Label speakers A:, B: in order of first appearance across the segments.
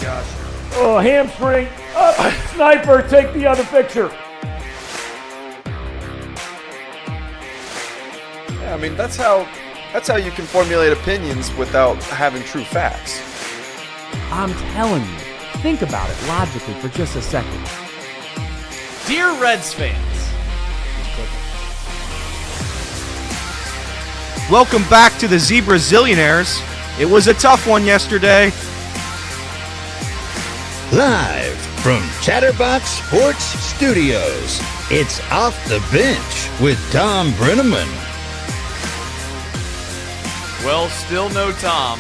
A: gosh.
B: Oh, hamstring. Up, sniper, take the other picture.
A: Yeah, I mean, that's how you can formulate opinions without having true facts.
C: I'm telling you, think about it logically for just a second.
D: Dear Reds fans, welcome back to the Zebra Zillionaires. It was a tough one yesterday.
E: Live from Chatterbox Sports Studios, it's Off the Bench with Tom Brenneman.
F: Well, still no Tom.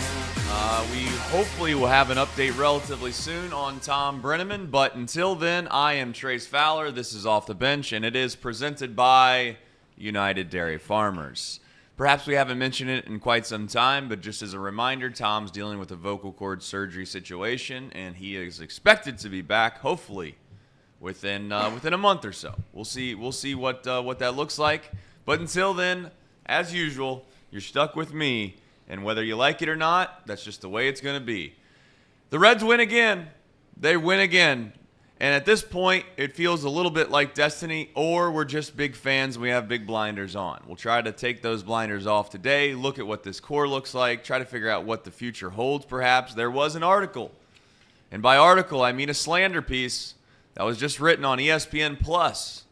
F: We hopefully will have an update relatively soon on Tom Brenneman, but until then, I am Trace Fowler. This is Off the Bench, and it is presented by United Dairy Farmers. Perhaps we haven't mentioned it in quite some time, but just as a reminder, Tom's dealing with a vocal cord surgery situation, and he is expected to be back, hopefully, within a month or so. We'll see what that looks like. But until then, as usual, you're stuck with me, and whether you like it or not, that's just the way it's going to be. The Reds win again. They win again. And at this point, it feels a little bit like destiny, or we're just big fans and we have big blinders on. We'll try to take those blinders off today, look at what this core looks like, try to figure out what the future holds perhaps. There was an article, and by article I mean a slander piece that was just written on ESPN+.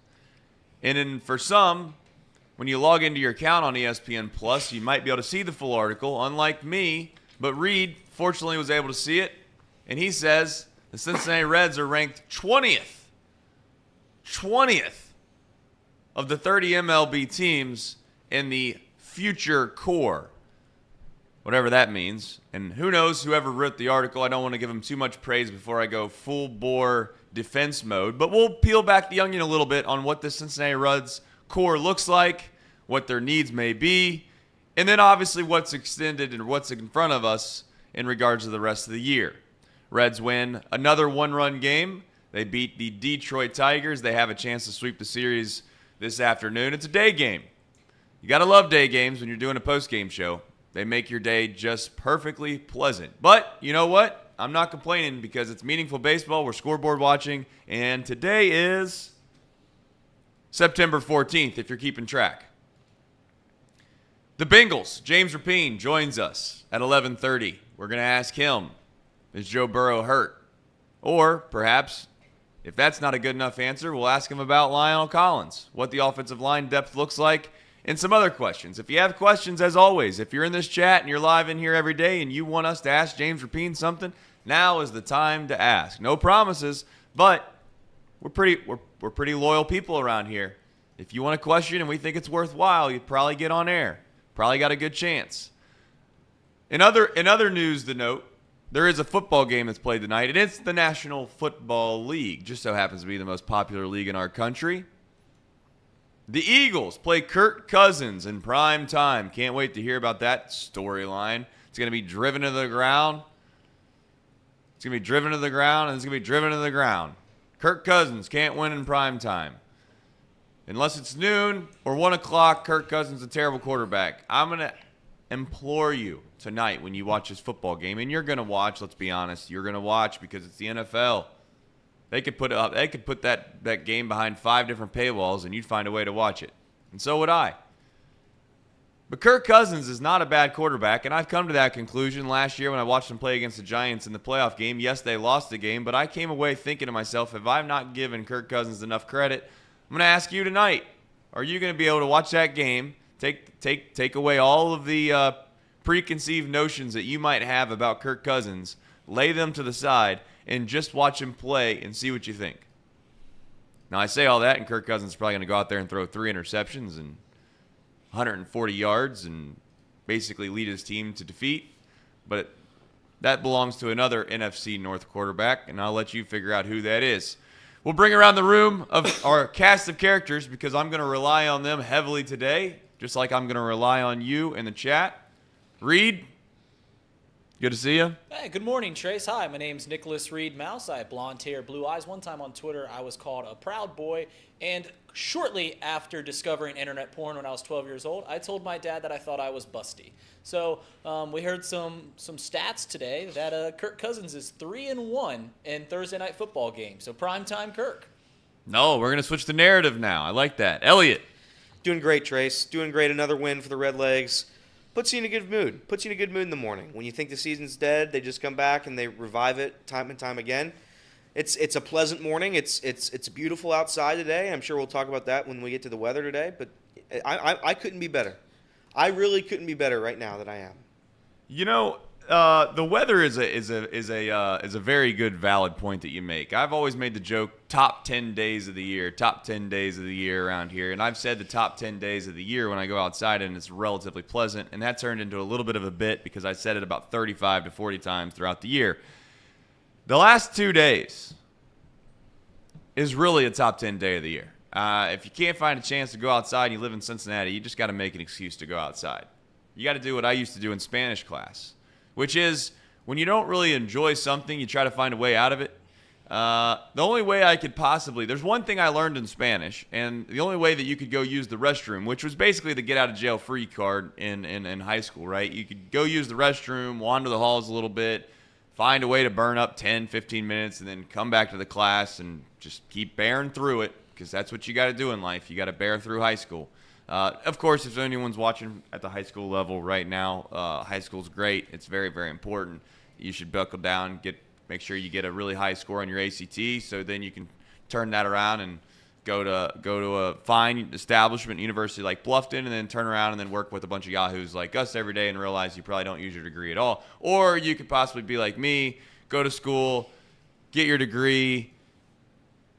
F: And for some, when you log into your account on ESPN+, you might be able to see the full article, unlike me, but Reed fortunately was able to see it, and he says the Cincinnati Reds are ranked 20th of the 30 MLB teams in the future core, whatever that means. And who knows, whoever wrote the article, I don't want to give him too much praise before I go full-bore defense mode, but we'll peel back the onion a little bit on what the Cincinnati Reds core looks like, what their needs may be, and then obviously what's extended and what's in front of us in regards to the rest of the year. Reds win another one-run game. They beat the Detroit Tigers. They have a chance to sweep the series this afternoon. It's a day game. You got to love day games when you're doing a post-game show. They make your day just perfectly pleasant. But you know what? I'm not complaining because it's meaningful baseball. We're scoreboard watching, and today is September 14th, if you're keeping track. The Bengals, James Rapien, joins us at 11:30. We're going to ask him, is Joe Burrow hurt? Or perhaps, if that's not a good enough answer, we'll ask him about Lionel Collins, what the offensive line depth looks like, and some other questions. If you have questions, as always, if you're in this chat and you're live in here every day and you want us to ask James Rapien something, now is the time to ask. No promises, but we're pretty loyal people around here. If you want a question and we think it's worthwhile, you'd probably get on air. Probably got a good chance. In other news to note, there is a football game that's played tonight, and it's the National Football League. Just so happens to be the most popular league in our country. The Eagles play Kirk Cousins in prime time. Can't wait to hear about that storyline. It's going to be driven to the ground. It's going to be driven to the ground, and it's going to be driven to the ground. Kirk Cousins can't win in prime time. Unless it's noon or 1 o'clock, Kirk Cousins is a terrible quarterback. I'm going to implore you tonight when you watch this football game, and you're going to watch, let's be honest, you're going to watch because it's the NFL. They could put that game behind 5 different paywalls, and you'd find a way to watch it. And so would I. But Kirk Cousins is not a bad quarterback, and I've come to that conclusion last year when I watched him play against the Giants in the playoff game. Yes, they lost the game, but I came away thinking to myself, if I've not given Kirk Cousins enough credit, I'm going to ask you tonight, are you going to be able to watch that game, take away all of the preconceived notions that you might have about Kirk Cousins, lay them to the side, and just watch him play and see what you think? Now, I say all that, and Kirk Cousins is probably going to go out there and throw 3 interceptions and 140 yards and basically lead his team to defeat. But that belongs to another NFC North quarterback, and I'll let you figure out who that is. We'll bring around the room of our cast of characters because I'm going to rely on them heavily today, just like I'm going to rely on you in the chat. Reed, Good to see you.
G: Hey, good morning, Trace. Hi, my name's Nicholas Reed Mouse. I have blonde hair, blue eyes. One time on Twitter, I was called a proud boy. And shortly after discovering internet porn when I was 12 years old, I told my dad that I thought I was busty. So we heard some stats today that Kirk Cousins is 3-1 in Thursday night football games. So primetime Kirk.
F: No, we're going to switch the narrative now. I like that. Elliot.
H: Doing great, Trace. Doing great. Another win for the Redlegs. Puts you in a good mood. Puts you in a good mood in the morning. When you think the season's dead, they just come back and they revive it time and time again. It's a pleasant morning. It's beautiful outside today. I'm sure we'll talk about that when we get to the weather today. But I couldn't be better. I really couldn't be better right now than I am.
F: You know, the weather is a very good, valid point that you make. I've always made the joke, top 10 days of the year around here. And I've said the top 10 days of the year when I go outside and it's relatively pleasant. And that turned into a little bit of a bit because I said it about 35 to 40 times throughout the year. The last 2 days is really a top 10 day of the year. If you can't find a chance to go outside and you live in Cincinnati, you just got to make an excuse to go outside. You got to do what I used to do in Spanish class, which is when you don't really enjoy something, you try to find a way out of it. The only way I could possibly – there's one thing I learned in Spanish, and the only way that you could go use the restroom, which was basically the get-out-of-jail-free card in high school, right? You could go use the restroom, wander the halls a little bit, find a way to burn up 10, 15 minutes, and then come back to the class and just keep bearing through it because that's what you got to do in life. You got to bear through high school. Of course, if anyone's watching at the high school level right now, high school's great. It's very, very important. You should buckle down, make sure you get a really high score on your ACT, so then you can turn that around and go to a fine establishment, university like Bluffton, and then turn around and then work with a bunch of yahoos like us every day and realize you probably don't use your degree at all. Or you could possibly be like me, go to school, get your degree,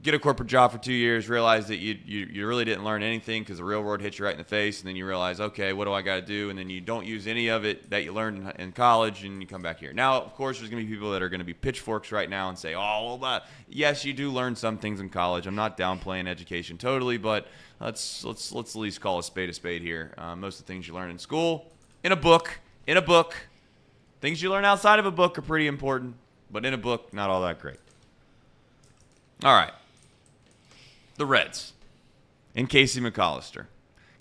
F: get a corporate job for 2 years, realize that you really didn't learn anything because the real world hit you right in the face, and then you realize, okay, what do I got to do? And then you don't use any of it that you learned in college, and you come back here. Now, of course, there's going to be people that are going to be pitchforks right now and say, oh, well, yes, you do learn some things in college. I'm not downplaying education totally, but let's at least call a spade here. Most of the things you learn in school, in a book, things you learn outside of a book are pretty important, but in a book, not all that great. All right. The Reds and Casey McAllister.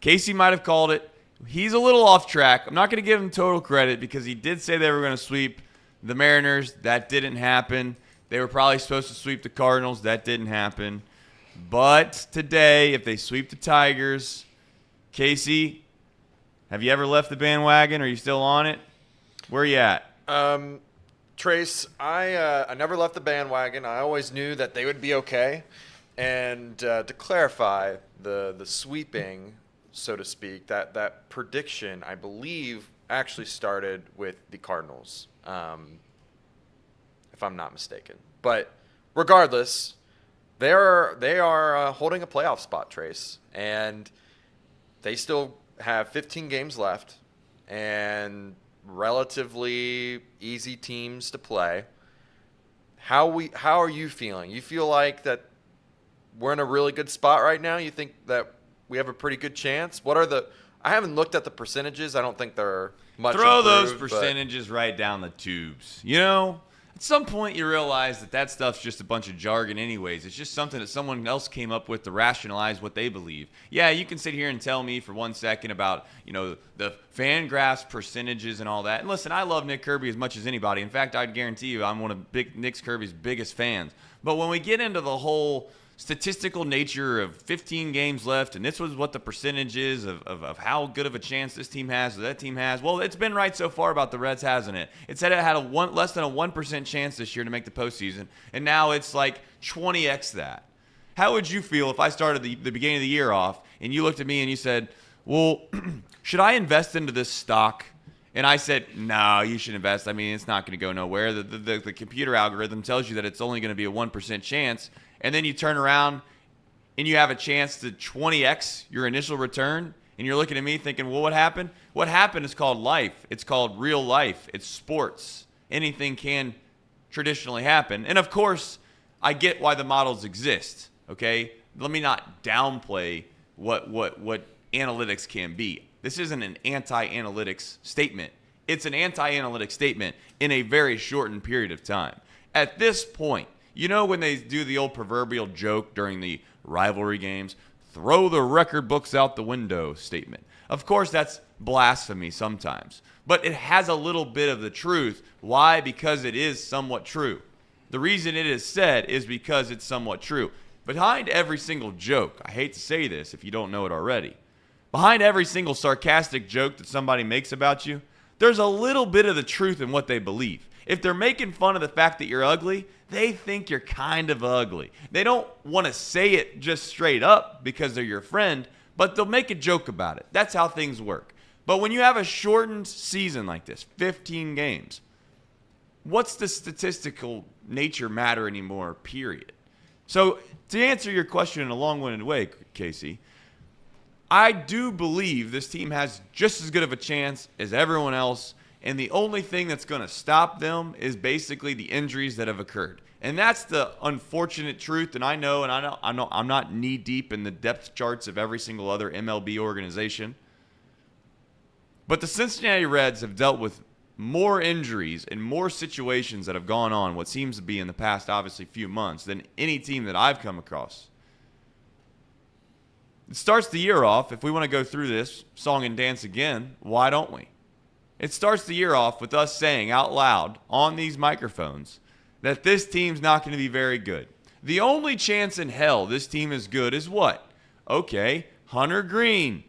F: Casey might have called it. He's a little off track. I'm not going to give him total credit because he did say they were going to sweep the Mariners. That didn't happen. They were probably supposed to sweep the Cardinals. That didn't happen. But today, if they sweep the Tigers, Casey, have you ever left the bandwagon? Are you still on it? Where are you at?
A: Trace, I never left the bandwagon. I always knew that they would be okay. And to clarify, the sweeping, so to speak, that prediction, I believe, actually started with the Cardinals, if I'm not mistaken. But regardless, they are holding a playoff spot, Trace, and they still have 15 games left and relatively easy teams to play. How are you feeling? You feel like that we're in a really good spot right now? You think that we have a pretty good chance? I haven't looked at the percentages. I don't think they're much
F: Throw those
A: improved,
F: percentages right down the tubes. You know, at some point you realize that stuff's just a bunch of jargon anyways. It's just something that someone else came up with to rationalize what they believe. Yeah, you can sit here and tell me for 1 second about, the FanGraphs percentages and all that. And listen, I love Nick Kirby as much as anybody. In fact, I'd guarantee you I'm one of Nick Kirby's biggest fans. But when we get into the whole statistical nature of 15 games left, and this was what the percentage is of how good of a chance this team has or that team has. Well, it's been right so far about the Reds, hasn't it? It said it had less than a 1% chance this year to make the postseason, and now it's like 20x that. How would you feel if I started the beginning of the year off, and you looked at me and you said, well, should I invest into this stock? And I said, no, you should invest. I mean, it's not going to go nowhere. The computer algorithm tells you that it's only going to be a 1% chance. And then you turn around and you have a chance to 20x your initial return. And you're looking at me thinking, well, what happened? What happened is called life. It's called real life. It's sports. Anything can traditionally happen. And, of course, I get why the models exist, okay? Let me not downplay what analytics can be. This isn't an anti-analytics statement. It's an anti-analytic statement in a very shortened period of time. At this point, you know when they do the old proverbial joke during the rivalry games, throw the record books out the window statement. Of course, that's blasphemy sometimes, but it has a little bit of the truth. Why? Because it is somewhat true. The reason it is said is because it's somewhat true. Behind every single joke, I hate to say this if you don't know it already, behind every single sarcastic joke that somebody makes about you, there's a little bit of the truth in what they believe. If they're making fun of the fact that you're ugly, they think you're kind of ugly. They don't want to say it just straight up because they're your friend, but they'll make a joke about it. That's how things work. But when you have a shortened season like this, 15 games, what's the statistical nature matter anymore, period? So to answer your question in a long-winded way, Casey, I do believe this team has just as good of a chance as everyone else, and the only thing that's going to stop them is basically the injuries that have occurred. And that's the unfortunate truth, and I know I'm not knee-deep in the depth charts of every single other MLB organization. But the Cincinnati Reds have dealt with more injuries and more situations that have gone on what seems to be in the past, obviously, few months than any team that I've come across. It starts the year off, if we want to go through this song and dance again, why don't we? It starts the year off with us saying out loud on these microphones that this team's not going to be very good. The only chance in hell this team is good is what? Okay, Hunter Green,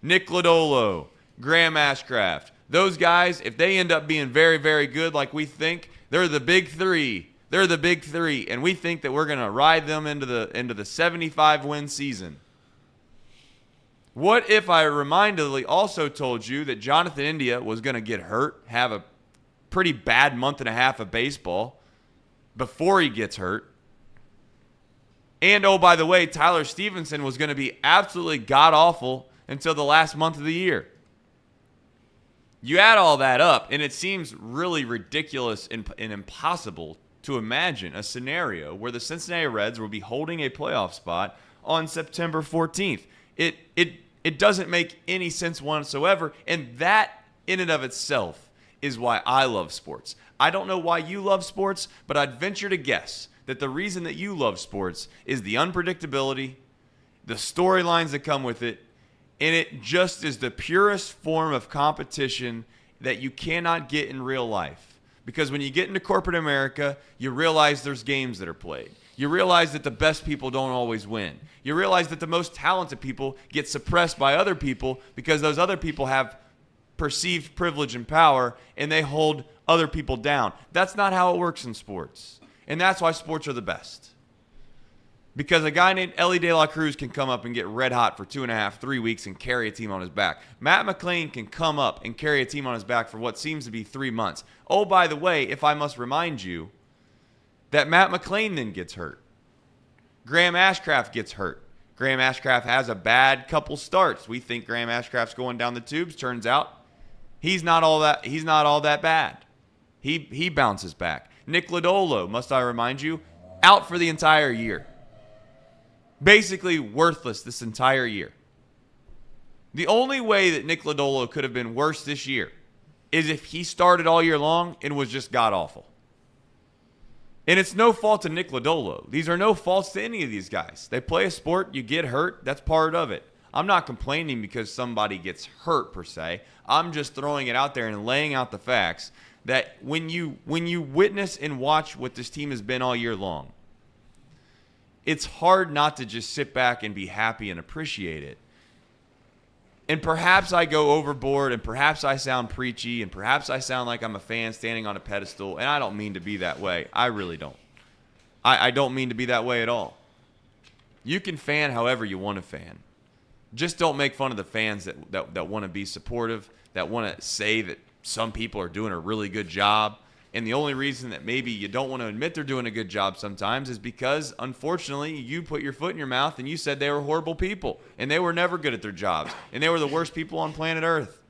F: Nick Lodolo, Graham Ashcraft. Those guys, if they end up being very, very good like we think, they're the big three. They're the big three, and we think that we're going to ride them into the 75-win season. What if I remindedly also told you that Jonathan India was going to get hurt, have a pretty bad month and a half of baseball before he gets hurt? And, oh, by the way, Tyler Stevenson was going to be absolutely god-awful until the last month of the year. You add all that up, and it seems really ridiculous and impossible to imagine a scenario where the Cincinnati Reds will be holding a playoff spot on September 14th. It doesn't make any sense whatsoever, and that in and of itself is why I love sports. I don't know why you love sports, but I'd venture to guess that the reason that you love sports is the unpredictability, the storylines that come with it, and it just is the purest form of competition that you cannot get in real life. Because when you get into corporate America, you realize there's games that are played. You realize that the best people don't always win. You realize that the most talented people get suppressed by other people because those other people have perceived privilege and power, and they hold other people down. That's not how it works in sports. And that's why sports are the best. Because a guy named Ellie De La Cruz can come up and get red hot for 2.5, 3 weeks and carry a team on his back. Matt McClain can come up and carry a team on his back for what seems to be 3 months. Oh, by the way, if I must remind you, that Matt McClain then gets hurt. Graham Ashcraft gets hurt. Graham Ashcraft has a bad couple starts. We think Graham Ashcraft's going down the tubes. Turns out he's not all that bad. He bounces back. Nick Lodolo, must I remind you, out for the entire year. Basically worthless this entire year. The only way that Nick Lodolo could have been worse this year is if he started all year long and was just god-awful. And it's no fault of Nick Lodolo. These are no faults to any of these guys. They play a sport, you get hurt, that's part of it. I'm not complaining because somebody gets hurt per se. I'm just throwing it out there and laying out the facts that when you witness and watch what this team has been all year long, it's hard not to just sit back and be happy and appreciate it. And perhaps I go overboard, and perhaps I sound preachy, and perhaps I sound like I'm a fan standing on a pedestal, and I don't mean to be that way. I really don't. I don't mean to be that way at all. You can fan however you want to fan. Just don't make fun of the fans that want to be supportive, that want to say that some people are doing a really good job. And the only reason that maybe you don't want to admit they're doing a good job sometimes is because, unfortunately, you put your foot in your mouth and you said they were horrible people and they were never good at their jobs and they were the worst people on planet Earth.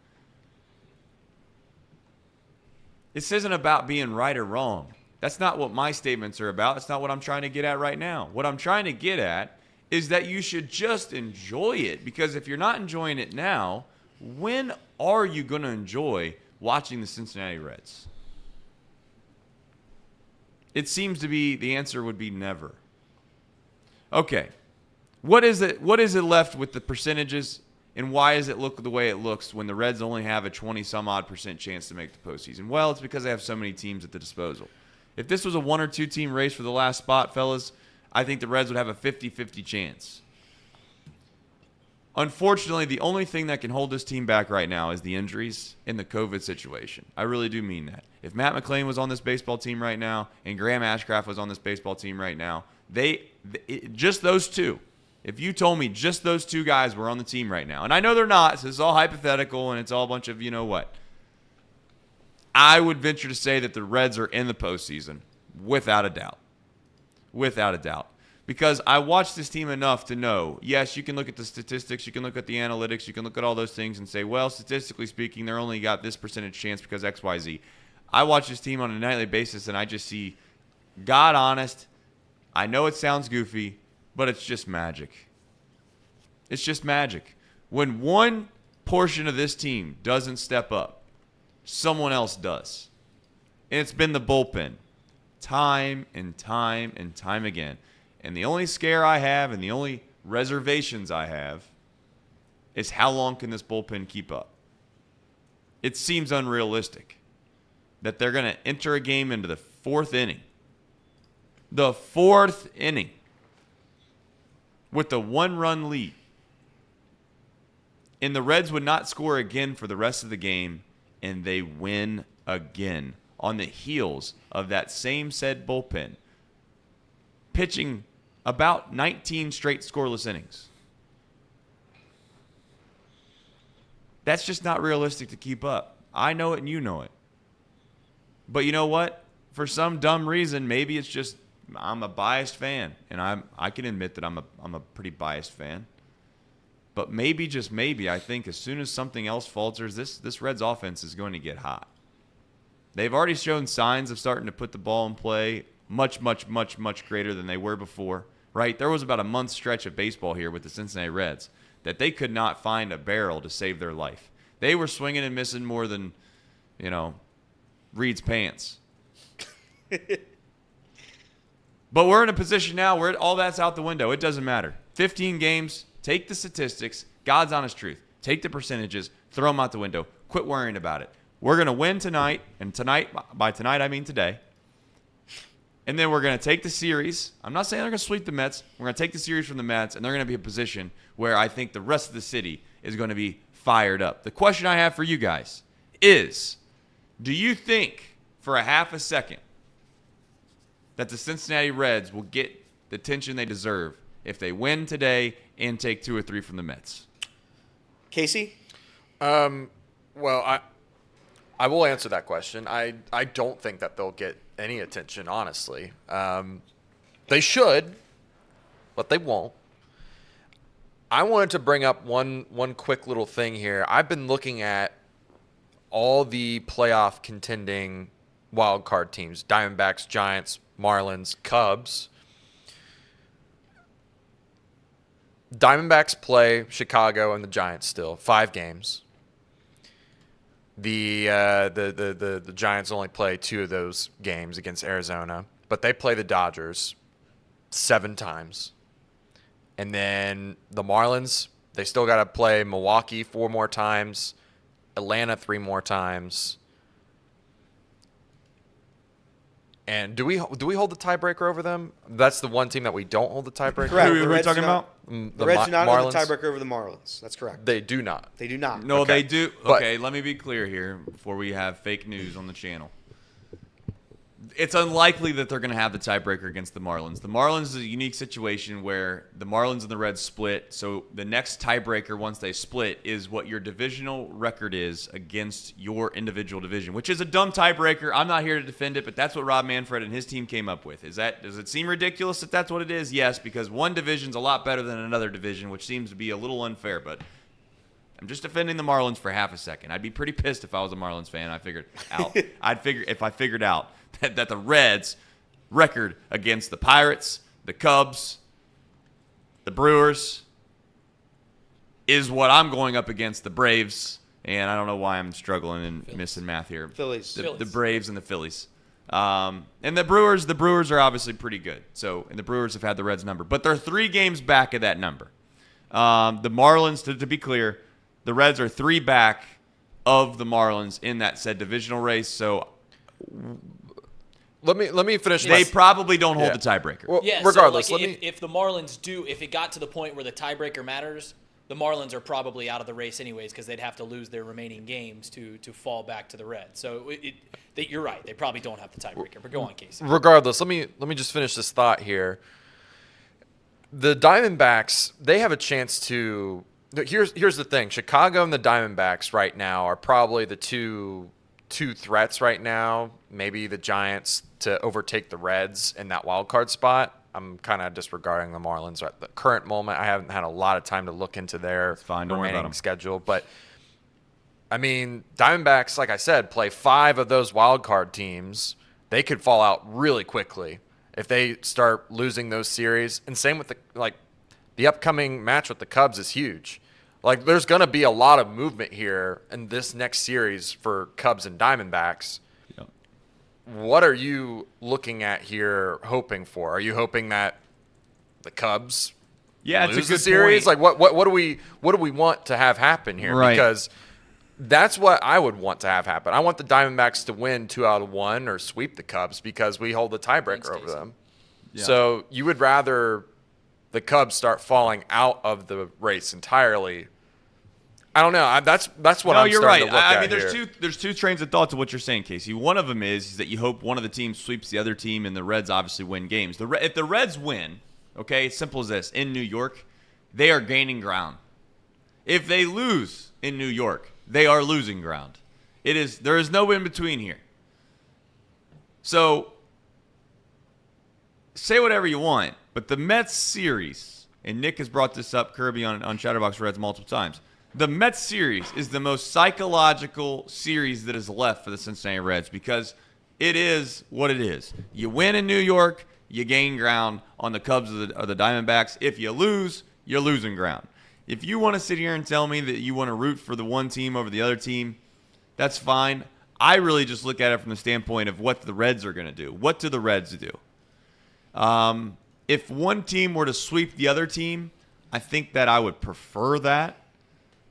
F: This isn't about being right or wrong. That's not what my statements are about. That's not what I'm trying to get at right now. What I'm trying to get at is that you should just enjoy it, because if you're not enjoying it now, when are you going to enjoy watching the Cincinnati Reds? It seems to be the answer would be never. Okay. What is it left with the percentages, and why does it look the way it looks when the Reds only have a 20-some-odd% chance to make the postseason? Well, it's because they have so many teams at the disposal. If this was a 1 or 2 team race for the last spot, fellas, I think the Reds would have a 50-50 chance. Unfortunately, the only thing that can hold this team back right now is the injuries and the COVID situation. I really do mean that. If Matt McClain was on this baseball team right now and Graham Ashcraft was on this baseball team right now, just those two. If you told me just those 2 guys were on the team right now, and I know they're not, so it's all hypothetical and it's all a bunch of you know what, I would venture to say that the Reds are in the postseason without a doubt. Without a doubt. Because I watched this team enough to know, yes, you can look at the statistics, you can look at the analytics, you can look at all those things and say, well, statistically speaking, they're only got this percentage chance because X, Y, Z. I watch this team on a nightly basis and I just see, God honest, I know it sounds goofy, but it's just magic. It's just magic. When one portion of this team doesn't step up, someone else does. And it's been the bullpen. Time and time and time again. And the only scare I have and the only reservations I have is how long can this bullpen keep up? It seems unrealistic that they're going to enter a game into the 4th inning. The 4th inning. With the 1-run lead. And the Reds would not score again for the rest of the game, and they win again on the heels of that same said bullpen pitching about 19 straight scoreless innings. That's just not realistic to keep up. I know it and you know it. But you know what? For some dumb reason, maybe it's just I'm a biased fan, and I can admit that I'm a pretty biased fan. But maybe, just maybe, I think as soon as something else falters, this Reds offense is going to get hot. They've already shown signs of starting to put the ball in play much, much, much, much greater than they were before, right? There was about a month stretch of baseball here with the Cincinnati Reds that they could not find a barrel to save their life. They were swinging and missing more than, Reed's pants. But we're in a position now where all that's out the window. It doesn't matter. 15 games, take the statistics, God's honest truth. Take the percentages, throw them out the window. Quit worrying about it. We're going to win tonight, and by tonight I mean today. And then we're going to take the series. I'm not saying they're going to sweep the Mets. We're going to take the series from the Mets, and they're going to be in a position where I think the rest of the city is going to be fired up. The question I have for you guys is, do you think for a half a second that the Cincinnati Reds will get the attention they deserve if they win today and take 2 or 3 from the Mets?
H: Casey?
A: Well, I will answer that question. I don't think that they'll get any attention, honestly. They should, but they won't. I wanted to bring up one quick little thing here. I've been looking at all the playoff contending wild card teams: Diamondbacks, Giants, Marlins, Cubs. Diamondbacks play Chicago and the Giants still 5 games. The Giants only play 2 of those games against Arizona, but they play the Dodgers 7 times. And then the Marlins, they still got to play Milwaukee 4 more times, Atlanta 3 more times. And do we hold the tiebreaker over them? That's the one team that we don't hold the tiebreaker.
H: Correct.
F: Who are we talking about?
H: The Reds do not hold the tiebreaker over the Marlins. That's correct.
A: They do not.
H: They do not.
F: No,
A: Okay.
F: they do.
A: But-
F: Okay, let me be clear here before we have fake news on the channel. It's unlikely that they're going to have the tiebreaker against the Marlins. The Marlins is a unique situation where the Marlins and the Reds split. So the next tiebreaker once they split is what your divisional record is against your individual division, which is a dumb tiebreaker. I'm not here to defend it, but that's what Rob Manfred and his team came up with. Does it seem ridiculous that that's what it is? Yes, because one division's a lot better than another division, which seems to be a little unfair, but I'm just defending the Marlins for half a second. I'd be pretty pissed if I was a Marlins fan. If I figured out that the Reds' record against the Pirates, the Cubs, the Brewers is what I'm going up against the Braves, And I don't know why I'm struggling and missing math here.
H: Phillies.
F: The Braves and the Phillies. And the Brewers are obviously pretty good. And the Brewers have had the Reds number. But they're 3 games back of that number. The Marlins, to be clear, the Reds are 3 back of the Marlins in that said divisional race. So
A: let me finish.
F: They probably don't hold the tiebreaker.
A: Well,
G: Yeah,
A: regardless,
G: so like if the Marlins if it got to the point where the tiebreaker matters, the Marlins are probably out of the race anyways because they'd have to lose their remaining games to fall back to the Reds. So you're right. They probably don't have the tiebreaker. But go on, Casey.
A: Regardless, let me just finish this thought here. The Diamondbacks, they have a chance to. Here's the thing. Chicago and the Diamondbacks right now are probably the two threats right now. Maybe the Giants to overtake the Reds in that wild card spot. I'm kind of disregarding the Marlins at the current moment. I haven't had a lot of time to look into their remaining schedule. But, I mean, Diamondbacks, like I said, play 5 of those wild card teams. They could fall out really quickly if they start losing those series. And same with the upcoming match with the Cubs is huge. Like, there's going to be a lot of movement here in this next series for Cubs and Diamondbacks.
F: Yep.
A: What are you looking at here, hoping for? Are you hoping that the Cubs lose
F: it's a good
A: the series?
F: point.
A: Like, what do we want to have happen here?
F: Right.
A: Because that's what I would want to have happen. I want the Diamondbacks to win 2 out of 1 or sweep the Cubs because we hold the tiebreaker over them.
F: Yeah.
A: So you would rather the Cubs start falling out of the race entirely. I don't know. That's what I'm
F: you're
A: starting
F: right.
A: to look at
F: I mean,
A: here.
F: there's two trains of thought to what you're saying, Casey. One of them is that you hope one of the teams sweeps the other team, and the Reds obviously win games. If the Reds win, okay, it's simple as this. In New York, they are gaining ground. If they lose in New York, they are losing ground. There is no in between here. So say whatever you want, but the Mets series, and Nick has brought this up, Kirby, on Chatterbox Reds multiple times. The Mets series is the most psychological series that is left for the Cincinnati Reds because it is what it is. You win in New York, you gain ground on the Cubs or the Diamondbacks. If you lose, you're losing ground. If you want to sit here and tell me that you want to root for the one team over the other team, that's fine. I really just look at it from the standpoint of what the Reds are going to do. What do the Reds do? If one team were to sweep the other team, I think that I would prefer that.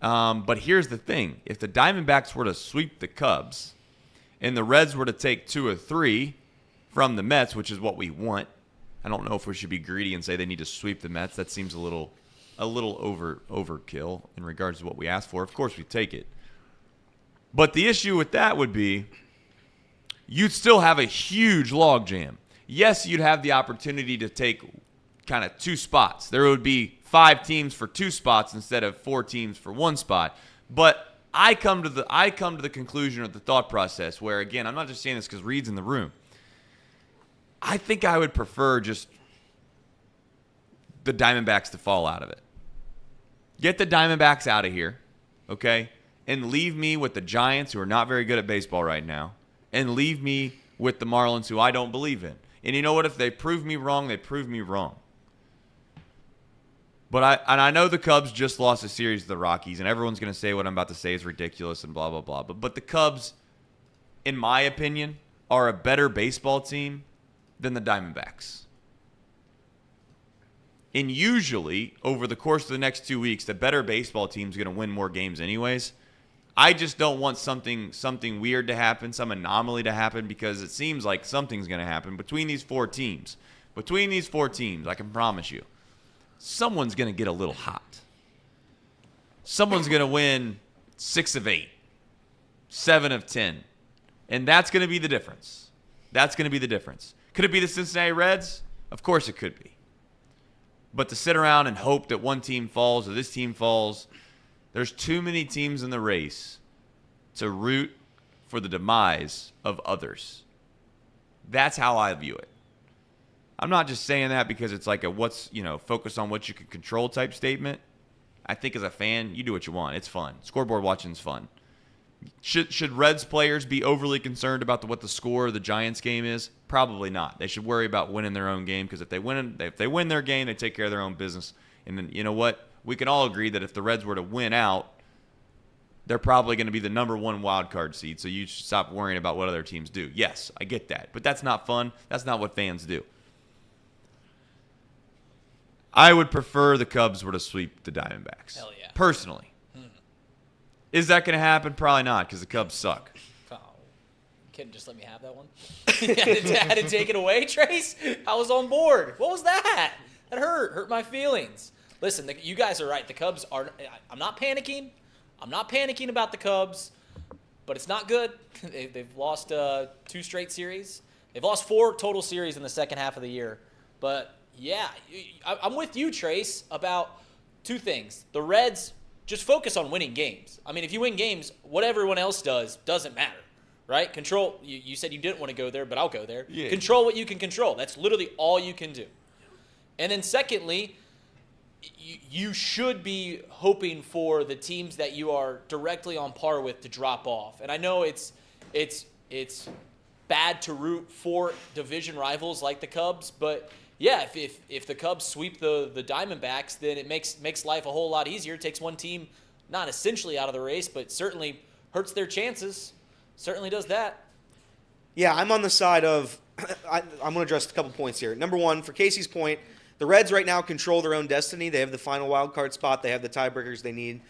F: But here's the thing. If the Diamondbacks were to sweep the Cubs and the Reds were to take 2 or 3 from the Mets, which is what we want, I don't know if we should be greedy and say they need to sweep the Mets. That seems a little overkill in regards to what we asked for. Of course, we take it. But the issue with that would be you'd still have a huge logjam. Yes, you'd have the opportunity to take kind of 2 spots. There would be 5 teams for 2 spots instead of 4 teams for 1 spot. But I come to the conclusion of the thought process where, again, I'm not just saying this because Reed's in the room. I think I would prefer just the Diamondbacks to fall out of it. Get the Diamondbacks out of here, okay? And leave me with the Giants, who are not very good at baseball right now, and leave me with the Marlins, who I don't believe in. And you know what? If they prove me wrong, they prove me wrong. But I know the Cubs just lost a series to the Rockies, and everyone's going to say what I'm about to say is ridiculous and blah, blah, blah. But the Cubs, in my opinion, are a better baseball team than the Diamondbacks. And usually, over the course of the next 2 weeks, the better baseball team is going to win more games anyways. I just don't want something weird to happen, some anomaly to happen, because it seems like something's going to happen between these 4 teams. Between these 4 teams, I can promise you, someone's going to get a little hot. Someone's going to win 6 of 8, 7 of 10. And that's going to be the difference. That's going to be the difference. Could it be the Cincinnati Reds? Of course it could be. But to sit around and hope that one team falls or this team falls, there's too many teams in the race to root for the demise of others. That's how I view it. I'm not just saying that because it's like a focus on what you can control type statement. I think as a fan, you do what you want. It's fun. Scoreboard watching is fun. Should Reds players be overly concerned about what the score of the Giants game is? Probably not. They should worry about winning their own game, because if they win their game, they take care of their own business. And then, you know what? We can all agree that if the Reds were to win out, they're probably going to be the number 1 wild card seed, so you should stop worrying about what other teams do. Yes, I get that, but that's not fun. That's not what fans do. I would prefer the Cubs were to sweep the Diamondbacks.
G: Hell yeah.
F: Personally. Is that going to happen? Probably not, because the Cubs suck.
G: Oh, you couldn't just let me have that one? I had to take it away, Trace? I was on board. What was that? That hurt my feelings. Listen, you guys are right. The Cubs are – I'm not panicking. I'm not panicking about the Cubs, but it's not good. They've lost 2 straight series. They've lost 4 total series in the second half of the year. But, yeah, I'm with you, Trace, about 2 things. The Reds – just focus on winning games. I mean, if you win games, what everyone else does doesn't matter, right? Control. You said you didn't want to go there, but I'll go there. Yeah. Control what you can control. That's literally all you can do. And then secondly, you should be hoping for the teams that you are directly on par with to drop off. And I know it's bad to root for division rivals like the Cubs, but yeah, if the Cubs sweep the Diamondbacks, then it makes life a whole lot easier. It takes one team not essentially out of the race, but certainly hurts their chances. Certainly does that.
H: Yeah, I'm on the side of I'm going to address a couple points here. Number one, for Casey's point, the Reds right now control their own destiny. They have the final wild card spot. They have the tiebreakers they need.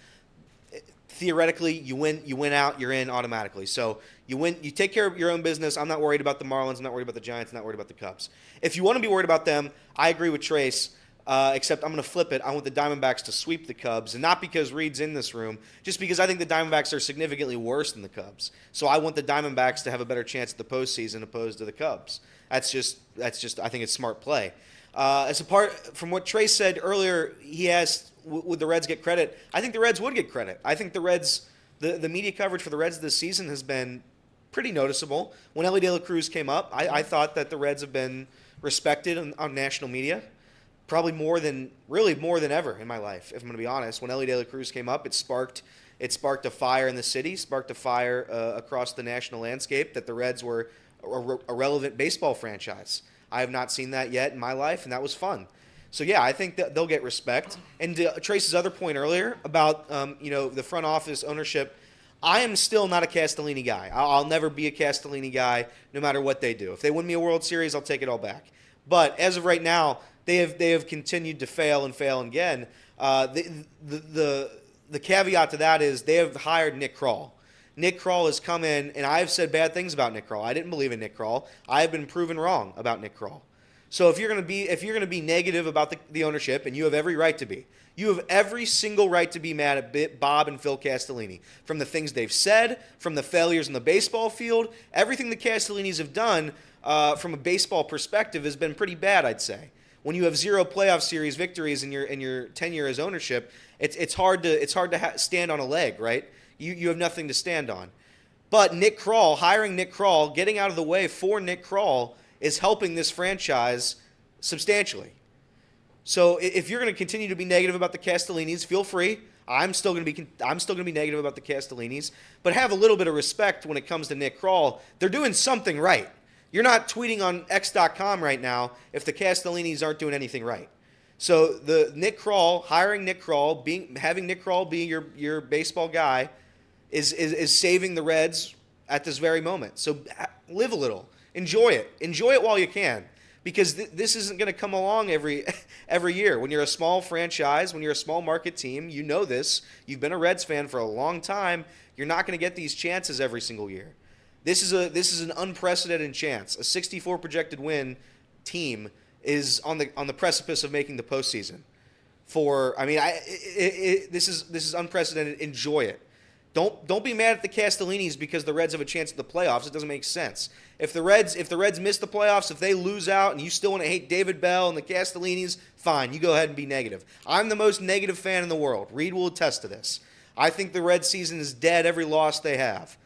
H: Theoretically, you win out, you're in automatically. So you win, you take care of your own business. I'm not worried about the Marlins. I'm not worried about the Giants. I'm not worried about the Cubs. If you want to be worried about them, I agree with Trace, except I'm going to flip it. I want the Diamondbacks to sweep the Cubs, and not because Reed's in this room, just because I think the Diamondbacks are significantly worse than the Cubs. So I want the Diamondbacks to have a better chance at the postseason opposed to the Cubs. That's just I think it's smart play. As apart from what Trace said earlier, he asked, would the Reds get credit? I think the Reds would get credit. I think the Reds, the media coverage for the Reds this season has been pretty noticeable. When Elly De La Cruz came up, I thought that the Reds have been respected on national media, probably more than ever in my life, if I'm going to be honest. When Elly De La Cruz came up, it sparked a fire in the city, sparked a fire across the national landscape that the Reds were a relevant baseball franchise. I have not seen that yet in my life, and that was fun. So, yeah, I think that they'll get respect. And to Trace's other point earlier about, the front office ownership, I am still not a Castellini guy. I'll never be a Castellini guy no matter what they do. If they win me a World Series, I'll take it all back. But as of right now, they have continued to fail again. The caveat to that is they have hired Nick Krall. Nick Krall has come in, and I have said bad things about Nick Krall. I didn't believe in Nick Krall. I have been proven wrong about Nick Krall. So if you're going to be negative about the ownership, and you have every right to be, you have every single right to be mad at Bob and Phil Castellini from the things they've said, from the failures in the baseball field. Everything the Castellinis have done from a baseball perspective has been pretty bad, I'd say. When you have 0 playoff series victories in your tenure as ownership, it's hard to stand on a leg, right? You have nothing to stand on. But Nick Krall, hiring Nick Krall, getting out of the way for Nick Krall is helping this franchise substantially. So if you're going to continue to be negative about the Castellinis, feel free. I'm still going to be negative about the Castellinis, but have a little bit of respect when it comes to Nick Krall. They're doing something right. You're not tweeting on X.com right now if the Castellinis aren't doing anything right. So the Nick Krall, hiring Nick Krall, having Nick Krall be your baseball guy is saving the Reds at this very moment. So live a little. Enjoy it. Enjoy it while you can, because this isn't going to come along every year. When you're a small franchise, when you're a small market team, you know this. You've been a Reds fan for a long time. You're not going to get these chances every single year. This is an unprecedented chance. A 64 projected win team is on the precipice of making the postseason. This is unprecedented. Enjoy it. Don't be mad at the Castellinis because the Reds have a chance at the playoffs. It doesn't make sense. If the Reds miss the playoffs, if they lose out and you still want to hate David Bell and the Castellinis, fine, you go ahead and be negative. I'm the most negative fan in the world. Reed will attest to this. I think the Reds season is dead every loss they have.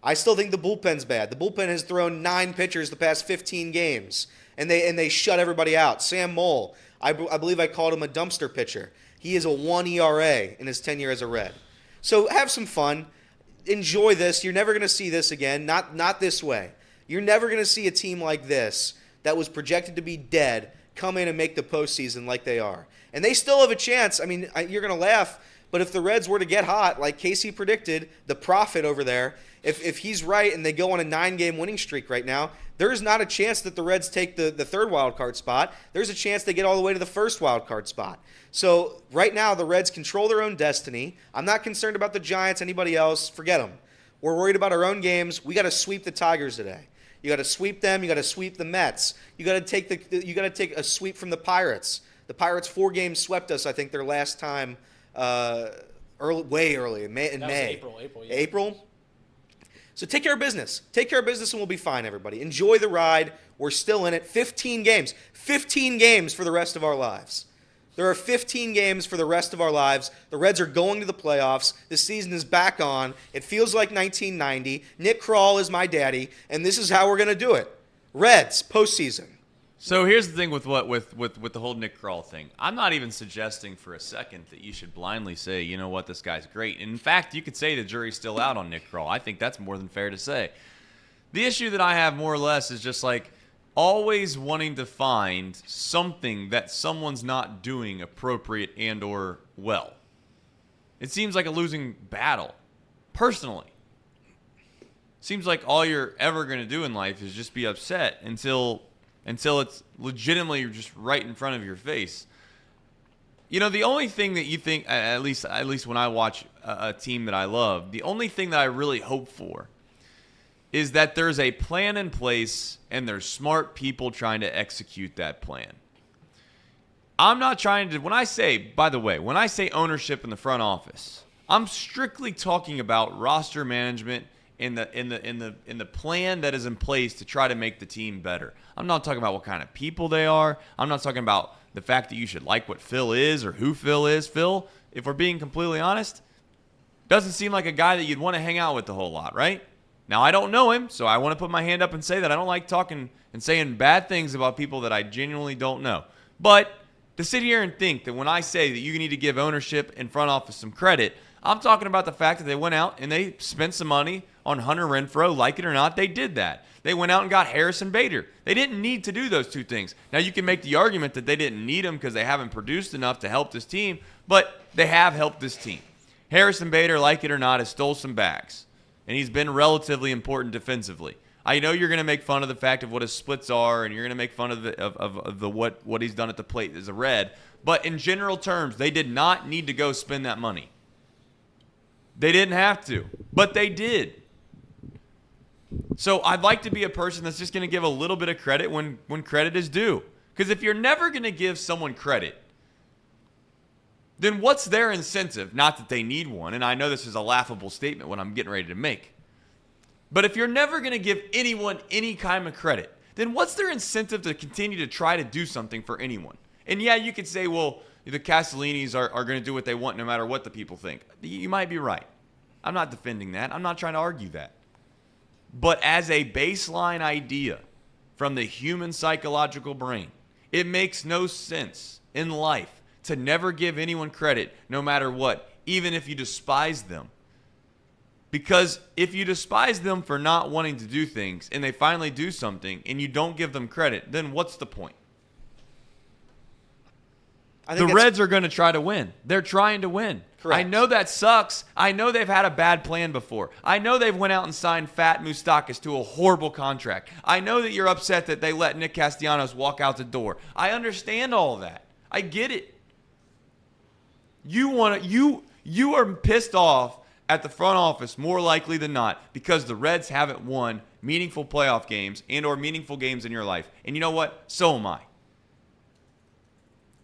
H: I still think the bullpen's bad. The bullpen has thrown 9 pitchers the past 15 games, and they shut everybody out. Sam Moll, I believe I called him a dumpster pitcher. He is a 1 ERA in his tenure as a Red. So have some fun. Enjoy this. You're never going to see this again. Not this way. You're never going to see a team like this that was projected to be dead come in and make the postseason like they are. And they still have a chance. I mean, you're going to laugh, But if the Reds were to get hot, like Casey predicted, the prophet over there, if he's right and they go on a 9-game winning streak right now, there is not a chance that the Reds take the third wild card spot. There's a chance they get all the way to the first wild card spot. So right now the Reds control their own destiny. I'm not concerned about the Giants, anybody else. Forget them. We're worried about our own games. We got to sweep the Tigers today. You got to sweep them. You got to sweep the Mets. You got to take a sweep from the Pirates. The Pirates 4 games swept us. I think their last time, way early in May.
G: April. Yeah.
H: April. So take care of business. Take care of business, and we'll be fine. Everybody, enjoy the ride. We're still in it. 15 games. 15 games for the rest of our lives. There are 15 games for the rest of our lives. The Reds are going to the playoffs. The season is back on. It feels like 1990. Nick Kroll is my daddy, and this is how we're going to do it. Reds, postseason.
F: So here's the thing with the whole Nick Kroll thing. I'm not even suggesting for a second that you should blindly say, you know what, this guy's great. And in fact, you could say the jury's still out on Nick Kroll. I think that's more than fair to say. The issue that I have more or less is just like always wanting to find something that someone's not doing appropriate and or well. It seems like a losing battle, personally. Seems like all you're ever going to do in life is just be upset until it's legitimately just right in front of your face. You know, the only thing that you think, at least when I watch a team that I love, the only thing that I really hope for is that there's a plan in place and there's smart people trying to execute that plan. I'm not trying to, when I say ownership in the front office, I'm strictly talking about roster management in the plan that is in place to try to make the team better. I'm not talking about what kind of people they are. I'm not talking about the fact that you should like what Phil is or who Phil is. Phil, if we're being completely honest, doesn't seem like a guy that you'd want to hang out with a whole lot, right? Now, I don't know him, so I want to put my hand up and say that I don't like talking and saying bad things about people that I genuinely don't know. But to sit here and think that when I say that you need to give ownership and front office some credit, I'm talking about the fact that they went out and they spent some money on Hunter Renfroe. Like it or not, they did that. They went out and got Harrison Bader. They didn't need to do those two things. Now, you can make the argument that they didn't need them because they haven't produced enough to help this team, but they have helped this team. Harrison Bader, like it or not, has stole some bags, and he's been relatively important defensively. I know you're going to make fun of the fact of what his splits are, and you're going to make fun of what he's done at the plate as a Red, but in general terms, they did not need to go spend that money. They didn't have to, but they did. So I'd like to be a person that's just going to give a little bit of credit when credit is due. Because if you're never going to give someone credit, then what's their incentive? Not that they need one, and I know this is a laughable statement what I'm getting ready to make. But if you're never going to give anyone any kind of credit, then what's their incentive to continue to try to do something for anyone? And yeah, you could say, well, the Castellinis are going to do what they want no matter what the people think. You might be right. I'm not defending that. I'm not trying to argue that. But as a baseline idea from the human psychological brain, it makes no sense in life to never give anyone credit no matter what, even if you despise them. Because if you despise them for not wanting to do things and they finally do something and you don't give them credit, then what's the point? The Reds are going to try to win. They're trying to win. Correct. I know that sucks. I know they've had a bad plan before. I know they've went out and signed Fat Moustakas to a horrible contract. I know that you're upset that they let Nick Castellanos walk out the door. I understand all of that. I get it. You are pissed off at the front office more likely than not because the Reds haven't won meaningful playoff games and or meaningful games in your life. And you know what? So am I.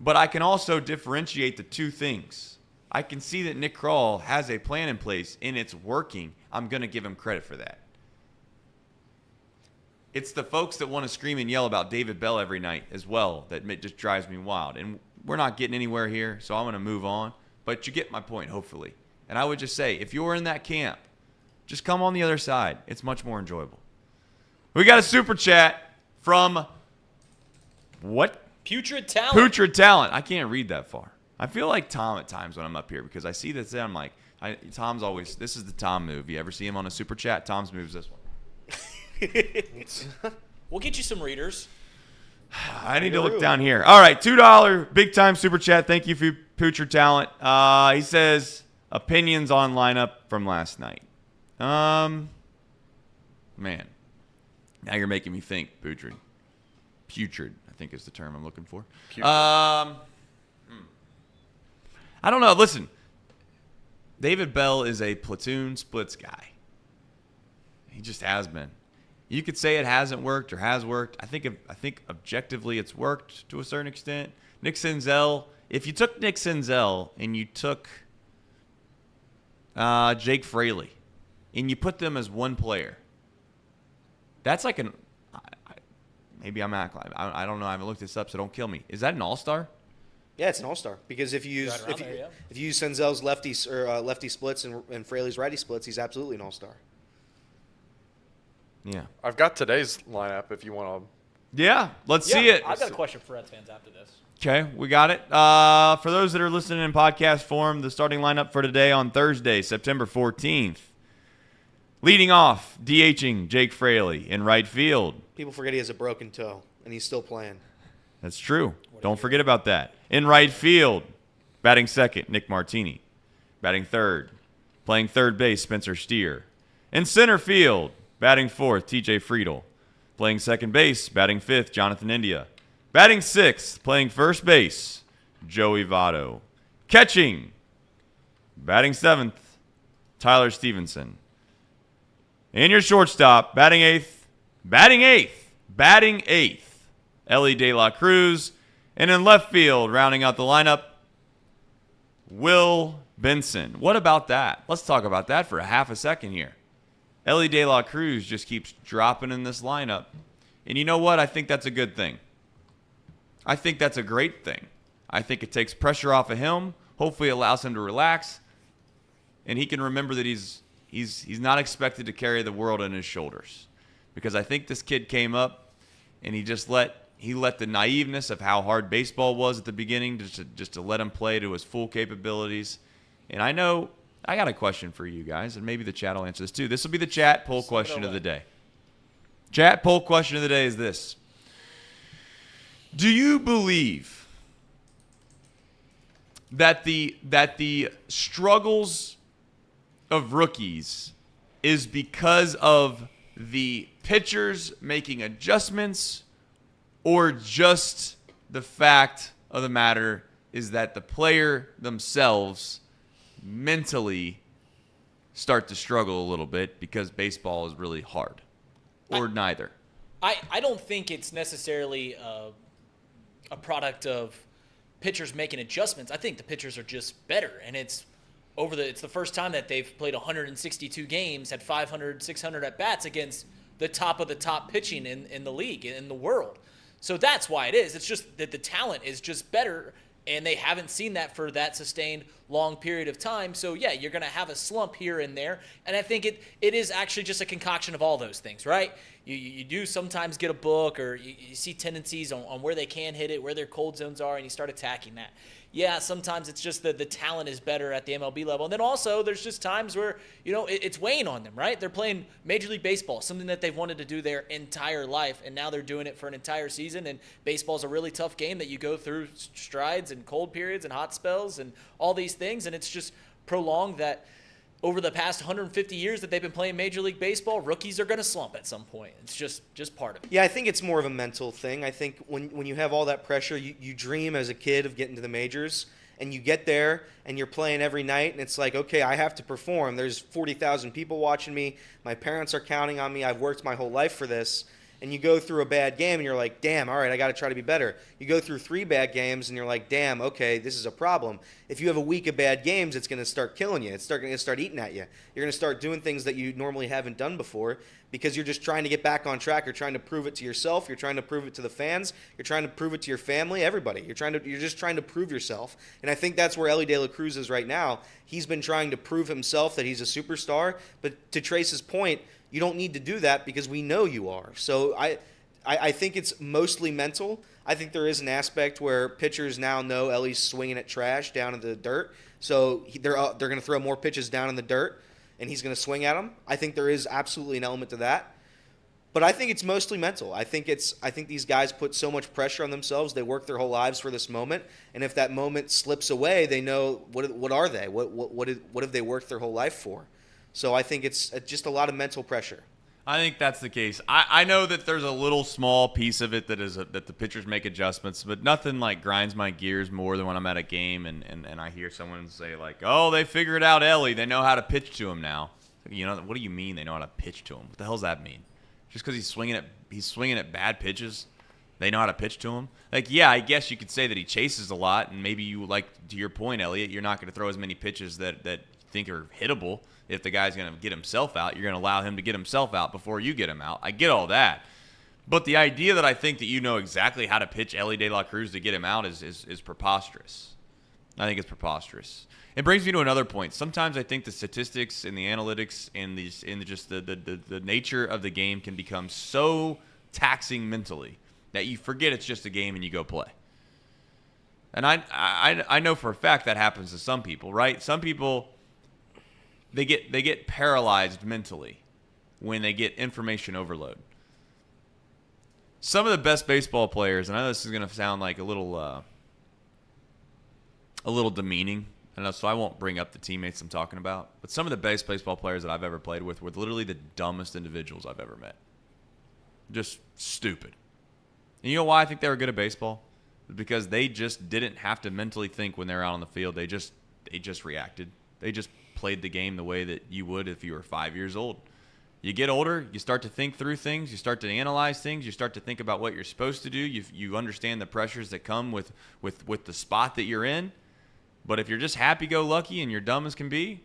F: But I can also differentiate the two things. I can see that Nick Kroll has a plan in place and it's working. I'm going to give him credit for that. It's the folks that want to scream and yell about David Bell every night as well that just drives me wild. And we're not getting anywhere here, so I'm going to move on. But you get my point, hopefully. And I would just say, if you're in that camp, just come on the other side. It's much more enjoyable. We got a super chat from what?
G: Putrid Talent.
F: Putrid Talent. I can't read that far. I feel like Tom at times when I'm up here because I see this and I'm like, Tom's always, this is the Tom move. You ever see him on a super chat? Tom's move's this one.
G: We'll get you some readers.
F: I need to look down here. All right, $2 big time super chat. Thank you Poocher talent. He says opinions on lineup from last night. Man, now you're making me think. Putrid, I think is the term I'm looking for. I don't know. Listen, David Bell is a platoon splits guy. He just has been. You could say it hasn't worked or has worked. I think objectively it's worked to a certain extent. Nick Senzel, if you took Nick Senzel and you took Jake Fraley and you put them as one player, that's like maybe I'm acting. I don't know. I haven't looked this up, so don't kill me. Is that an all-star?
H: Yeah, it's an all-star because if you use if you use Senzel's lefty splits and Fraley's righty splits, he's absolutely an all-star.
F: Yeah.
A: I've got today's lineup if you want to.
F: Yeah, let's see it.
G: I've got a question for Reds fans after this.
F: Okay, we got it. For those that are listening in podcast form, the starting lineup for today on Thursday, September 14th. Leading off, DHing Jake Fraley in right field.
H: People forget he has a broken toe, and he's still playing.
F: That's true. Don't forget about that. In right field, batting second, Nick Martini. Batting third, playing third base, Spencer Steer. In center field, batting fourth, TJ Friedel. Playing second base, batting fifth, Jonathan India. Batting sixth, playing first base, Joey Votto. Catching, batting seventh, Tyler Stevenson. In your shortstop, batting eighth, Ellie De La Cruz. And in left field, rounding out the lineup, Will Benson. What about that? Let's talk about that for a half a second here. Ellie De La Cruz just keeps dropping in this lineup. And you know what? I think that's a good thing. I think that's a great thing. I think it takes pressure off of him. Hopefully it allows him to relax. And he can remember that he's not expected to carry the world on his shoulders. Because I think this kid came up and he let the naiveness of how hard baseball was at the beginning just to let him play to his full capabilities. And I know I got a question for you guys, and maybe the chat will answer this too. This will be the chat poll question of the day. Chat poll question of the day is this. Do you believe that the struggles of rookies is because of the pitchers making adjustments, or just the fact of the matter is that the player themselves mentally start to struggle a little bit because baseball is really hard? Or neither?
G: I don't think it's necessarily a product of pitchers making adjustments. I think the pitchers are just better, and it's the first time that they've played 162 games, had 500, 600 at-bats against the top of the top pitching in the league, in the world. So that's why it is. It's just that the talent is just better, and they haven't seen that for that sustained long period of time. So, yeah, you're going to have a slump here and there. And I think it is actually just a concoction of all those things, right? You do sometimes get a book, or you see tendencies on where they can hit it, where their cold zones are, and you start attacking that. Yeah, sometimes it's just the talent is better at the MLB level. And then also there's just times where, it's weighing on them, right? They're playing Major League Baseball, something that they've wanted to do their entire life, and now they're doing it for an entire season. And baseball's a really tough game that you go through strides and cold periods and hot spells and all these things. And it's just prolonged that over the past 150 years that they've been playing Major League Baseball, rookies are going to slump at some point. It's just part of it.
H: Yeah, I think it's more of a mental thing. I think when you have all that pressure, you dream as a kid of getting to the majors, and you get there and you're playing every night, and it's like, okay, I have to perform. There's 40,000 people watching me. My parents are counting on me. I've worked my whole life for this. And you go through a bad game, and you're like, damn, all right, I got to try to be better. You go through 3 bad games, and you're like, damn, okay, this is a problem. If you have a week of bad games, it's going to start killing you. It's going to start eating at you. You're going to start doing things that you normally haven't done before because you're just trying to get back on track. You're trying to prove it to yourself. You're trying to prove it to the fans. You're trying to prove it to your family, everybody. You're just trying to prove yourself. And I think that's where Ellie De La Cruz is right now. He's been trying to prove himself that he's a superstar. But to Trace's point, you don't need to do that because we know you are. So I think it's mostly mental. I think there is an aspect where pitchers now know Ellie's swinging at trash down in the dirt, so they're going to throw more pitches down in the dirt, and he's going to swing at them. I think there is absolutely an element to that. But I think it's mostly mental. I think these guys put so much pressure on themselves. They work their whole lives for this moment, and if that moment slips away, they know what are they? What have they worked their whole life for? So I think it's just a lot of mental pressure.
F: I think that's the case. I know that there's a little small piece of it that the pitchers make adjustments, but nothing like grinds my gears more than when I'm at a game and I hear someone say like, "Oh, they figured out Ellie. They know how to pitch to him now." You know, what do you mean they know how to pitch to him? What the hell does that mean? Just because he's swinging at bad pitches, they know how to pitch to him? Like, yeah, I guess you could say that he chases a lot, and maybe you, like, to your point, Elliot, you're not going to throw as many pitches that you think are hittable. If the guy's going to get himself out, you're going to allow him to get himself out before you get him out. I get all that. But the idea that I think that you know exactly how to pitch Ellie De La Cruz to get him out is preposterous. I think it's preposterous. It brings me to another point. Sometimes I think the statistics and the analytics and just the nature of the game can become so taxing mentally that you forget it's just a game and you go play. And I know for a fact that happens to some people, right? Some people, they get paralyzed mentally when they get information overload. Some of the best baseball players, and I know this is going to sound like a little demeaning, I know, so I won't bring up the teammates I'm talking about, but some of the best baseball players that I've ever played with were literally the dumbest individuals I've ever met. Just stupid. And you know why I think they were good at baseball? Because they just didn't have to mentally think when they were out on the field. They just reacted. They just played the game the way that you would if you were 5 years old. You get older, you start to think through things, you start to analyze things, you start to think about what you're supposed to do. You understand the pressures that come with the spot that you're in. But if you're just happy-go-lucky and you're dumb as can be,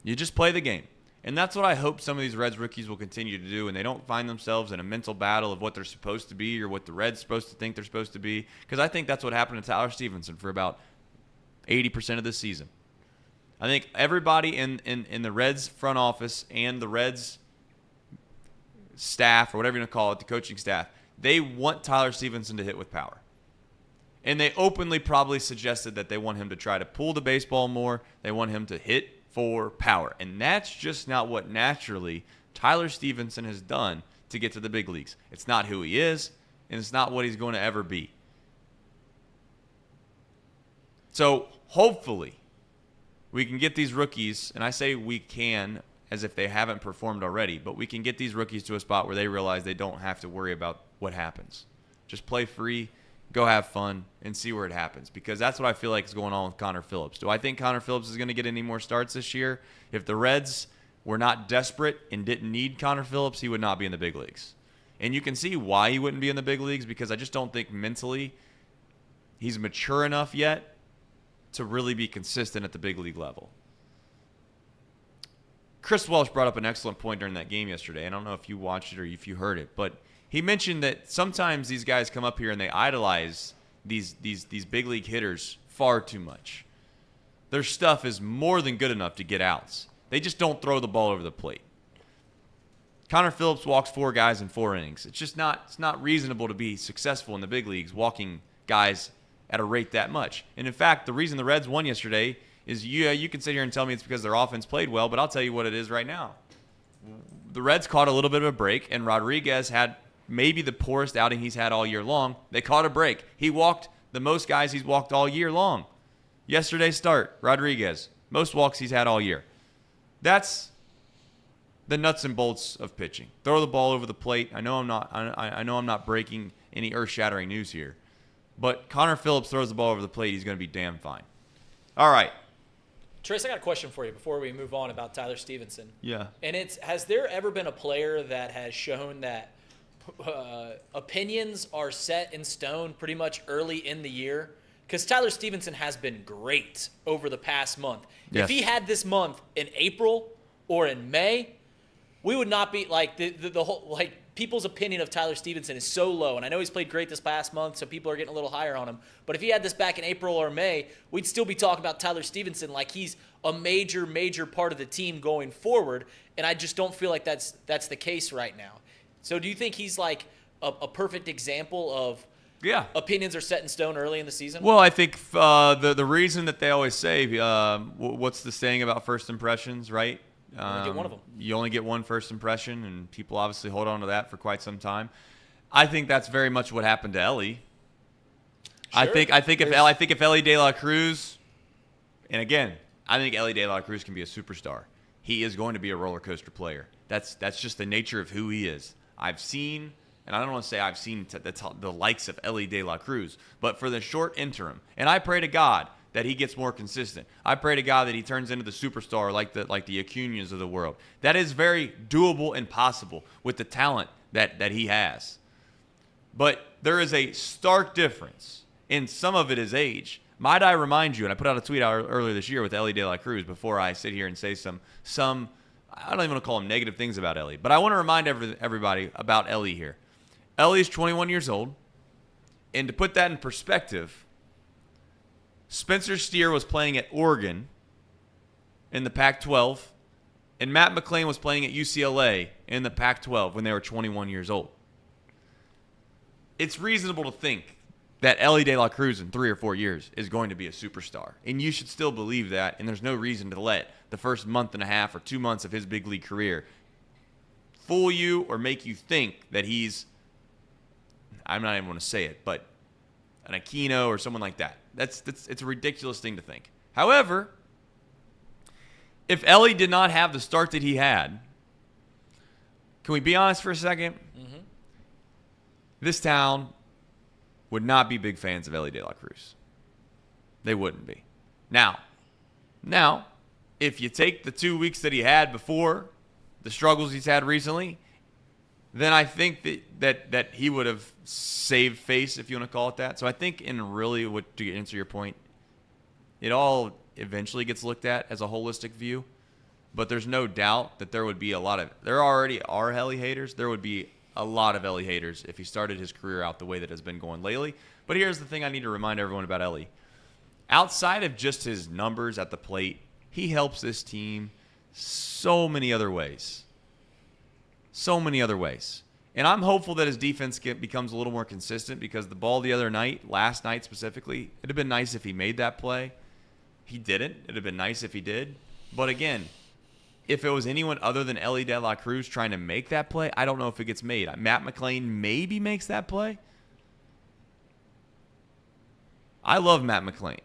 F: you just play the game. And that's what I hope some of these Reds rookies will continue to do, and they don't find themselves in a mental battle of what they're supposed to be or what the Reds supposed to think they're supposed to be. Because I think that's what happened to Tyler Stevenson for about 80% of this season. I think everybody in the Reds front office and the Reds staff, or whatever you want to call it, the coaching staff, they want Tyler Stevenson to hit with power. And they openly probably suggested that they want him to try to pull the baseball more. They want him to hit for power. And that's just not what naturally Tyler Stevenson has done to get to the big leagues. It's not who he is, and it's not what he's going to ever be. So hopefully we can get these rookies, and I say we can as if they haven't performed already, but we can get these rookies to a spot where they realize they don't have to worry about what happens. Just play free. Go have fun and see where it happens, because that's what I feel like is going on with Connor Phillips. Do I think Connor Phillips is going to get any more starts this year? If the Reds were not desperate and didn't need Connor Phillips, he would not be in the big leagues. And you can see why he wouldn't be in the big leagues, because I just don't think mentally he's mature enough yet to really be consistent at the big league level. Chris Welsh brought up an excellent point during that game yesterday. I don't know if you watched it or if you heard it, but he mentioned that sometimes these guys come up here and they idolize these big league hitters far too much. Their stuff is more than good enough to get outs. They just don't throw the ball over the plate. Connor Phillips walks 4 guys in 4 innings. It's not reasonable to be successful in the big leagues walking guys at a rate that much. And in fact, the reason the Reds won yesterday is, you can sit here and tell me it's because their offense played well, but I'll tell you what it is right now. The Reds caught a little bit of a break, and Rodriguez had maybe the poorest outing he's had all year long. They caught a break. He walked the most guys he's walked all year long. Yesterday's start, Rodriguez, most walks he's had all year. That's the nuts and bolts of pitching. Throw the ball over the plate. I know I'm not breaking any earth-shattering news here, but Connor Phillips throws the ball over the plate, he's going to be damn fine. All right.
G: Trace, I got a question for you before we move on about Tyler Stevenson.
F: Yeah.
G: And has there ever been a player that has shown that opinions are set in stone pretty much early in the year? Because Tyler Stevenson has been great over the past month.
F: Yes.
G: If he had this month in April or in May, we would not be like the whole, like, people's opinion of Tyler Stevenson is so low. And I know he's played great this past month, so people are getting a little higher on him. But if he had this back in April or May, we'd still be talking about Tyler Stevenson like he's a major part of the team going forward. And I just don't feel like that's the case right now. So do you think he's like a perfect example of opinions are set in stone early in the season?
F: Well, I think the reason that they always say, what's the saying about first impressions, right?
G: only get one of them.
F: You only get one first impression, and people obviously hold on to that for quite some time. I think that's very much what happened to Ellie.
G: Sure.
F: I think if Ellie De La Cruz, and again, I think Ellie De La Cruz can be a superstar. He is going to be a roller coaster player. That's just the nature of who he is. I've seen, and I don't want to say I've seen the likes of Ellie De La Cruz, but for the short interim, and I pray to God that he gets more consistent. I pray to God that he turns into the superstar like the Acuñas of the world. That is very doable and possible with the talent that he has. But there is a stark difference, and some of it is age. Might I remind you, and I put out a tweet out earlier this year with Ellie De La Cruz before I sit here and say some I don't even want to call them negative things about Ellie, but I want to remind everybody about Ellie here. Ellie is 21 years old, and to put that in perspective, Spencer Steer was playing at Oregon in the Pac-12, and Matt McClain was playing at UCLA in the Pac-12 when they were 21 years old. It's reasonable to think that Ellie De La Cruz in 3 or 4 years is going to be a superstar. And you should still believe that, and there's no reason to let the first month and a half or 2 months of his big league career fool you or make you think that he's, I'm not even going to say it, but an Aquino or someone like that. It's a ridiculous thing to think. However, if Ellie did not have the start that he had, can we be honest for a second? Mm-hmm. This town would not be big fans of Ellie De La Cruz. They wouldn't be. Now, if you take the 2 weeks that he had before, the struggles he's had recently, then I think that he would have saved face, if you want to call it that. So I think to answer your point, it all eventually gets looked at as a holistic view. But there's no doubt that there already are Ellie haters. There would be a lot of Ellie haters if he started his career out the way that has been going lately. But here's the thing I need to remind everyone about Ellie. Outside of just his numbers at the plate, he helps this team so many other ways. So many other ways. And I'm hopeful that his defense becomes a little more consistent because the ball the other night, last night specifically, it'd have been nice if he made that play. He didn't. It'd have been nice if he did. But again, if it was anyone other than Ellie De La Cruz trying to make that play, I don't know if it gets made. Matt McClain maybe makes that play. I love Matt McClain.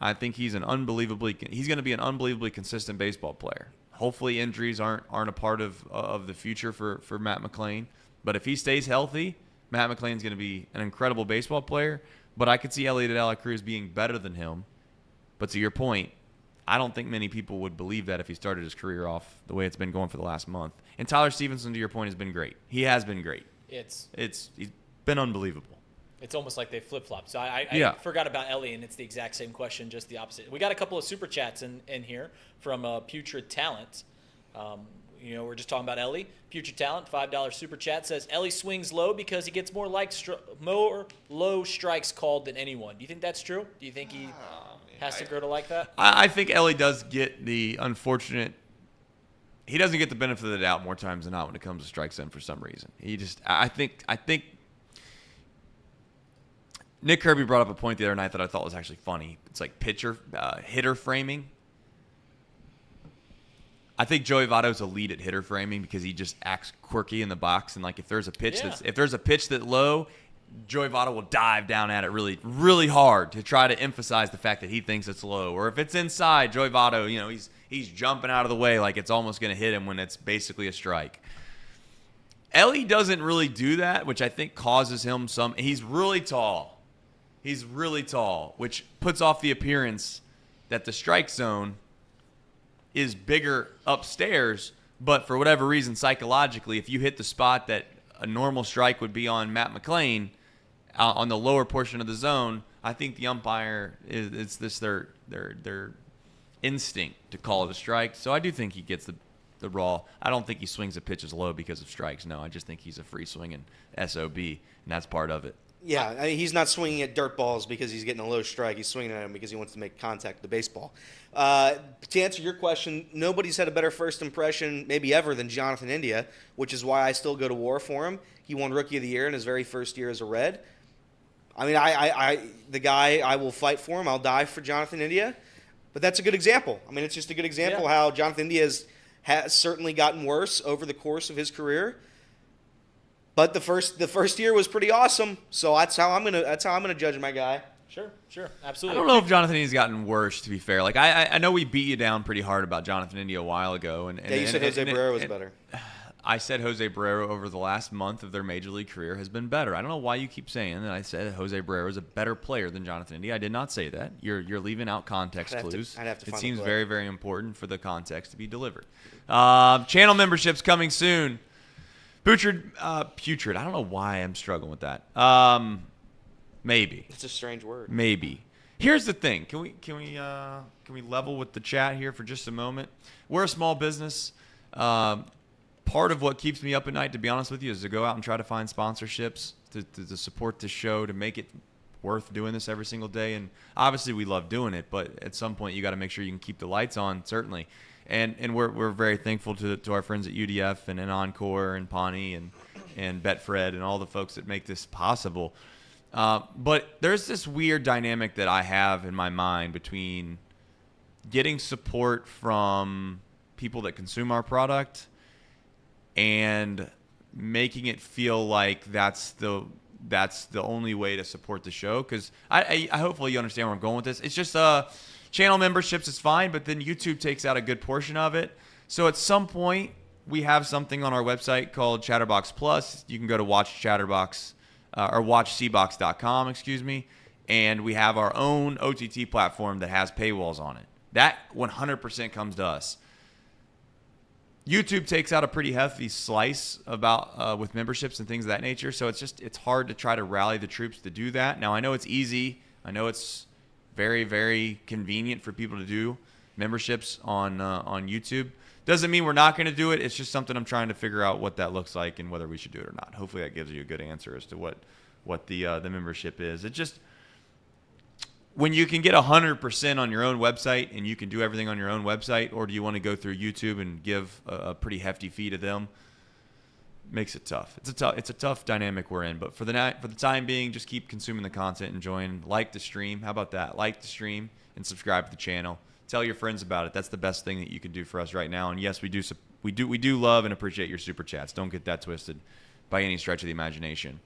F: I think he's going to be an unbelievably consistent baseball player. Hopefully injuries aren't a part of the future for Matt McClain. But if he stays healthy, Matt McClain's going to be an incredible baseball player. But I could see Ellie De La Cruz being better than him. But to your point, I don't think many people would believe that if he started his career off the way it's been going for the last month. And Tyler Stevenson, to your point, has been great. He has been great. He's been unbelievable.
G: It's almost like they flip-flopped. So I forgot about Ellie, and it's the exact same question, just the opposite. We got a couple of super chats in here from Putrid Talent. We're just talking about Ellie. Putrid Talent, $5 super chat, says, Ellie swings low because he gets more low strikes called than anyone. Do you think that's true? Do you think he has to grow to like that?
F: I think Ellie does get the unfortunate. He doesn't get the benefit of the doubt more times than not when it comes to strike zone for some reason. I think Nick Kirby brought up a point the other night that I thought was actually funny. It's like hitter framing. I think Joey Votto's elite at hitter framing because he just acts quirky in the box, and like if there's a pitch that's low, Joey Votto will dive down at it really, really hard to try to emphasize the fact that he thinks it's low. Or if it's inside, Joey Votto, he's jumping out of the way like it's almost going to hit him when it's basically a strike. Ellie doesn't really do that, which I think causes him some. He's really tall, which puts off the appearance that the strike zone is bigger upstairs, but for whatever reason, psychologically, if you hit the spot that a normal strike would be on Matt McClain on the lower portion of the zone, I think the umpire it's their instinct to call it a strike. So I do think he gets the raw. I don't think he swings at pitches low because of strikes. No, I just think he's a free swinging SOB, and that's part of it.
H: Yeah, he's not swinging at dirt balls because he's getting a low strike. He's swinging at them because he wants to make contact with the baseball. To answer your question, nobody's had a better first impression maybe ever than Jonathan India, which is why I still go to war for him. He won Rookie of the Year in his very first year as a Red. I mean, I will fight for him. I'll die for Jonathan India. But that's a good example. I mean, it's just a good example how Jonathan India has certainly gotten worse over the course of his career. But the first year was pretty awesome, so that's how I'm gonna judge my guy.
G: Sure,
F: I
G: absolutely.
F: don't know if Jonathan India's gotten worse, to be fair. Like I know we beat you down pretty hard about Jonathan India a while ago, and
H: Yeah, you said Jose Burrow was better.
F: I said Jose Burrow over the last month of their major league career has been better. I don't know why you keep saying that. I said Jose Burrow is a better player than Jonathan India. I did not say that. You're leaving out context clues.
H: I'd have to
F: it
H: find
F: seems
H: the
F: very, very important for the context to be delivered. Channel memberships coming soon. Putrid. I don't know why I'm struggling with that. Maybe.
H: It's a strange word.
F: Maybe. Here's the thing. Can we level with the chat here for just a moment? We're a small business. Part of what keeps me up at night, to be honest with you, is to go out and try to find sponsorships to support this show, to make it worth doing this every single day. And obviously we love doing it, but at some point you got to make sure you can keep the lights on, certainly. And we're very thankful to our friends at UDF and Encore and Pawnee and Betfred and all the folks that make this possible. But there's this weird dynamic that I have in my mind between getting support from people that consume our product and making it feel like that's the only way to support the show. Because I hopefully you understand where I'm going with this. It's just channel memberships is fine, but then YouTube takes out a good portion of it. So at some point we have something on our website called Chatterbox Plus. You can go to watch Chatterbox or watchcbox.com, excuse me, and we have our own OTT platform that has paywalls on it. That 100% comes to us. YouTube takes out a pretty hefty slice about with memberships and things of that nature, so it's hard to try to rally the troops to do that. Now, I know it's easy. I know it's very, very convenient for people to do memberships on YouTube. Doesn't mean we're not going to do it. It's just something I'm trying to figure out what that looks like and whether we should do it or not. Hopefully that gives you a good answer as to what the membership is. It just, when you can get 100% on your own website and you can do everything on your own website, or do you want to go through YouTube and give a pretty hefty fee to them? Makes it tough. It's a tough dynamic we're in. But for the time being, just keep consuming the content, enjoying. Like the stream. How about that? Like the stream and subscribe to the channel. Tell your friends about it. That's the best thing that you can do for us right now. And yes, we do love and appreciate your super chats. Don't get that twisted by any stretch of the imagination.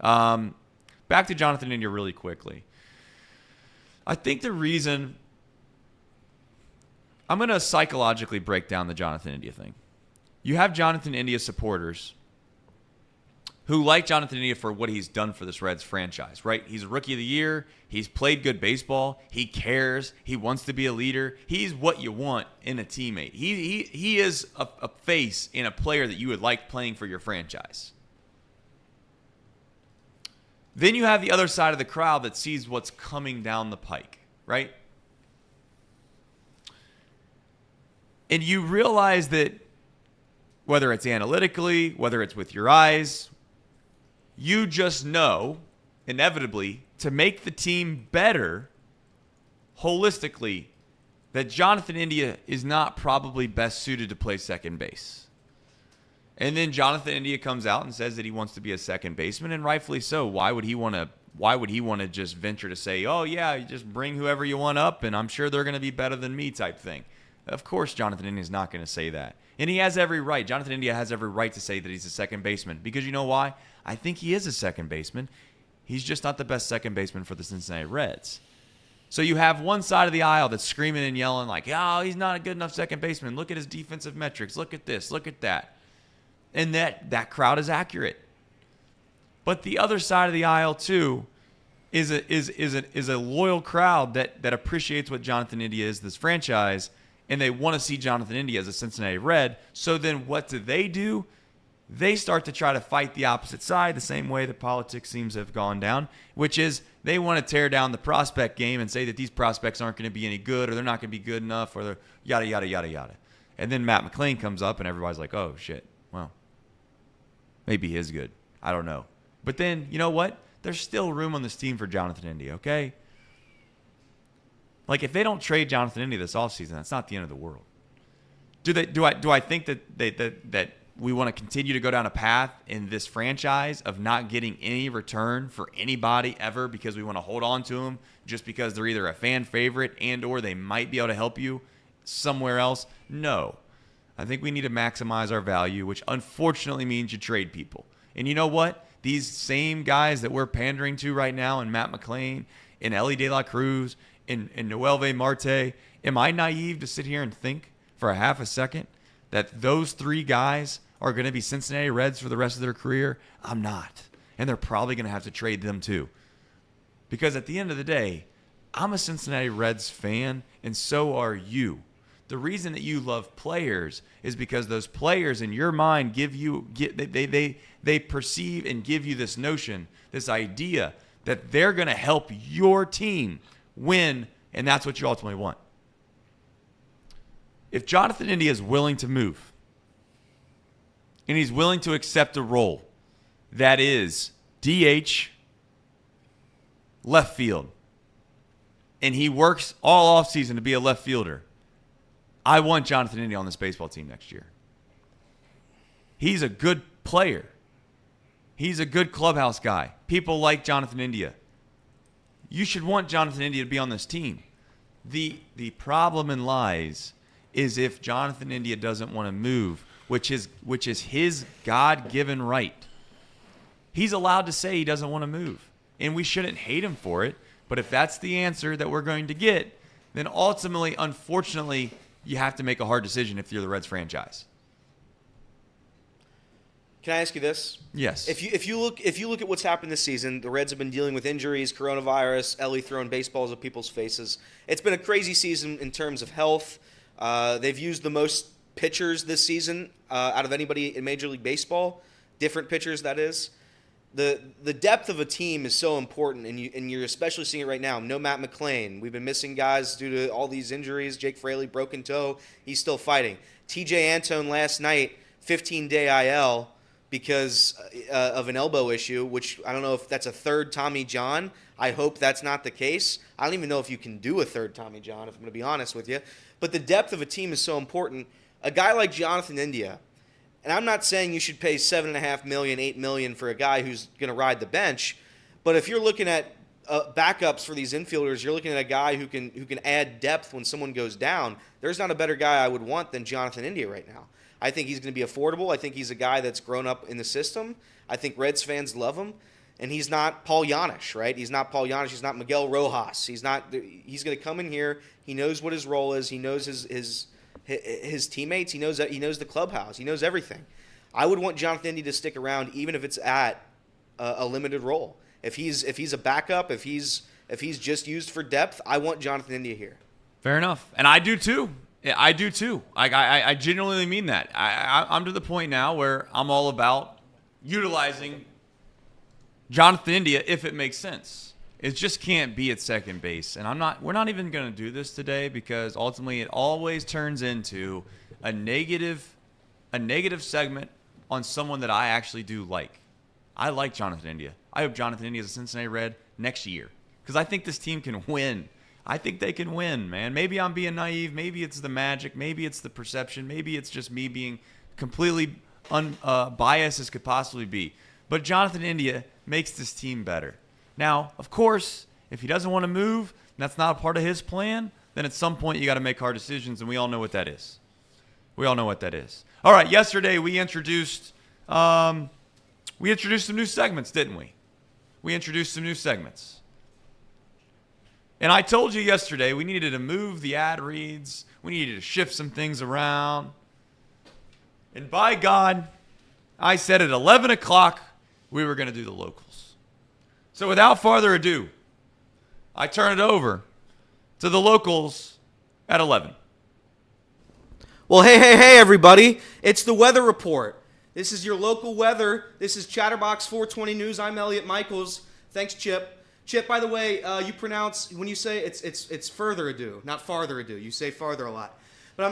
F: Back to Jonathan India really quickly. I think the reason I'm going to psychologically break down the Jonathan India thing. You have Jonathan India supporters who like Jonathan India for what he's done for this Reds franchise, right? He's a rookie of the year. He's played good baseball. He cares. He wants to be a leader. He's what you want in a teammate. He is a face in a player that you would like playing for your franchise. Then you have the other side of the crowd that sees what's coming down the pike, right? And you realize that whether it's analytically, whether it's with your eyes, you just know, inevitably, to make the team better holistically, that Jonathan India is not probably best suited to play second base. And then Jonathan India comes out and says that he wants to be a second baseman, and rightfully so. Why would he want to just venture to say, oh, yeah, you just bring whoever you want up, and I'm sure they're going to be better than me type thing? Of course Jonathan India is not going to say that. And he has every right. Jonathan India has every right to say that he's a second baseman. Because you know why? I think he is a second baseman. He's just not the best second baseman for the Cincinnati Reds. So you have one side of the aisle that's screaming and yelling like, oh, he's not a good enough second baseman. Look at his defensive metrics. Look at this. Look at that. And that crowd is accurate. But the other side of the aisle, too, is a loyal crowd that appreciates what Jonathan India is, this franchise, and they want to see Jonathan India as a Cincinnati Red. So then what do? They start to try to fight the opposite side the same way that politics seems to have gone down, which is they want to tear down the prospect game and say that these prospects aren't going to be any good, or they're not going to be good enough, or they're yada, yada, yada, yada. And then Matt McClain comes up and everybody's like, oh, shit, well, maybe he is good. I don't know. But then, you know what? There's still room on this team for Jonathan India, okay? Like, if they don't trade Jonathan India this offseason, that's not the end of the world. Do I think that we want to continue to go down a path in this franchise of not getting any return for anybody ever because we want to hold on to them just because they're either a fan favorite and or they might be able to help you somewhere else? No. I think we need to maximize our value, which unfortunately means you trade people. And you know what? These same guys that we're pandering to right now, in Matt McClain, in Ellie De La Cruz, in Noelve Marte, am I naive to sit here and think for a half a second that those three guys are going to be Cincinnati Reds for the rest of their career? I'm not. And they're probably going to have to trade them too. Because at the end of the day, I'm a Cincinnati Reds fan, and so are you. The reason that you love players is because those players in your mind they perceive and give you this notion, this idea that they're going to help your team win, and that's what you ultimately want. If Jonathan India is willing to move, and he's willing to accept a role that is DH, left field, and he works all offseason to be a left fielder, I want Jonathan India on this baseball team next year. He's a good player. He's a good clubhouse guy. People like Jonathan India. You should want Jonathan India to be on this team. The problem in lies is if Jonathan India doesn't want to move, which is his God-given right. He's allowed to say he doesn't want to move, and we shouldn't hate him for it. But if that's the answer that we're going to get, then ultimately, unfortunately, you have to make a hard decision if you're the Reds franchise.
H: Can I ask you this?
F: Yes.
H: If you look at what's happened this season, the Reds have been dealing with injuries, coronavirus, Ellie throwing baseballs at people's faces. It's been a crazy season in terms of health. They've used the most pitchers this season out of anybody in Major League Baseball. Different pitchers, that is. The depth of a team is so important, and you're especially seeing it right now. No Matt McClain. We've been missing guys due to all these injuries. Jake Fraley, broken toe. He's still fighting. TJ Antone last night, 15-day IL because of an elbow issue, which I don't know if that's a third Tommy John. I hope that's not the case. I don't even know if you can do a third Tommy John, if I'm going to be honest with you. But the depth of a team is so important. A guy like Jonathan India, and I'm not saying you should pay $7.5 million, $8 million for a guy who's going to ride the bench, but if you're looking at backups for these infielders, you're looking at a guy who can add depth when someone goes down. There's not a better guy I would want than Jonathan India right now. I think he's going to be affordable. I think he's a guy that's grown up in the system. I think Reds fans love him. And he's not Paul Janish, right? He's not Paul Janish. He's not Miguel Rojas. He's going to come in here. He knows what his role is. He knows his teammates. He knows the clubhouse. He knows everything. I would want Jonathan India to stick around, even if it's at a limited role. If he's a backup, if he's just used for depth, I want Jonathan India here.
F: Fair enough, and I do too. I do too. I genuinely mean that. I'm to the point now where I'm all about utilizing Jonathan India if it makes sense. It just can't be at second base, and we're not even going to do this today because ultimately it always turns into a negative segment on someone that I actually do like. I like Jonathan India. I hope Jonathan India is a Cincinnati Red next year because I think this team can win. I think they can win, man. Maybe I'm being naive. Maybe it's the magic. Maybe it's the perception. Maybe it's just me being completely unbiased as could possibly be. But Jonathan India makes this team better. Now, of course, if he doesn't want to move, and that's not a part of his plan, then at some point you got to make hard decisions, and we all know what that is. All right, yesterday we introduced some new segments, didn't we? And I told you yesterday we needed to move the ad reads. We needed to shift some things around. And by God, I said at 11 o'clock we were going to do the locals. So without further ado, I turn it over to the locals at 11.
H: Well, hey, everybody. It's the weather report. This is your local weather. This is Chatterbox 420 News. I'm Elliot Michaels. Thanks, Chip. Chip, by the way, you pronounce, when you say it's further ado, not farther ado. You say farther a lot. But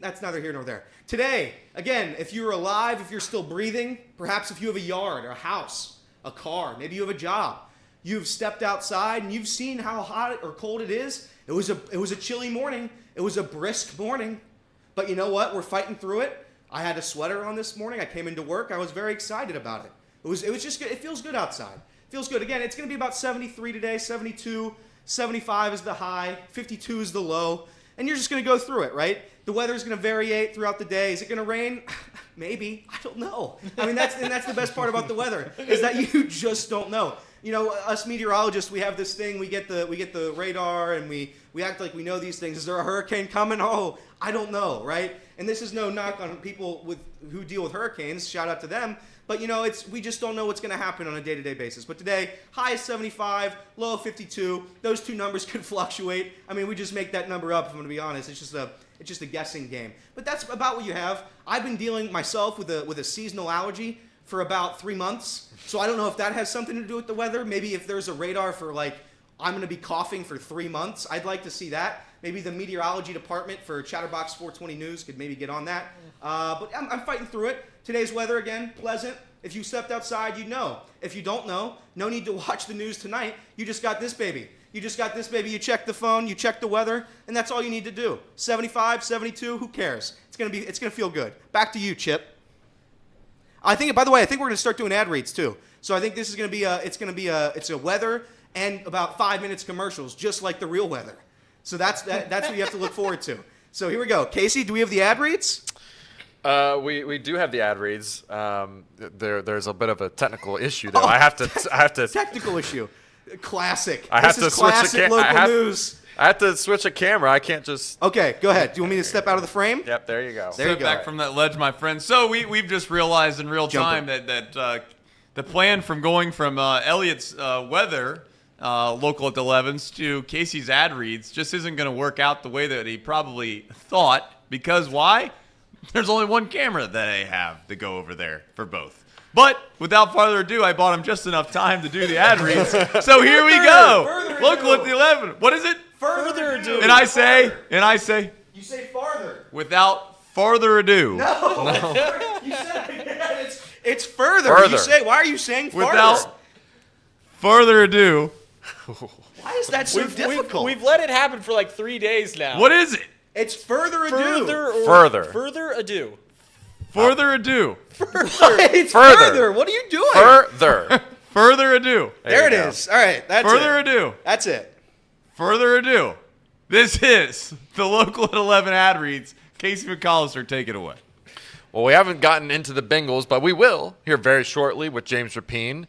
H: that's neither here nor there. Today, again, if you're alive, if you're still breathing, perhaps if you have a yard or a house, a car, maybe you have a job, you've stepped outside and you've seen how hot or cold it is. It was a chilly morning. It was a brisk morning. But you know what? We're fighting through it. I had a sweater on this morning. I came into work. I was very excited about it. It was just good. It feels good outside. Feels good. Again, it's going to be about 73 today, 72, 75 is the high, 52 is the low. and you're just going to go through it, right? The weather's going to variate throughout the day. Is it going to rain? Maybe. I don't know. I mean, that's the best part about the weather is that you just don't know. You know, us meteorologists, we have this thing. We get the radar, and we act like we know these things. Is there a hurricane coming? Oh, I don't know, right? And this is no knock on people who deal with hurricanes. Shout out to them. But, you know, we just don't know what's going to happen on a day-to-day basis. But today, high is 75, low of 52. Those two numbers could fluctuate. I mean, we just make that number up, if I'm going to be honest. It's just a guessing game. But that's about what you have. I've been dealing myself with a seasonal allergy for about 3 months. So I don't know if that has something to do with the weather. Maybe if there's a radar for, like, I'm going to be coughing for 3 months. I'd like to see that. Maybe the meteorology department for Chatterbox 420 News could maybe get on that. But I'm fighting through it. Today's weather, again, pleasant. If you stepped outside, you'd know. If you don't know, no need to watch the news tonight. You just got this baby. You check the phone, you check the weather, and that's all you need to do. 75, 72, who cares? It's gonna feel good. Back to you, Chip. By the way, I think we're gonna start doing ad reads too. So I think this is gonna be it's a weather and about 5 minutes commercials, just like the real weather. So that's what you have to look forward to. So here we go. Casey, do we have the ad reads?
A: We do have the ad reads. There's a bit of a technical issue though. I have to
H: technical issue. Classic.
A: I have to switch
H: local news.
A: I have to switch a camera. I can't just.
H: Okay, go ahead. Do you want me to step out of the frame?
A: Yep, there you go.
H: There you go.
F: Back from that ledge, my friend. So we've just realized in real time that the plan from going from Elliot's weather local at the 11s to Casey's ad reads just isn't going to work out the way that he probably thought. Because why? There's only one camera that they have to go over there for both. But without further ado, I bought him just enough time to do the ad reads. So here we go. Local at the 11. What is it?
G: Further ado.
F: And I say.
H: You say farther.
F: Without further ado.
H: No. You said it. It's further. You say. Why are you saying farther?
F: Without further ado.
H: Why is that so difficult?
G: We've let it happen for like 3 days now.
F: What is it?
H: It's further ado.
G: Further ado.
F: Further ado.
H: It's further. What are you doing?
A: Further.
F: Further ado.
H: There it is. All right. That's
F: Further
H: it.
F: ado.
H: That's it.
F: Further ado. This is the Local at 11 ad reads. Casey McCollister, take it away.
A: Well, we haven't gotten into the Bengals, but we will here very shortly with James Rapien.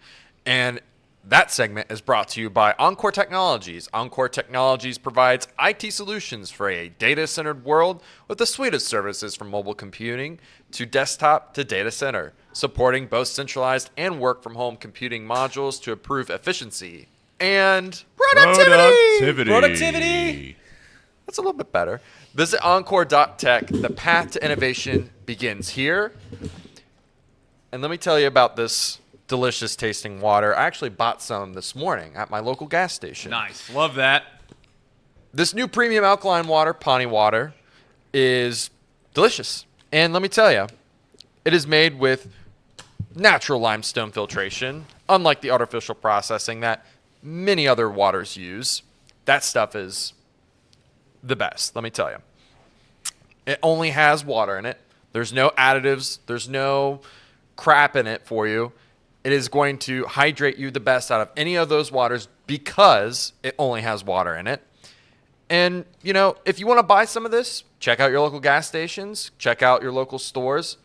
A: And that segment is brought to you by Encore Technologies. Encore Technologies provides IT solutions for a data-centered world with the suite of services from mobile computing to desktop to data center, supporting both centralized and work-from-home computing modules to improve efficiency and
G: Productivity.
A: That's a little bit better. Visit Encore.tech. The path to innovation begins here. And let me tell you about this delicious tasting water. I actually bought some this morning at my local gas station.
F: Nice. Love that.
A: This new premium alkaline water, Pawnee water, is delicious. And let me tell you, it is made with natural limestone filtration, unlike the artificial processing that many other waters use. That stuff is the best, let me tell you. It only has water in it. There's no additives. There's no crap in it for you. It is going to hydrate you the best out of any of those waters because it only has water in it. And, you know, if you want to buy some of this, check out your local gas stations, check out your local stores,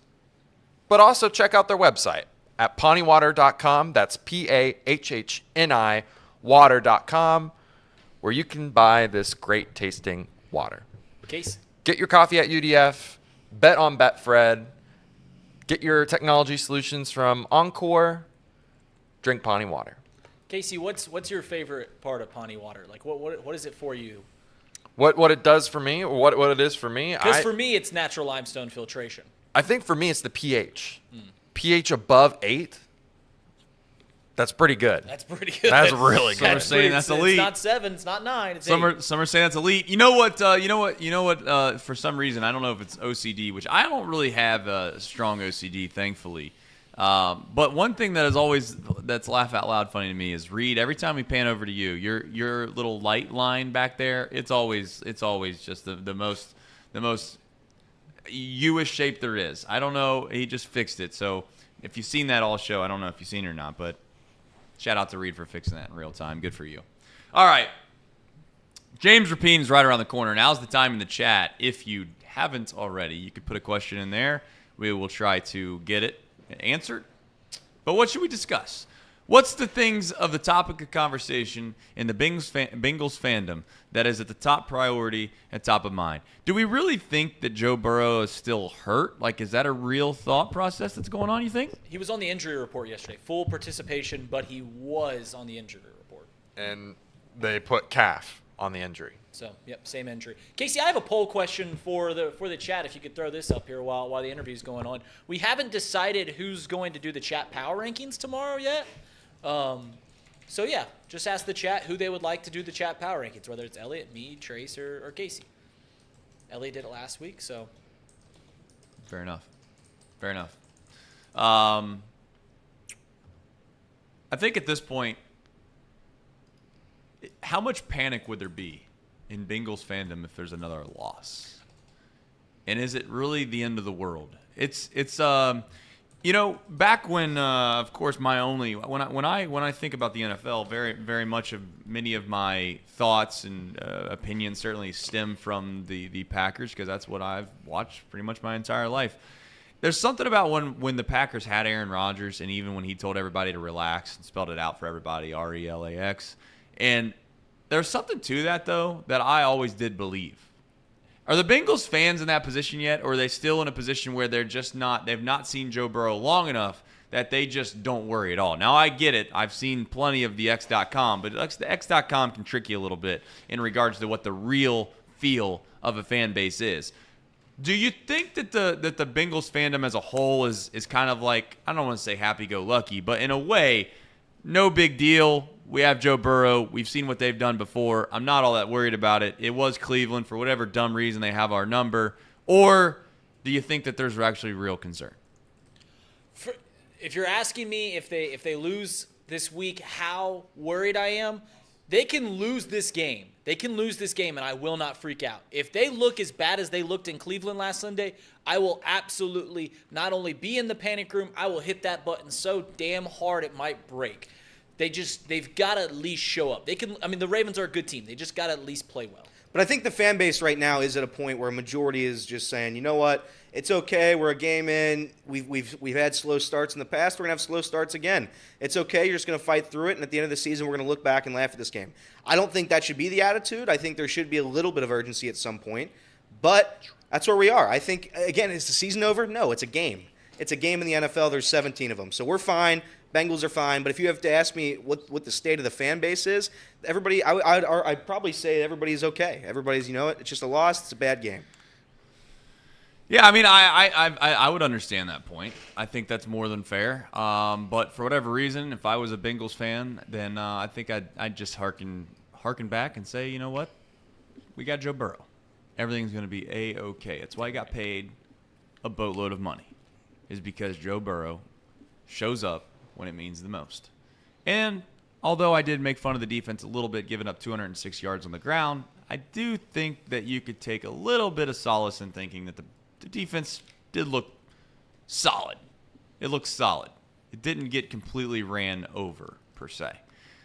A: but also check out their website at pawneewater.com. That's PAHHNI water.com, where you can buy this great tasting water.
G: Case.
A: Get your coffee at UDF, bet on Betfred, get your technology solutions from Encore, drink Pawnee water.
G: Casey, what's your favorite part of Pawnee water? Like, what is it for you?
A: What it does for me, or what it is for me?
G: Because for me, it's natural limestone filtration.
A: I think for me, it's the pH. pH above 8. That's pretty good.
G: That's pretty good.
A: That's really good.
F: Some are saying that's elite.
G: It's not 7. It's not 9. It's
F: Some
G: 8.
F: are saying that's elite. You know what? For some reason, I don't know if it's OCD, which I don't really have a strong OCD, thankfully. But one thing that is always that's laugh out loud funny to me is Reed. Every time we pan over to you, your little light line back there, it's always just the most U-ish shape there is. I don't know. He just fixed it. So if you've seen that all show, I don't know if you've seen it or not, but shout out to Reed for fixing that in real time. Good for you. All right. James Rapien is right around the corner. Now's the time in the chat. If you haven't already, you could put a question in there. We will try to get it answered. But what should we discuss? What's the things of the topic of conversation in the Bengals fandom that is at the top priority and top of mind? Do we really think that Joe Burrow is still hurt? Like, is that a real thought process that's going on, you think?
G: He was on the injury report yesterday. Full participation, but he was on the injury report.
A: And they put calf on the injury.
G: So, yep, same injury. Casey, I have a poll question for the chat. If you could throw this up here while the interview's going on. We haven't decided who's going to do the chat power rankings tomorrow yet. So yeah, just ask the chat who they would like to do the chat power rankings, whether it's Elliot, me, Trace, or Casey. Elliot did it last week, so.
F: Fair enough. I think at this point, how much panic would there be in Bengals fandom if there's another loss? And is it really the end of the world? It's back when, of course, when I think about the NFL, very, very much of many of my thoughts and opinions certainly stem from the Packers, because that's what I've watched pretty much my entire life. There's something about when the Packers had Aaron Rodgers, and even when he told everybody to relax and spelled it out for everybody, RELAX. And there's something to that, though, that I always did believe. Are the Bengals fans in that position yet, or are they still in a position where they've not seen Joe Burrow long enough that they just don't worry at all? Now, I get it. I've seen plenty of the X.com, but the X.com can trick you a little bit in regards to what the real feel of a fan base is. Do you think that the Bengals fandom as a whole is kind of like, I don't want to say happy-go-lucky, but in a way, no big deal. We have Joe Burrow. We've seen what they've done before. I'm not all that worried about it. It was Cleveland. For whatever dumb reason, they have our number. Or do you think that there's actually real concern?
G: If you're asking me if they lose this week, how worried I am, they can lose this game. And I will not freak out. If they look as bad as they looked in Cleveland last Sunday, I will absolutely not only be in the panic room, I will hit that button so damn hard it might break. They've got to at least show up. The Ravens are a good team. They just got to at least play well.
H: But I think the fan base right now is at a point where a majority is just saying, you know what, it's okay. We're a game in. We've had slow starts in the past. We're gonna have slow starts again. It's okay. You're just gonna fight through it, and at the end of the season, we're gonna look back and laugh at this game. I don't think that should be the attitude. I think there should be a little bit of urgency at some point, but that's where we are. I think, again, is the season over? No, it's a game. It's a game in the NFL. There's 17 of them, so we're fine. Bengals are fine, but if you have to ask me what the state of the fan base is, everybody, I'd probably say everybody's okay. Everybody's, it's just a loss. It's a bad game.
F: Yeah, I would understand that point. I think that's more than fair. But for whatever reason, if I was a Bengals fan, then I think I'd just harken back and say, you know what, we got Joe Burrow. Everything's going to be A-okay. It's why he got paid a boatload of money, is because Joe Burrow shows up when it means the most. And although I did make fun of the defense a little bit, giving up 206 yards on the ground, I do think that you could take a little bit of solace in thinking that the defense did look solid. It looked solid. It didn't get completely ran over, per se.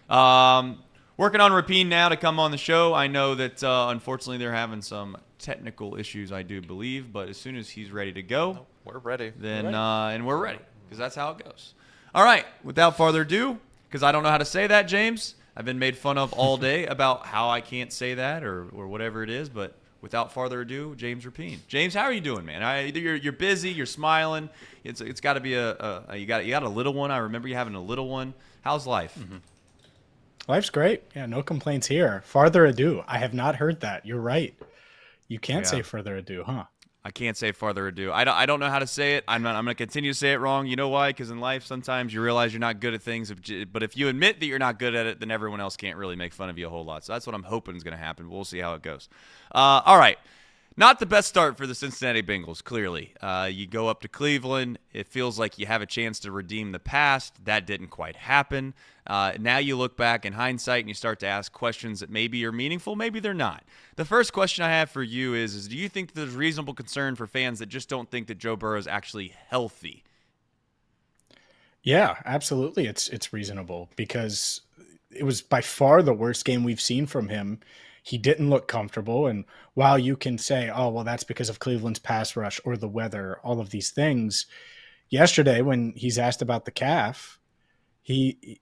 F: Working on Rapien now to come on the show. I know that, unfortunately, they're having some technical issues, I do believe, but as soon as he's ready to go,
A: we're ready.
F: Then we're ready, because that's how it goes. All right, without further ado, because I don't know how to say that, James. I've been made fun of all day about how I can't say that or whatever it is, but without further ado, James Rapien. James, how are you doing, man? You're busy, you're smiling. It's got to be you got a little one. I remember you having a little one. How's life?
I: Mm-hmm. Life's great. Yeah, no complaints here. Farther ado. I have not heard that. You're right. You can't say further ado, huh?
F: I can't say farther ado. I don't know how to say it. I'm going to continue to say it wrong. You know why? Because in life, sometimes you realize you're not good at things. But if you admit that you're not good at it, then everyone else can't really make fun of you a whole lot. So that's what I'm hoping is going to happen. We'll see how it goes. All right. Not the best start for the Cincinnati Bengals, clearly. You go up to Cleveland. It feels like you have a chance to redeem the past. That didn't quite happen. Now you look back in hindsight and you start to ask questions that maybe are meaningful, maybe they're not. The first question I have for you is do you think there's reasonable concern for fans that just don't think that Joe Burrow is actually healthy?
I: Yeah, absolutely. It's reasonable because it was by far the worst game we've seen from him. He didn't look comfortable. And while you can say, oh, well, that's because of Cleveland's pass rush or the weather, all of these things, yesterday when he's asked about the calf, he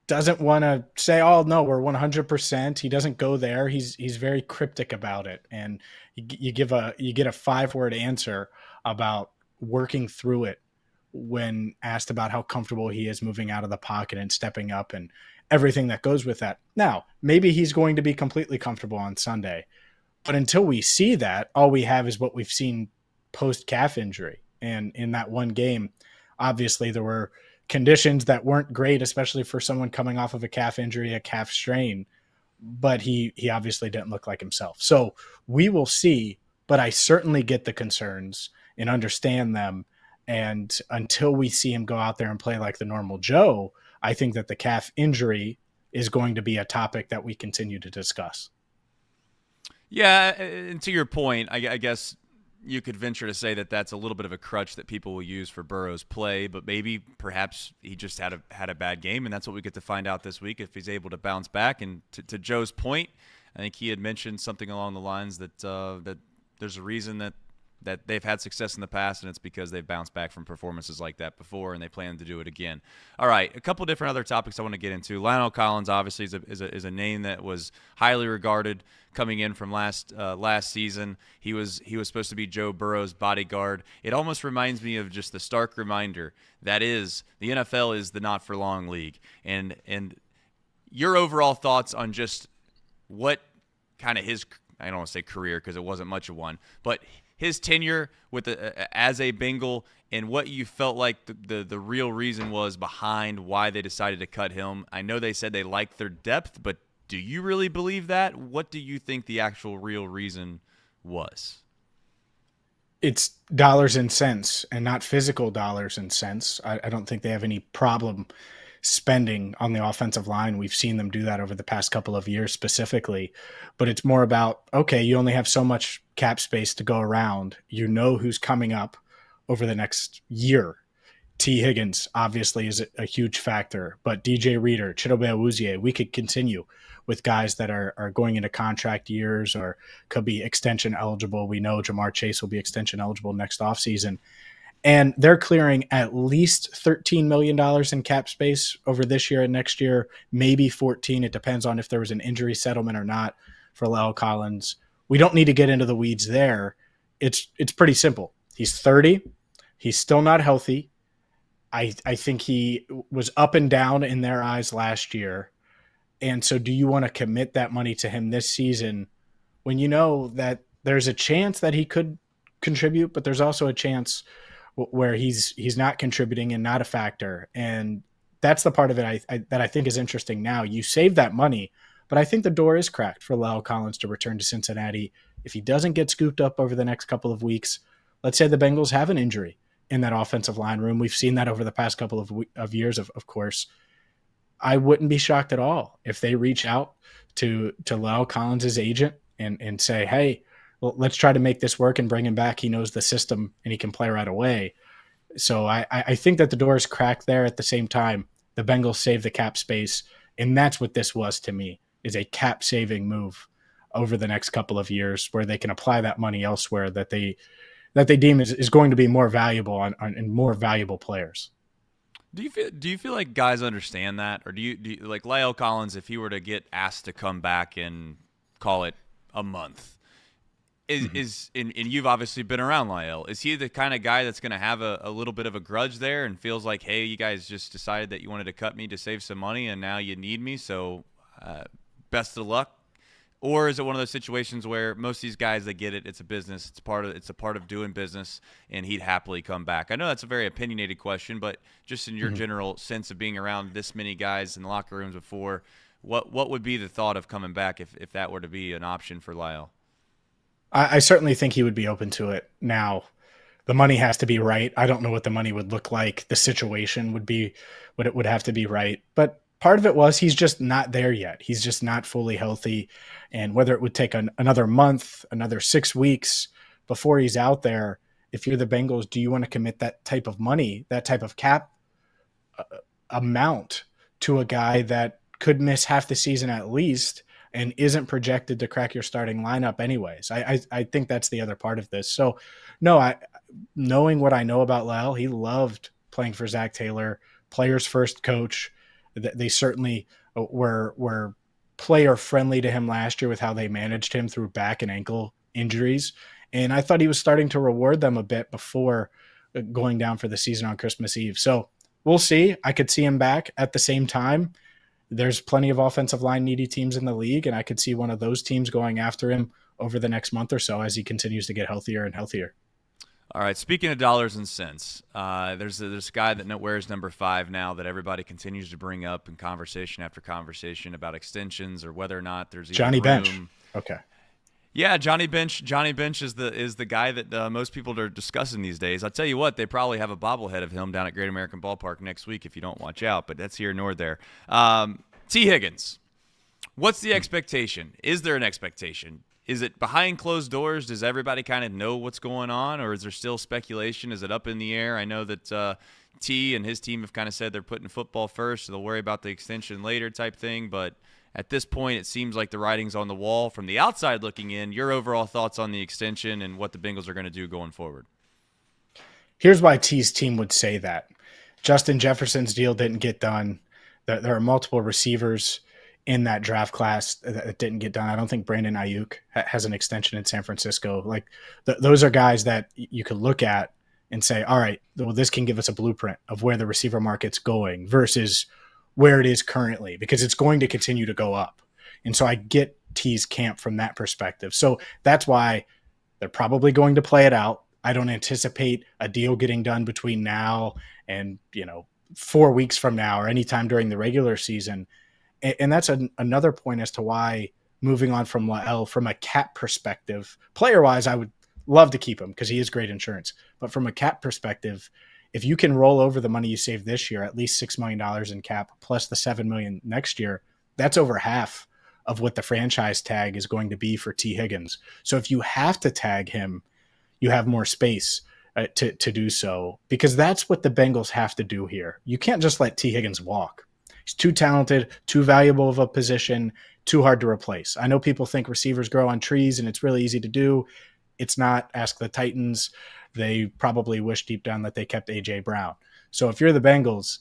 I: doesn't want to say, oh, no, we're 100%. He doesn't go there. He's very cryptic about it. And you get a 5-word answer about working through it when asked about how comfortable he is moving out of the pocket and stepping up and everything that goes with that. Now, maybe he's going to be completely comfortable on Sunday, but until we see that, all we have is what we've seen post-calf injury. And in that one game, obviously there were conditions that weren't great, especially for someone coming off of a calf injury, a calf strain, but he obviously didn't look like himself. So we will see, but I certainly get the concerns and understand them. And until we see him go out there and play like the normal Joe, I think that the calf injury is going to be a topic that we continue to discuss.
F: Yeah, and to your point, I guess you could venture to say that that's a little bit of a crutch that people will use for Burrow's play, but maybe perhaps he just had a bad game, and that's what we get to find out this week if he's able to bounce back. And to Joe's point, I think he had mentioned something along the lines that that there's a reason that they've had success in the past, and it's because they've bounced back from performances like that before, and they plan to do it again. All right, a couple different other topics I want to get into. Lionel Collins obviously is a name that was highly regarded coming in from last season. He was supposed to be Joe Burrow's bodyguard. It almost reminds me of just the stark reminder that is the NFL is the not for long league. And your overall thoughts on just what kind of his, I don't want to say career because it wasn't much of one, but his tenure with as a Bengal and what you felt like the real reason was behind why they decided to cut him. I know they said they liked their depth, but do you really believe that? What do you think the actual real reason was?
I: It's dollars and cents and not physical dollars and cents. I don't think they have any problem spending on the offensive line. We've seen them do that over the past couple of years specifically, but it's more about, okay, you only have so much cap space to go around. You know who's coming up over the next year. T. Higgins obviously is a huge factor, but DJ Reader, Chidobe Awuzie, we could continue with guys that are going into contract years or could be extension eligible. We know Jamar Chase will be extension eligible next offseason. And they're clearing at least $13 million in cap space over this year and next year, maybe 14. It depends on if there was an injury settlement or not for La'el Collins. We don't need to get into the weeds there. It's pretty simple. He's 30. He's still not healthy. I think he was up and down in their eyes last year. And so do you want to commit that money to him this season when you know that there's a chance that he could contribute, but there's also a chance where he's not contributing and not a factor. And that's the part of it that I think is interesting now. You save that money, but I think the door is cracked for La'el Collins to return to Cincinnati. If he doesn't get scooped up over the next couple of weeks, let's say the Bengals have an injury in that offensive line room. We've seen that over the past couple of years, of course. I wouldn't be shocked at all if they reach out to La'el Collins' agent and say, hey, well, let's try to make this work and bring him back. He knows the system and he can play right away. So I think that the door is cracked there. At the same time, the Bengals save the cap space, and that's what this was to me, is a cap-saving move over the next couple of years where they can apply that money elsewhere that they deem is going to be more valuable on more valuable players.
F: Do you feel like guys understand that, or do you like La'el Collins, if he were to get asked to come back in, call it a month, and you've obviously been around La'el, is he the kind of guy that's going to have a little bit of a grudge there and feels like, hey, you guys just decided that you wanted to cut me to save some money and now you need me, so best of luck? Or is it one of those situations where most of these guys, they get it, it's a business, it's a part of doing business, and he'd happily come back? I know that's a very opinionated question, but just in your general sense of being around this many guys in the locker rooms before, what would be the thought of coming back if that were to be an option for La'el?
I: I certainly think he would be open to it. Now, the money has to be right. I don't know what the money would look like. The situation would have to be right. But part of it was he's just not there yet. He's just not fully healthy. And whether it would take another month, another 6 weeks before he's out there, if you're the Bengals, do you want to commit that type of money, that type of cap amount to a guy that could miss half the season at least? and isn't projected to crack your starting lineup anyways. I think that's the other part of this. So, no, knowing what I know about Lyle, he loved playing for Zach Taylor, players first coach. They certainly were player friendly to him last year with how they managed him through back and ankle injuries. And I thought he was starting to reward them a bit before going down for the season on Christmas Eve. So we'll see. I could see him back. At the same time, there's plenty of offensive line needy teams in the league, and I could see one of those teams going after him over the next month or so as he continues to get healthier and healthier.
F: All right, speaking of dollars and cents, there's a guy that wears number 5 now that everybody continues to bring up in conversation after conversation about extensions or whether or not there's even
I: Johnny
F: room.
I: Bench. Okay.
F: Yeah, Johnny Bench. Johnny Bench is the guy that most people are discussing these days. I'll tell you what, they probably have a bobblehead of him down at Great American Ballpark next week if you don't watch out, but that's here nor there. T. Higgins, what's the expectation? Is there an expectation? Is it behind closed doors? Does everybody kind of know what's going on, or is there still speculation? Is it up in the air? I know that T and his team have kind of said they're putting football first, so they'll worry about the extension later type thing, but at this point, it seems like the writing's on the wall. From the outside looking in, your overall thoughts on the extension and what the Bengals are going to do going forward?
I: Here's why T's team would say that. Justin Jefferson's deal didn't get done. There are multiple receivers in that draft class that didn't get done. I don't think Brandon Ayuk has an extension in San Francisco. Like those are guys that you could look at and say, all right, well, this can give us a blueprint of where the receiver market's going versus where it is currently, because it's going to continue to go up. And so I get T's camp from that perspective. So that's why they're probably going to play it out. I don't anticipate a deal getting done between now and, 4 weeks from now or anytime during the regular season. And that's another point as to why moving on from La'el from a cap perspective, player-wise, I would love to keep him because he is great insurance. But from a cap perspective, if you can roll over the money you saved this year, at least $6 million in cap plus the $7 million next year, that's over half of what the franchise tag is going to be for T. Higgins. So if you have to tag him, you have more space to do so, because that's what the Bengals have to do here. You can't just let T. Higgins walk. He's too talented, too valuable of a position, too hard to replace. I know people think receivers grow on trees and it's really easy to do. It's not. Ask the Titans. They probably wish deep down that they kept A.J. Brown. So if you're the Bengals,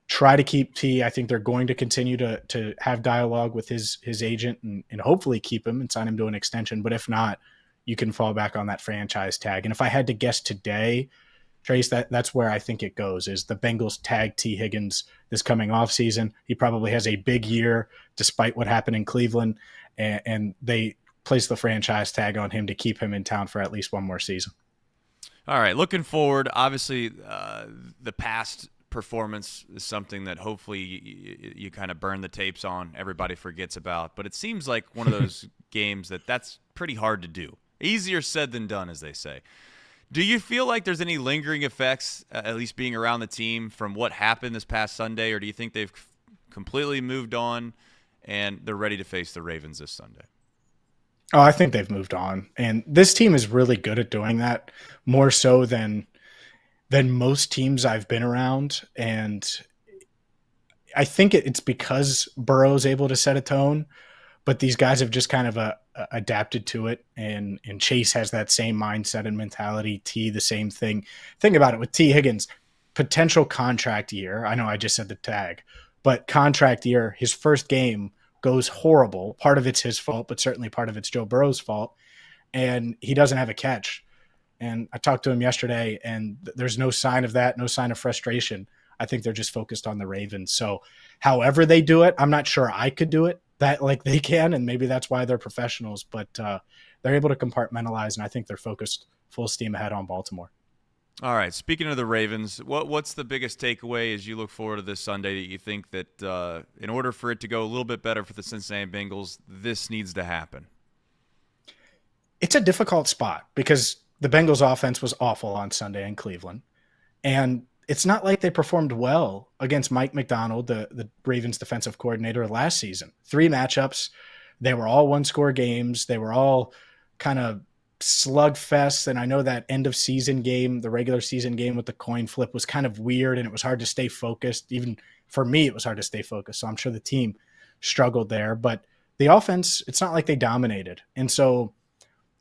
I: try to keep T. I think they're going to continue to have dialogue with his agent and hopefully keep him and sign him to an extension. But if not, you can fall back on that franchise tag. And if I had to guess today, Trace, that's where I think it goes, is the Bengals tag T. Higgins this coming offseason. He probably has a big year despite what happened in Cleveland, and they place the franchise tag on him to keep him in town for at least one more season.
F: All right, looking forward, obviously the past performance is something that hopefully you kind of burn the tapes on, everybody forgets about. But it seems like one of those games that's pretty hard to do. Easier said than done, as they say. Do you feel like there's any lingering effects, at least being around the team, from what happened this past Sunday, or do you think they've completely moved on and they're ready to face the Ravens this Sunday?
I: Oh, I think they've moved on. And this team is really good at doing that, more so than most teams I've been around. And I think it's because Burrow's able to set a tone, but these guys have just kind of adapted to it. And Chase has that same mindset and mentality. T, the same thing. Think about it with T. Higgins, potential contract year. I know I just said the tag, but contract year, his first game goes horrible. Part of it's his fault, but certainly part of it's Joe Burrow's fault. And he doesn't have a catch. And I talked to him yesterday, and there's no sign of that, no sign of frustration. I think they're just focused on the Ravens. So however they do it, I'm not sure I could do it that like they can, and maybe that's why they're professionals, but they're able to compartmentalize, and I think they're focused full steam ahead on Baltimore.
F: All right, speaking of the Ravens, what's the biggest takeaway as you look forward to this Sunday that you think that in order for it to go a little bit better for the Cincinnati Bengals, this needs to happen?
I: It's a difficult spot because the Bengals offense was awful on Sunday in Cleveland, and it's not like they performed well against Mike McDonald, the Ravens defensive coordinator last season. 3 matchups. They were all one-score games. They were all kind of slugfests. And I know that end of season game, the regular season game with the coin flip, was kind of weird, and it was hard to stay focused. Even for me, it was hard to stay focused. So I'm sure the team struggled there. But the offense, it's not like they dominated. And so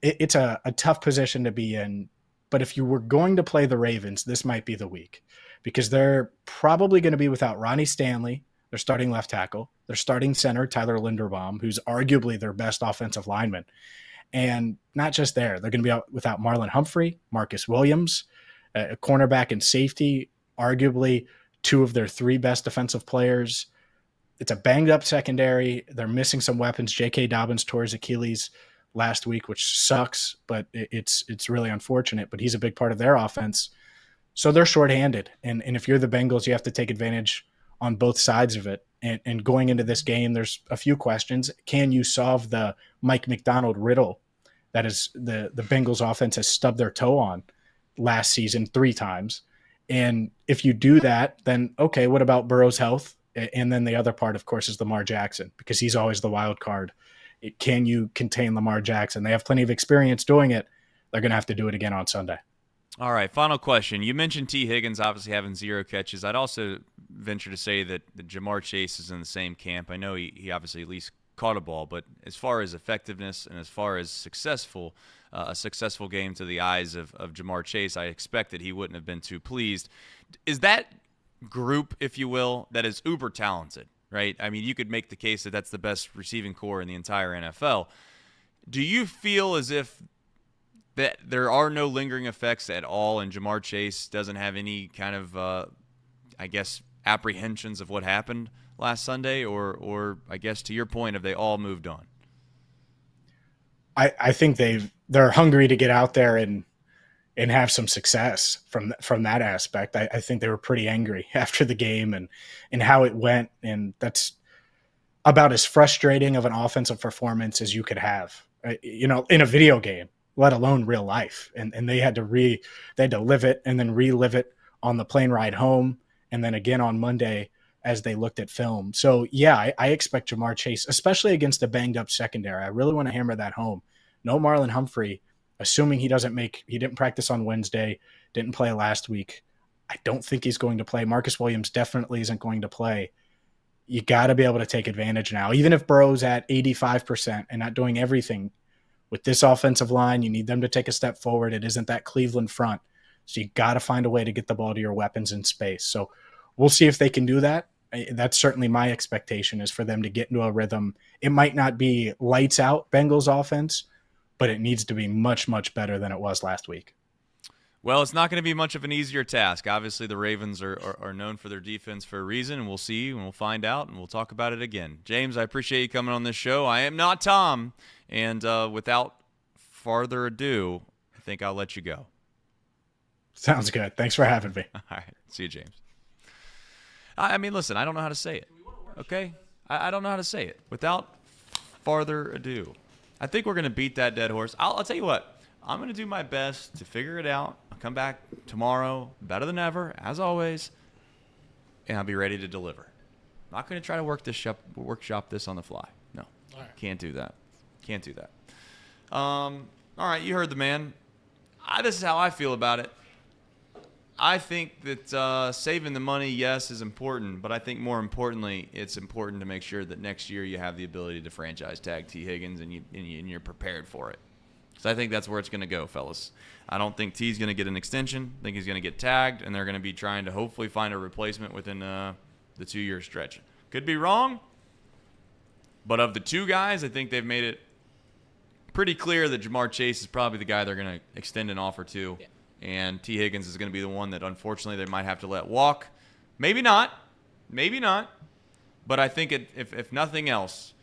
I: it's a tough position to be in. But if you were going to play the Ravens, this might be the week, because they're probably going to be without Ronnie Stanley, their starting left tackle, their starting center, Tyler Linderbaum, who's arguably their best offensive lineman. And not just there, they're going to be out without Marlon Humphrey, Marcus Williams, a cornerback and safety, arguably two of their three best defensive players. It's a banged up secondary. They're missing some weapons. J.K. Dobbins tore his Achilles last week, which sucks, but it's really unfortunate. But he's a big part of their offense. So they're shorthanded. And if you're the Bengals, you have to take advantage on both sides of it. And going into this game, there's a few questions. Can you solve the Mike McDonald riddle that is the Bengals offense has stubbed their toe on last season 3 times? And if you do that, then okay, what about Burrow's health? And then the other part, of course, is Lamar Jackson, because he's always the wild card. Can you contain Lamar Jackson? They have plenty of experience doing it. They're going to have to do it again on Sunday.
F: All right, final question. You mentioned T. Higgins obviously having 0 catches. I'd also venture to say that Jamar Chase is in the same camp. I know he obviously at least caught a ball, but as far as effectiveness and as far as a successful game to the eyes of Jamar Chase, I expect that he wouldn't have been too pleased. Is that group, if you will, that is uber talented, right? I mean, you could make the case that that's the best receiving core in the entire NFL. Do you feel as if that there are no lingering effects at all, and Jamar Chase doesn't have any kind of, apprehensions of what happened last Sunday, or I guess to your point, have they all moved on?
I: I think they're hungry to get out there and have some success from that aspect. I think they were pretty angry after the game and how it went, and that's about as frustrating of an offensive performance as you could have, in a video game, let alone real life. And they had to live it and then relive it on the plane ride home, and then again on Monday as they looked at film. So yeah, I expect Jamar Chase, especially against a banged up secondary. I really want to hammer that home. No Marlon Humphrey, assuming he didn't practice on Wednesday, didn't play last week. I don't think he's going to play. Marcus Williams definitely isn't going to play. You got to be able to take advantage now. Even if Burrow's at 85% and not doing everything with this offensive line, you need them to take a step forward. It isn't that Cleveland front. So you got to find a way to get the ball to your weapons in space. So we'll see if they can do that. That's certainly my expectation, is for them to get into a rhythm. It might not be lights out Bengals offense, but it needs to be much, much better than it was last week.
F: Well, it's not going to be much of an easier task. Obviously, the Ravens are known for their defense for a reason, and we'll see, and we'll find out, and we'll talk about it again. James, I appreciate you coming on this show. I am not Tom, and without further ado, I think I'll let you go.
I: Sounds good. Thanks for having me.
F: All right. See you, James. I mean, listen, I don't know how to say it, okay? I don't know how to say it. Without farther ado, I think we're going to beat that dead horse. I'll tell you what. I'm going to do my best to figure it out. I'll come back tomorrow, better than ever, as always, and I'll be ready to deliver. I'm not going to try to workshop this on the fly. No, Can't do that. Can't do that. All right, you heard the man. This is how I feel about it. I think that saving the money, yes, is important, but I think more importantly, it's important to make sure that next year you have the ability to franchise tag T. Higgins and you're prepared for it. So I think that's where it's going to go, fellas. I don't think T's going to get an extension. I think he's going to get tagged, and they're going to be trying to hopefully find a replacement within the 2-year stretch. Could be wrong, but of the two guys, I think they've made it pretty clear that Jamar Chase is probably the guy they're going to extend an offer to. Yeah. And T. Higgins is going to be the one that, unfortunately, they might have to let walk. Maybe not. But I think if nothing else,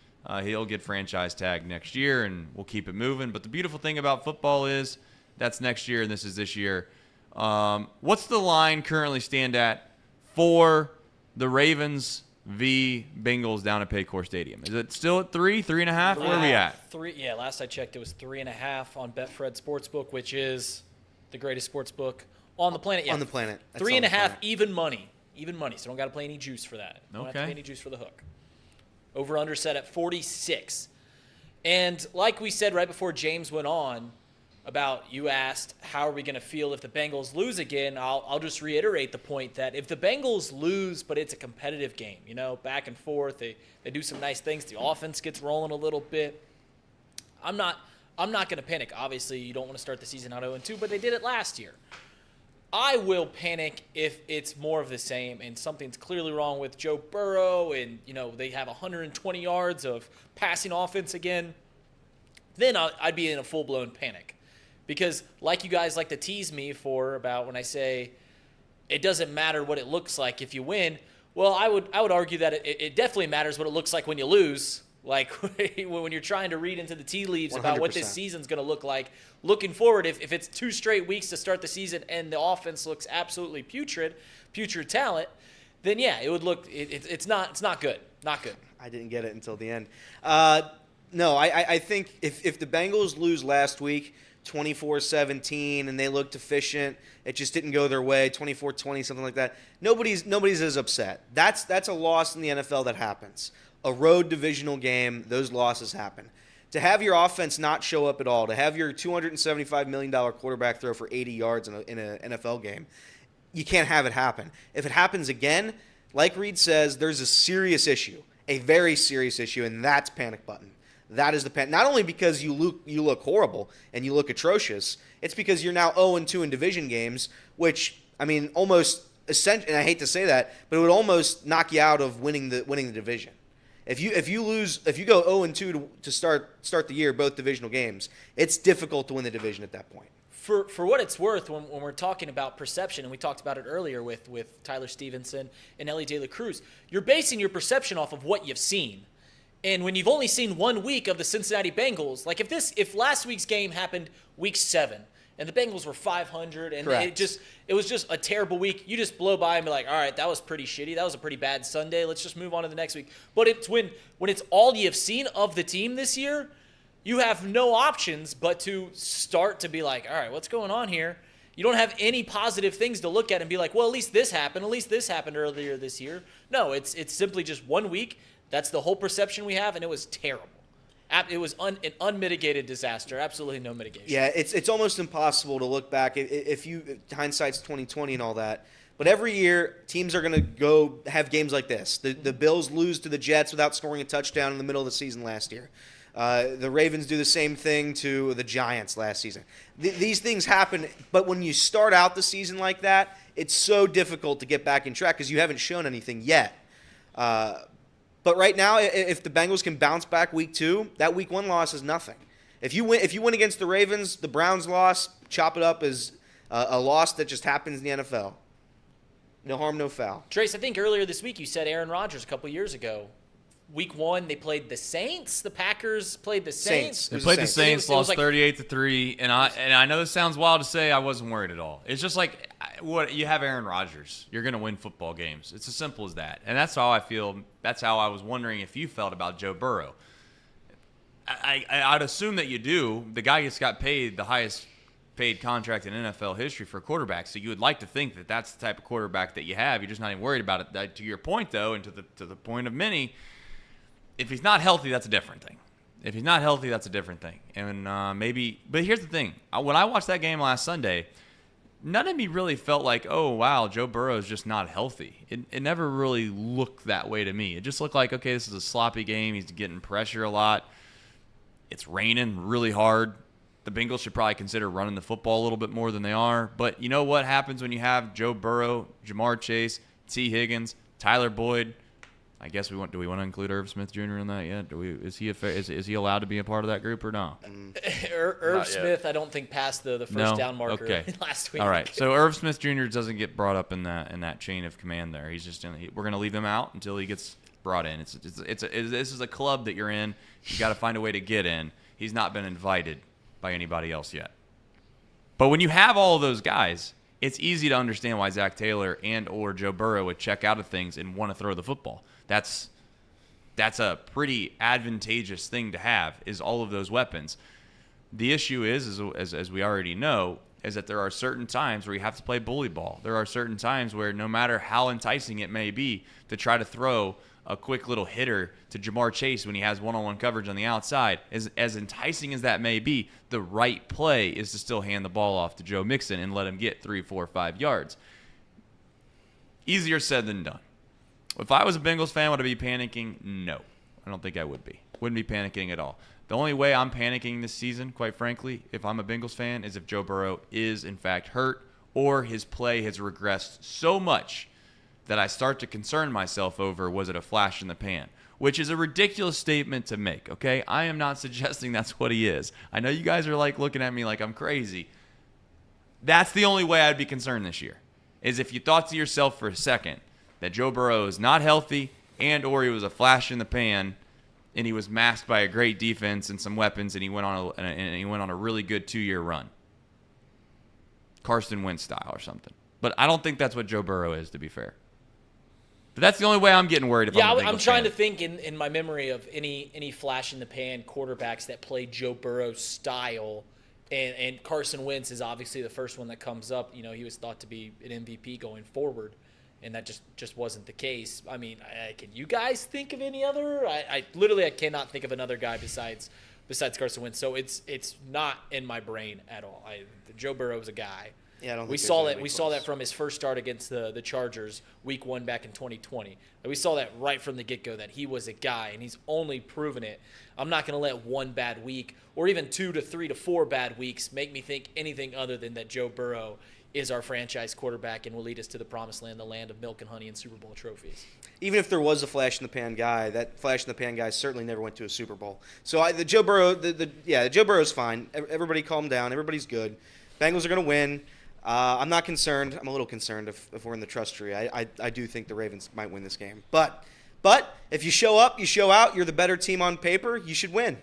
F: he'll get franchise tag next year, and we'll keep it moving. But the beautiful thing about football is that's next year, and this is this year. What's the line currently stand at for the Ravens v. Bengals down at Paycor Stadium? Is it still at 3.5? Where are we at?
G: 3. Yeah, last I checked, it was 3.5 on Betfred Sportsbook, which is the greatest sports book on the planet. Yeah.
H: On the planet.
G: 3.5, even money. So don't got to play any juice for that. Don't have to pay any juice for the hook. Over under set at 46. And like we said right before James went on, about, you asked, how are we going to feel if the Bengals lose again? I'll just reiterate the point that if the Bengals lose, but it's a competitive game, back and forth, they do some nice things, the offense gets rolling a little bit, I'm not going to panic. Obviously, you don't want to start the season out 0-2, but they did it last year. I will panic if it's more of the same and something's clearly wrong with Joe Burrow and, they have 120 yards of passing offense again. Then I'd be in a full-blown panic. Because like you guys like to tease me for about when I say it doesn't matter what it looks like if you win, well, I would argue that it definitely matters what it looks like when you lose. Like when you're trying to read into the tea leaves 100%. About what this season's going to look like. Looking forward, if it's 2 straight weeks to start the season and the offense looks absolutely putrid talent, then yeah, it would look. It's not good. Not good.
H: I didn't get it until the end. No, I think if the Bengals lose last week 24-17 and they looked efficient, it just didn't go their way, 24-20, something like that, nobody's as upset. That's a loss in the NFL that happens. A road divisional game, those losses happen. To have your offense not show up at all, to have your $275 million quarterback throw for 80 yards in an NFL game, you can't have it happen. If it happens again, like Reed says, there's a serious issue, a very serious issue, and that's panic button. That is the panic. Not only because you look horrible and you look atrocious, it's because you're now 0-2 in division games, which, almost essentially, and I hate to say that, but it would almost knock you out of winning the division. If you go 0-2 to start the year, both divisional games, it's difficult to win the division at that point.
G: For what it's worth, when we're talking about perception, and we talked about it earlier with Tyler Stevenson and Ellie De La Cruz, you're basing your perception off of what you've seen. And when you've only seen 1 week of the Cincinnati Bengals, like if last week's game happened week 7 and the Bengals were 500 and it was just a terrible week, you just blow by and be like, all right, that was pretty shitty. That was a pretty bad Sunday. Let's just move on to the next week. But it's when it's all you've seen of the team this year, you have no options but to start to be like, all right, what's going on here? You don't have any positive things to look at and be like, well, at least this happened earlier this year. No, it's simply just 1 week. That's the whole perception we have, and it was terrible. It was an unmitigated disaster. Absolutely no mitigation.
H: Yeah, it's almost impossible to look back if hindsight's 20/20 and all that. But every year, teams are going to go have games like this. The Bills lose to the Jets without scoring a touchdown in the middle of the season last year. The Ravens do the same thing to the Giants last season. These things happen, but when you start out the season like that, it's so difficult to get back in track because you haven't shown anything yet. But right now, if the Bengals can bounce back week 2, that week 1 loss is nothing. If you win against the Ravens, the Browns loss, chop it up as a loss that just happens in the NFL. No harm, no foul.
G: Trace, I think earlier this week you said Aaron Rodgers a couple years ago. Week 1, they played the Saints. The Packers played the Saints.
F: They played the Saints, lost 38-3, and I know this sounds wild to say. I wasn't worried at all. It's just like what you have Aaron Rodgers. You're going to win football games. It's as simple as that. And that's how I feel. That's how I was wondering if you felt about Joe Burrow. I'd assume that you do. The guy just got paid the highest paid contract in NFL history for a quarterback. So you would like to think that that's the type of quarterback that you have. You're just not even worried about it. To your point, though, and to the point of many, if he's not healthy, that's a different thing. And but here's the thing. When I watched that game last Sunday, none of me really felt like, oh, wow, Joe Burrow is just not healthy. It never really looked that way to me. It just looked like, okay, this is a sloppy game. He's getting pressure a lot. It's raining really hard. The Bengals should probably consider running the football a little bit more than they are. But you know what happens when you have Joe Burrow, Jamar Chase, T. Higgins, Tyler Boyd? I guess do we want to include Irv Smith Jr. in that yet? Is he allowed to be a part of that group or not?
G: Irv Smith, I don't think passed the first down marker last week.
F: All right, so Irv Smith Jr. doesn't get brought up in that chain of command there. He's just we're going to leave him out until he gets brought in. This is a club that you're in. You got to find a way to get in. He's not been invited by anybody else yet. But when you have all of those guys, it's easy to understand why Zach Taylor and or Joe Burrow would check out of things and want to throw the football. That's a pretty advantageous thing to have, is all of those weapons. The issue is as we already know, is that there are certain times where you have to play bully ball. There are certain times where no matter how enticing it may be to try to throw a quick little hitter to Jamar Chase when he has one-on-one coverage on the outside. As enticing as that may be, the right play is to still hand the ball off to Joe Mixon and let him get 3, 4, 5 yards. Easier said than done. If I was a Bengals fan, would I be panicking? No. I don't think I would be. Wouldn't be panicking at all. The only way I'm panicking this season, quite frankly, if I'm a Bengals fan, is if Joe Burrow is, in fact, hurt or his play has regressed so much that I start to concern myself over, was it a flash in the pan? Which is a ridiculous statement to make, okay? I am not suggesting that's what he is. I know you guys are like looking at me like I'm crazy. That's the only way I'd be concerned this year, is if you thought to yourself for a second that Joe Burrow is not healthy and or he was a flash in the pan and he was masked by a great defense and some weapons and he went on a really good 2-year run. Carson Wentz style or something. But I don't think that's what Joe Burrow is, to be fair. But that's the only way I'm getting worried.
G: I'm trying to think in my memory of any flash in the pan quarterbacks that play Joe Burrow's style, and Carson Wentz is obviously the first one that comes up. You know, he was thought to be an MVP going forward, and that just wasn't the case. I mean, can you guys think of any other? I cannot think of another guy besides Carson Wentz. So it's not in my brain at all. Joe Burrow's a guy.
H: Yeah, I don't think
G: we saw that from his first start against the Chargers week 1 back in 2020. We saw that right from the get-go that he was a guy, and he's only proven it. I'm not going to let one bad week or even 2 to 3 to 4 bad weeks make me think anything other than that Joe Burrow is our franchise quarterback and will lead us to the promised land, the land of milk and honey and Super Bowl trophies.
H: Even if there was a flash-in-the-pan guy, that flash-in-the-pan guy certainly never went to a Super Bowl. So the Joe Burrow's fine. Everybody calm down. Everybody's good. Bengals are going to win. I'm not concerned. I'm a little concerned if we're in the trust tree. I do think the Ravens might win this game. But if you show up, you show out, you're the better team on paper, you should win.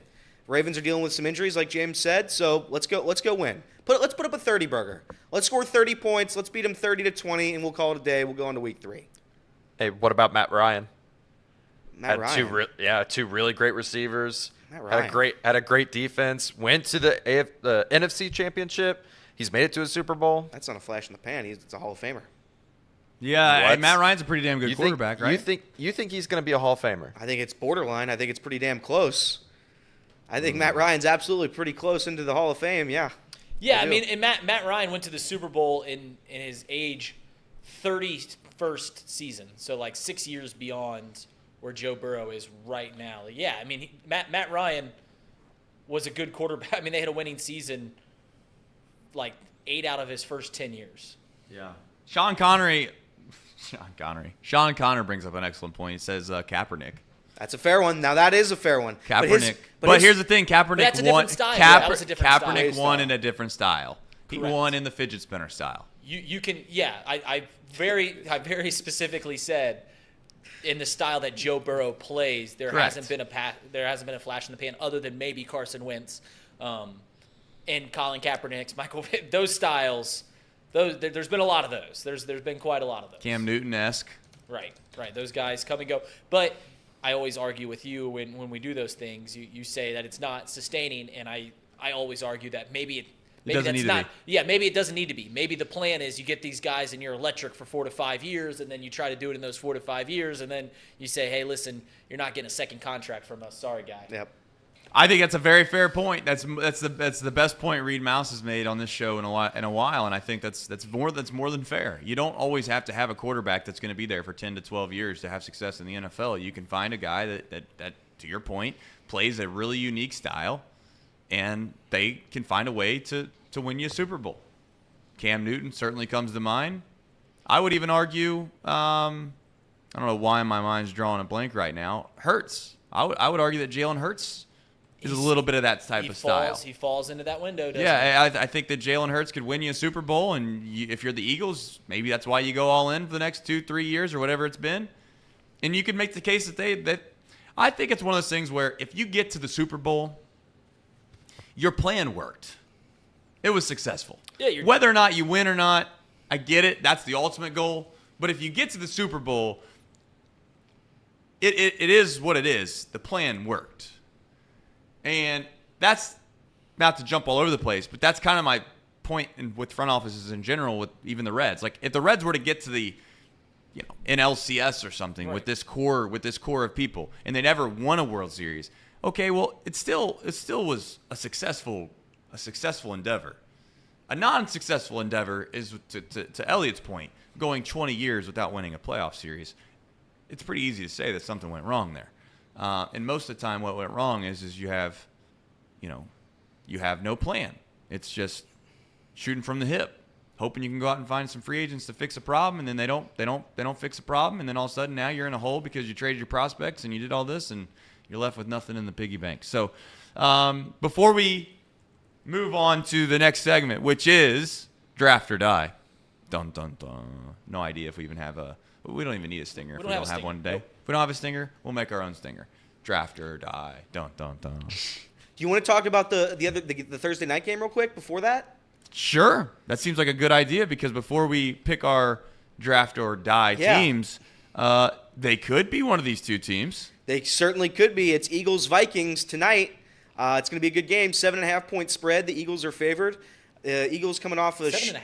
H: Ravens are dealing with some injuries, like James said, so let's go win. Let's put up a 30-burger. Let's score 30 points. Let's beat them 30-20, and we'll call it a day. We'll go on to week 3.
A: Hey, what about Matt Ryan?
H: Ryan.
A: Two really great receivers.
H: Matt Ryan.
A: Had a great defense. Went to the NFC Championship. He's made it to a Super Bowl.
H: That's not a flash in the pan. It's a Hall of Famer.
F: Yeah, Matt Ryan's a pretty damn good quarterback, right?
A: You think he's going to be a Hall of Famer?
H: I think it's borderline. I think it's pretty damn close. I think Matt Ryan's absolutely pretty close into the Hall of Fame, yeah.
G: Yeah, I mean, and Matt Ryan went to the Super Bowl in his age 31st season, so like 6 years beyond where Joe Burrow is right now. Yeah, I mean, Matt Ryan was a good quarterback. I mean, they had a winning season like 8 out of his first 10 years.
F: Yeah. Sean Connery brings up an excellent point. He says Kaepernick.
H: That's a fair one. Now that is a fair one.
F: Kaepernick. But here's the thing: Kaepernick won. Kaepernick won in a different style. He won in the fidget spinner style.
G: You can I very specifically said in the style that Joe Burrow plays, there hasn't been a flash in the pan other than maybe Carson Wentz, and Colin Kaepernick's, Michael. Those styles, there's been a lot of those. There's been quite a lot of those.
F: Cam Newton-esque.
G: Right. Those guys come and go, but I always argue with you when we do those things. You say that it's not sustaining, and I always argue that maybe that's not. Yeah, maybe it doesn't need to be. Maybe the plan is you get these guys and you're electric for 4 to 5 years, and then you try to do it in those 4 to 5 years, and then you say, hey, listen, you're not getting a second contract from us. Sorry, guy.
H: Yep.
F: I think that's a very fair point. That's the best point Reed Mouse has made on this show in a while, and I think that's more than fair. You don't always have to have a quarterback that's going to be there for 10 to 12 years to have success in the NFL. You can find a guy that to your point, plays a really unique style, and they can find a way to win you a Super Bowl. Cam Newton certainly comes to mind. I would even argue, I don't know why my mind's drawing a blank right now, Hurts. I would argue that Jalen Hurts is a little bit of that type of style.
G: He falls into that window, doesn't he?
F: I think that Jalen Hurts could win you a Super Bowl, and if you're the Eagles, maybe that's why you go all in for the next 2-3 years or whatever it's been. And you could make the case that I think it's one of those things where if you get to the Super Bowl, your plan worked. It was successful.
G: Yeah,
F: whether or not you win or not, I get it. That's the ultimate goal. But if you get to the Super Bowl, it is what it is. The plan worked. And that's not to jump all over the place, but that's kind of my point with front offices in general, with even the Reds. Like, if the Reds were to get to the in LCS or something with this core of people, and they never won a World Series. Okay, well, it still was a successful endeavor. A non-successful endeavor is, to Elliot's point, going 20 years without winning a playoff series. It's pretty easy to say that something went wrong there. And most of the time what went wrong is you have no plan. It's just shooting from the hip, hoping you can go out and find some free agents to fix a problem, and then they don't fix a problem, and then all of a sudden now you're in a hole because you traded your prospects and you did all this, and you're left with nothing in the piggy bank. So before we move on to the next segment, which is Draft or Die. Dun, dun, dun. No idea if we even have we don't even need a stinger if we don't have one today.
G: Nope.
F: If we don't have a stinger, we'll make our own stinger. Draft or Die. Dun, dun, dun.
H: Do you want to talk about the Thursday night game real quick before that?
F: Sure. That seems like a good idea because before we pick our Draft or Die teams, they could be one of these two teams.
H: They certainly could be. It's Eagles-Vikings tonight. It's going to be a good game. 7.5-point spread. The Eagles are favored. Eagles coming off of
G: 7.5.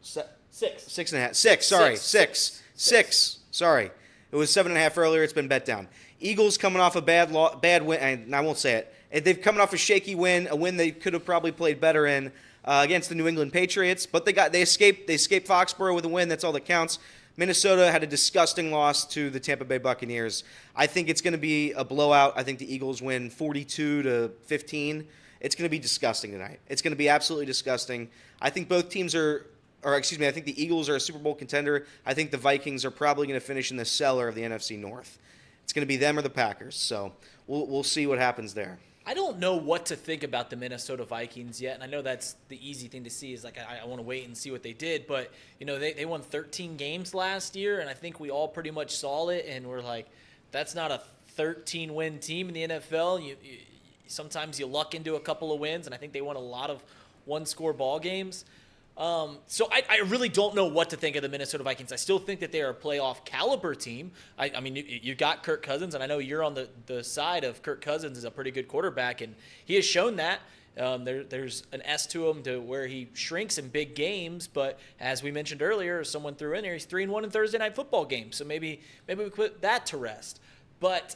G: 6.
H: 6.5. 6. Sorry, 6. Sorry, it was 7.5 earlier. It's been bet down. Eagles coming off a bad win, and I won't say it. They've coming off a shaky win, a win they could have probably played better in against the New England Patriots. But they escaped Foxborough with a win. That's all that counts. Minnesota had a disgusting loss to the Tampa Bay Buccaneers. I think it's going to be a blowout. I think the Eagles win 42-15. It's going to be disgusting tonight. It's going to be absolutely disgusting. I think both teams I think the Eagles are a Super Bowl contender. I think the Vikings are probably going to finish in the cellar of the NFC North. It's going to be them or the Packers. So we'll see what happens there.
G: I don't know what to think about the Minnesota Vikings yet, and I know that's the easy thing to see is like I want to wait and see what they did, but they won 13 games last year, and I think we all pretty much saw it, and we're like, that's not a 13-win team in the NFL. Sometimes you luck into a couple of wins, and I think they won a lot of one-score ball games. So I really don't know what to think of the Minnesota Vikings. I still think that they are a playoff caliber team. I mean, you got Kirk Cousins, and I know you're on the side of Kirk Cousins is a pretty good quarterback, and he has shown that. There's an S to him to where he shrinks in big games, but as we mentioned earlier, someone threw in there, he's 3-1 in Thursday night football games. So maybe we put that to rest. But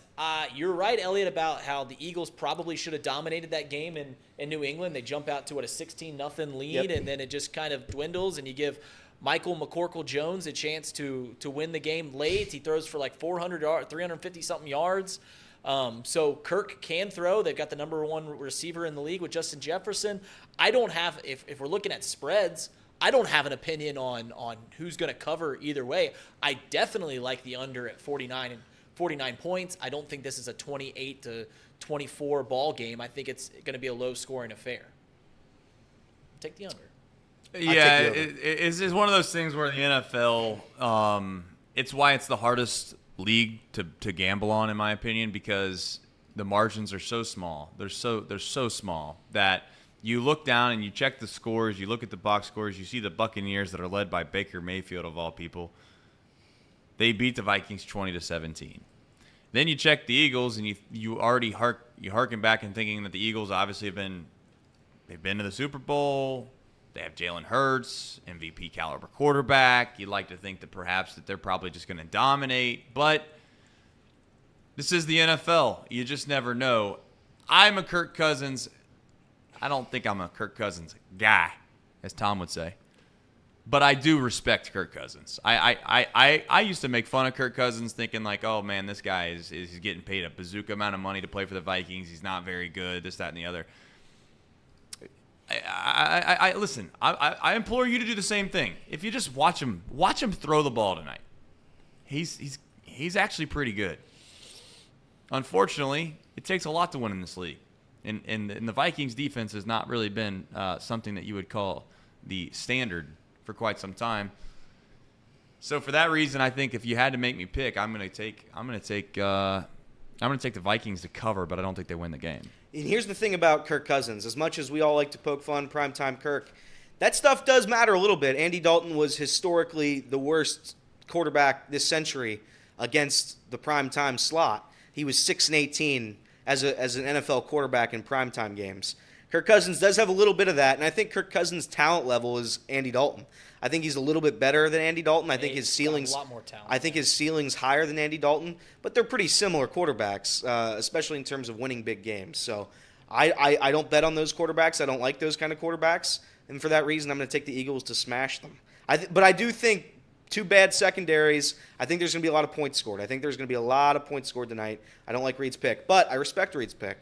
G: you're right, Elliot, about how the Eagles probably should have dominated that game in New England. They jump out to a 16-0 lead, and then it just kind of dwindles, and you give Michael McCorkle-Jones a chance to win the game late. He throws for like 400 yards, 350-something yards. So Kirk can throw. They've got the number one receiver in the league with Justin Jefferson. I don't have, if we're looking at spreads, I don't have an opinion on who's going to cover either way. I definitely like the under at 49 points. I don't think this is a 28-24 ball game. I think it's going to be a low-scoring affair. Take the under.
F: Yeah, it's one of those things where the NFL, it's why it's the hardest league to gamble on, in my opinion, because the margins are so small. They're so small that you look down and you check the scores, you look at the box scores, you see the Buccaneers that are led by Baker Mayfield, of all people. They beat the Vikings 20-17. Then you check the Eagles, and you already harken back and thinking that the Eagles obviously they've been to the Super Bowl. They have Jalen Hurts, MVP caliber quarterback. You'd like to think that perhaps that they're probably just going to dominate, but this is the NFL. You just never know. I'm a Kirk Cousins. I don't think I'm a Kirk Cousins guy, as Tom would say. But I do respect Kirk Cousins. I used to make fun of Kirk Cousins thinking like, oh, man, this guy is getting paid a bazooka amount of money to play for the Vikings. He's not very good, this, that, and the other. Listen, I implore you to do the same thing. If you just watch him throw the ball tonight. He's actually pretty good. Unfortunately, it takes a lot to win in this league. And the Vikings defense has not really been something that you would call the standard for quite some time. So for that reason, I think if you had to make me pick, I'm going to take the Vikings to cover, but I don't think they win the game.
H: And here's the thing about Kirk Cousins. As much as we all like to poke fun, primetime Kirk, that stuff does matter a little bit. Andy Dalton was historically the worst quarterback this century against the primetime slot. He was 6-18 as an NFL quarterback in primetime games. Kirk Cousins does have a little bit of that, and I think Kirk Cousins' talent level is Andy Dalton. I think he's a little bit better than Andy Dalton. I think his ceiling's
G: a lot more talent.
H: I think his ceiling's higher than Andy Dalton, but they're pretty similar quarterbacks, especially in terms of winning big games. So I don't bet on those quarterbacks. I don't like those kind of quarterbacks, and for that reason, I'm going to take the Eagles to smash them. But I do think two bad secondaries. I think there's going to be a lot of points scored. I think there's going to be a lot of points scored tonight. I don't like Reed's pick, but I respect Reed's pick.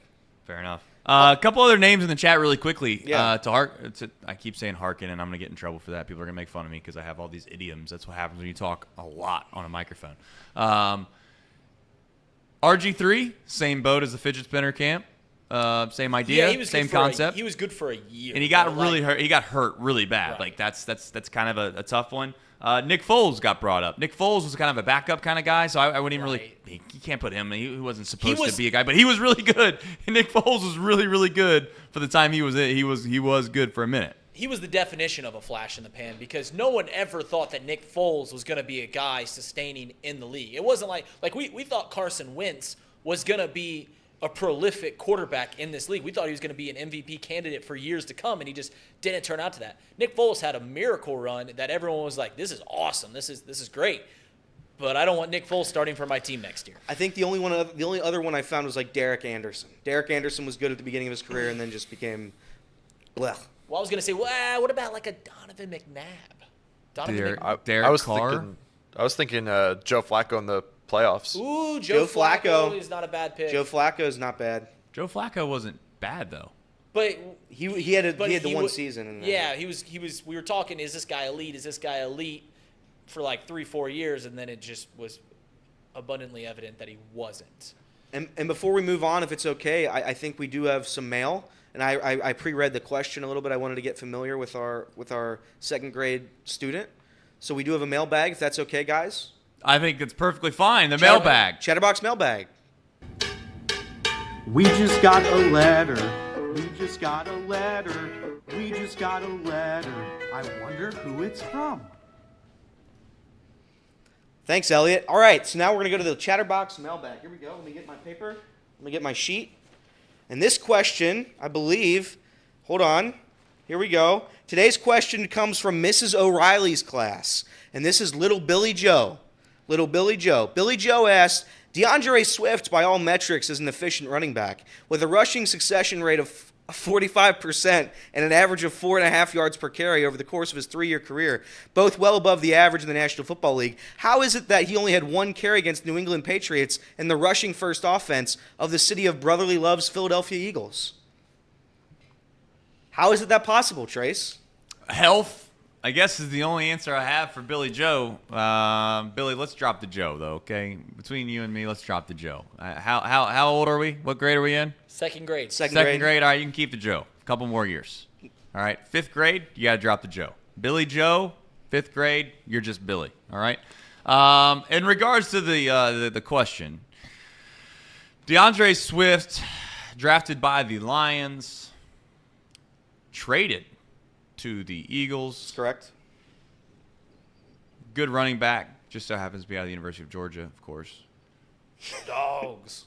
F: Fair enough. A couple other names in the chat really quickly.
H: Yeah.
F: I keep saying Harkin, and I'm going to get in trouble for that. People are going to make fun of me because I have all these idioms. That's what happens when you talk a lot on a microphone. RG3, same boat as the fidget spinner camp. Same idea,
G: he was
F: same concept.
G: He was good for a year.
F: And he got really hurt. He got hurt really bad.
G: Right.
F: Like that's kind of a tough one. Nick Foles got brought up. Nick Foles was kind of a backup kind of guy, so I wouldn't even really. You can't put him. He wasn't supposed to be a guy, but he was really good. And Nick Foles was really, really good for the time he was in. He was good for a minute.
G: He was the definition of a flash in the pan because no one ever thought that Nick Foles was going to be a guy sustaining in the league. It wasn't like we thought Carson Wentz was going to be a prolific quarterback in this league. We thought he was going to be an MVP candidate for years to come, and he just didn't turn out to that. Nick Foles had a miracle run that everyone was like, this is awesome. This is great. But I don't want Nick Foles starting for my team next year.
H: I think the only other one I found was like Derek Anderson. Derek Anderson was good at the beginning of his career and then just became blech.
G: Well, I was going to say, what about like a Donovan McNabb?
F: Derek
A: I was
F: Carr?
A: thinking Joe Flacco in the playoffs.
G: Ooh,
H: Joe Flacco
G: is not a bad pick.
H: Joe Flacco is not bad.
F: Joe Flacco wasn't bad though.
G: But
H: he had the one season. In there.
G: Yeah, he was. We were talking. Is this guy elite? Is this guy elite? For like 3-4 years, and then it just was abundantly evident that he wasn't.
H: And before we move on, if it's okay, I think we do have some mail. And I pre-read the question a little bit. I wanted to get familiar with our second grade student. So we do have a mailbag, if that's okay, guys.
F: I think it's perfectly fine. The mailbag.
H: Chatterbox mailbag.
J: We just got a letter. We just got a letter. We just got a letter. I wonder who it's from.
H: Thanks, Elliot. All right, so now we're going to go to the Chatterbox mailbag. Here we go. Let me get my paper. Let me get my sheet. And this question, I believe, hold on. Here we go. Today's question comes from Mrs. O'Reilly's class, and this is Little Billy Joe. Little Billy Joe. Billy Joe asked, DeAndre Swift, by all metrics, is an efficient running back. With a rushing succession rate of 45% and an average of 4.5 yards per carry over the course of his 3-year career, both well above the average in the National Football League. How is it that he only had 1 carry against New England Patriots in the rushing first offense of the city of brotherly love's Philadelphia Eagles? How is it that possible, Trace?
F: Health, I guess, is the only answer I have for Billy Joe. Billy, let's drop the Joe, though, okay? Between you and me, let's drop the Joe. How old are we? What grade are we in?
G: Second grade.
H: Second
F: grade. All right, you can keep the Joe. A couple more years. All right, 5th grade, you got to drop the Joe. Billy Joe, 5th grade, you're just Billy. All right. In regards to the question, DeAndre Swift, drafted by the Lions, traded to the Eagles.
H: That's correct.
F: Good running back. Just so happens to be out of the University of Georgia, of course.
G: Dogs.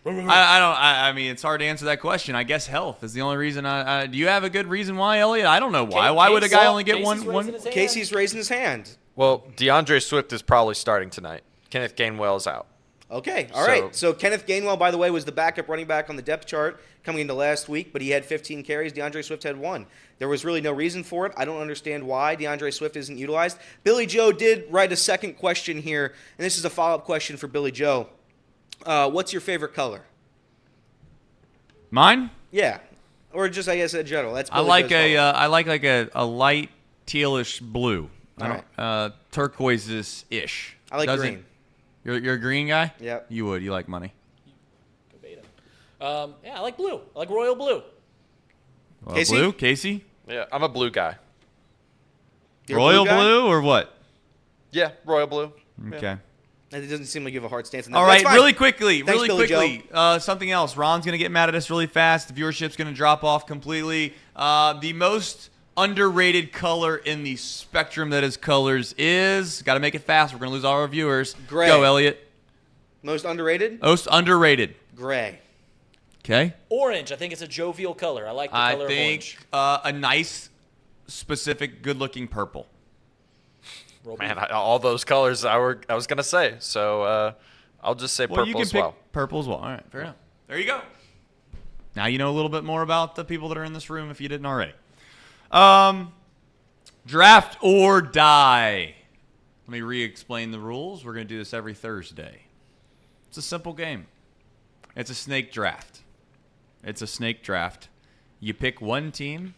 F: I mean, it's hard to answer that question. I guess health is the only reason. Do you have a good reason why, Elliot? I don't know why. Why would a guy only get one?
H: Casey's raising his hand.
A: Well, DeAndre Swift is probably starting tonight. Kenneth Gainwell is out.
H: Okay, all right. So Kenneth Gainwell, by the way, was the backup running back on the depth chart coming into last week, but he had 15 carries. DeAndre Swift had 1. There was really no reason for it. I don't understand why DeAndre Swift isn't utilized. Billy Joe did write a second question here, and this is a follow-up question for Billy Joe. What's your favorite color?
F: Mine?
H: Yeah, or just I guess in general. That's Billy
F: I like
H: Joe's
F: I like a light tealish blue.
H: All right.
F: Turquoise-ish.
H: I like green.
F: You're a green guy?
H: Yep.
F: You would. You like money.
G: Yeah, I like blue. I like royal blue.
F: Well,
H: Casey?
F: Blue? Casey?
A: Yeah, I'm a blue guy.
H: You're a
F: Royal
H: blue guy?
F: blue or what?
A: Yeah, royal blue.
F: Okay.
H: It doesn't seem like you have a hard stance on that.
F: All
H: That's
F: right,
H: fine.
F: really quickly,
H: Thanks, Billy Joe.
F: something else. Ron's going to get mad at us really fast. The viewership's going to drop off completely. The most underrated color in the spectrum that is colors is, got to make it fast. We're going to lose all our viewers.
H: Gray.
F: Go, Elliot.
H: Most underrated?
F: Most underrated.
H: Gray.
F: Okay.
G: Orange. I think it's a jovial color. I like the color of orange.
F: A nice, specific, good-looking purple.
A: Man, all those colors I was gonna say. So I'll just say purple
F: you can
A: as
F: pick
A: well.
F: Purple as well. All right, fair enough. There you go. Now you know a little bit more about the people that are in this room if you didn't already. Draft or die. Let me re-explain the rules. We're going to do this every Thursday. It's a simple game. It's a snake draft. You pick one team.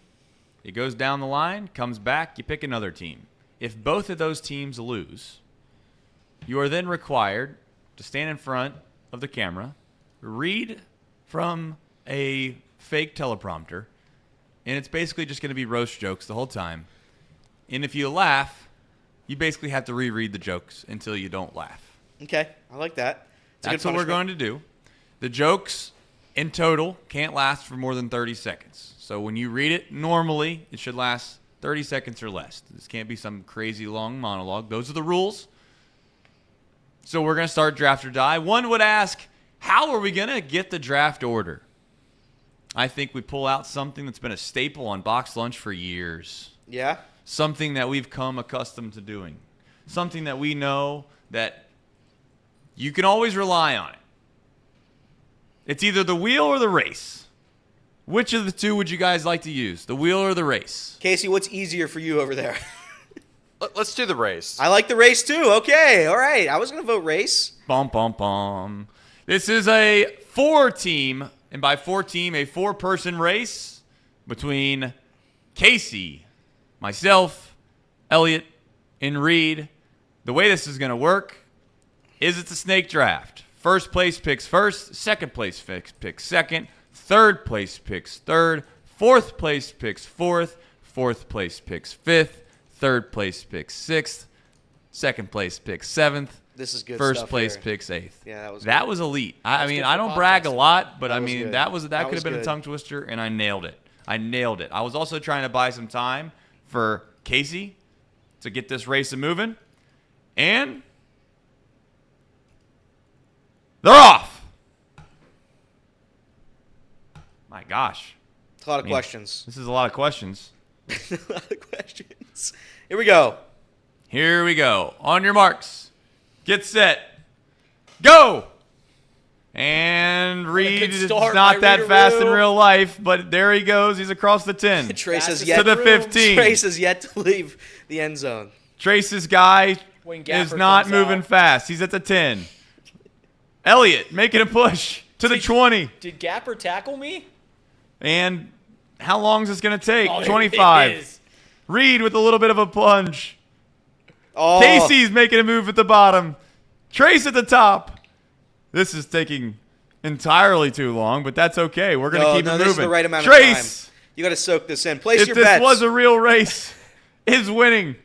F: It goes down the line, comes back, you pick another team. If both of those teams lose, you are then required to stand in front of the camera, read from a fake teleprompter, and it's basically just going to be roast jokes the whole time. And if you laugh, you basically have to reread the jokes until you don't laugh.
H: Okay, I like that.
F: That's what we're going to do. The jokes in total can't last for more than 30 seconds. So when you read it, normally it should last 30 seconds or less. This can't be some crazy long monologue. Those are the rules. So we're going to start draft or die. One would ask, how are we going to get the draft order? I think we pull out something that's been a staple on Box Lunch for years.
H: Yeah?
F: Something that we've come accustomed to doing. Something that we know that you can always rely on it. It's either the wheel or the race. Which of the two would you guys like to use? The wheel or the race?
H: Casey, what's easier for you over there?
A: Let's do the race.
H: I like the race too. Okay, all right. I was going to vote race.
F: Bum, bum, bum. This is a 4-team, and by 4-team, a 4-person race between Casey, myself, Elliot, and Reed. The way this is going to work is it's a snake draft. First place picks first, second place picks second, third place picks third, fourth place picks fourth, fourth place picks fifth, third place picks sixth, second place picks seventh.
H: This is good
F: First
H: stuff
F: place
H: here.
F: picks eighth.
H: Yeah, that was
F: that
H: good.
F: was elite. I mean,
G: good
F: I
G: for
F: don't brag a
G: podcasting.
F: lot, but I
H: was
F: mean
H: good.
F: that
H: That
F: could
H: was
F: have been a
H: good.
F: tongue twister, and I nailed it. I was also trying to buy some time for Casey to get this race moving, and they're off. My gosh,
H: It's a lot of questions.
F: this is a lot of questions.
H: A lot of questions. Here we go.
F: Here we go. On your marks, get set, go. And Reed
G: good
F: is
G: start
F: not
G: by
F: that
G: Reed-a-roo.
F: fast in real life, but there he goes. He's across the 10.
H: Trace has
G: Fastest
H: yet
F: to the
G: room.
F: 15.
H: Trace has yet to leave the end zone.
F: Trace's guy
G: When
F: is
G: Gaffer
F: not
G: comes
F: moving
G: out.
F: fast. He's at the 10. Elliot making a push to the 20.
G: Did Gapper tackle me?
F: And how long is this going to take?
G: Oh, there it
F: 25.
G: is.
F: Reed with a little bit of a plunge.
H: Oh,
F: Casey's making a move at the bottom. Trace at the top. This is taking entirely too long, but that's okay. We're going to keep it moving.
H: This is the right amount
F: Trace,
H: of time. You got to soak this in. Place
F: if
H: your
F: this
H: bets.
F: was a real race, is winning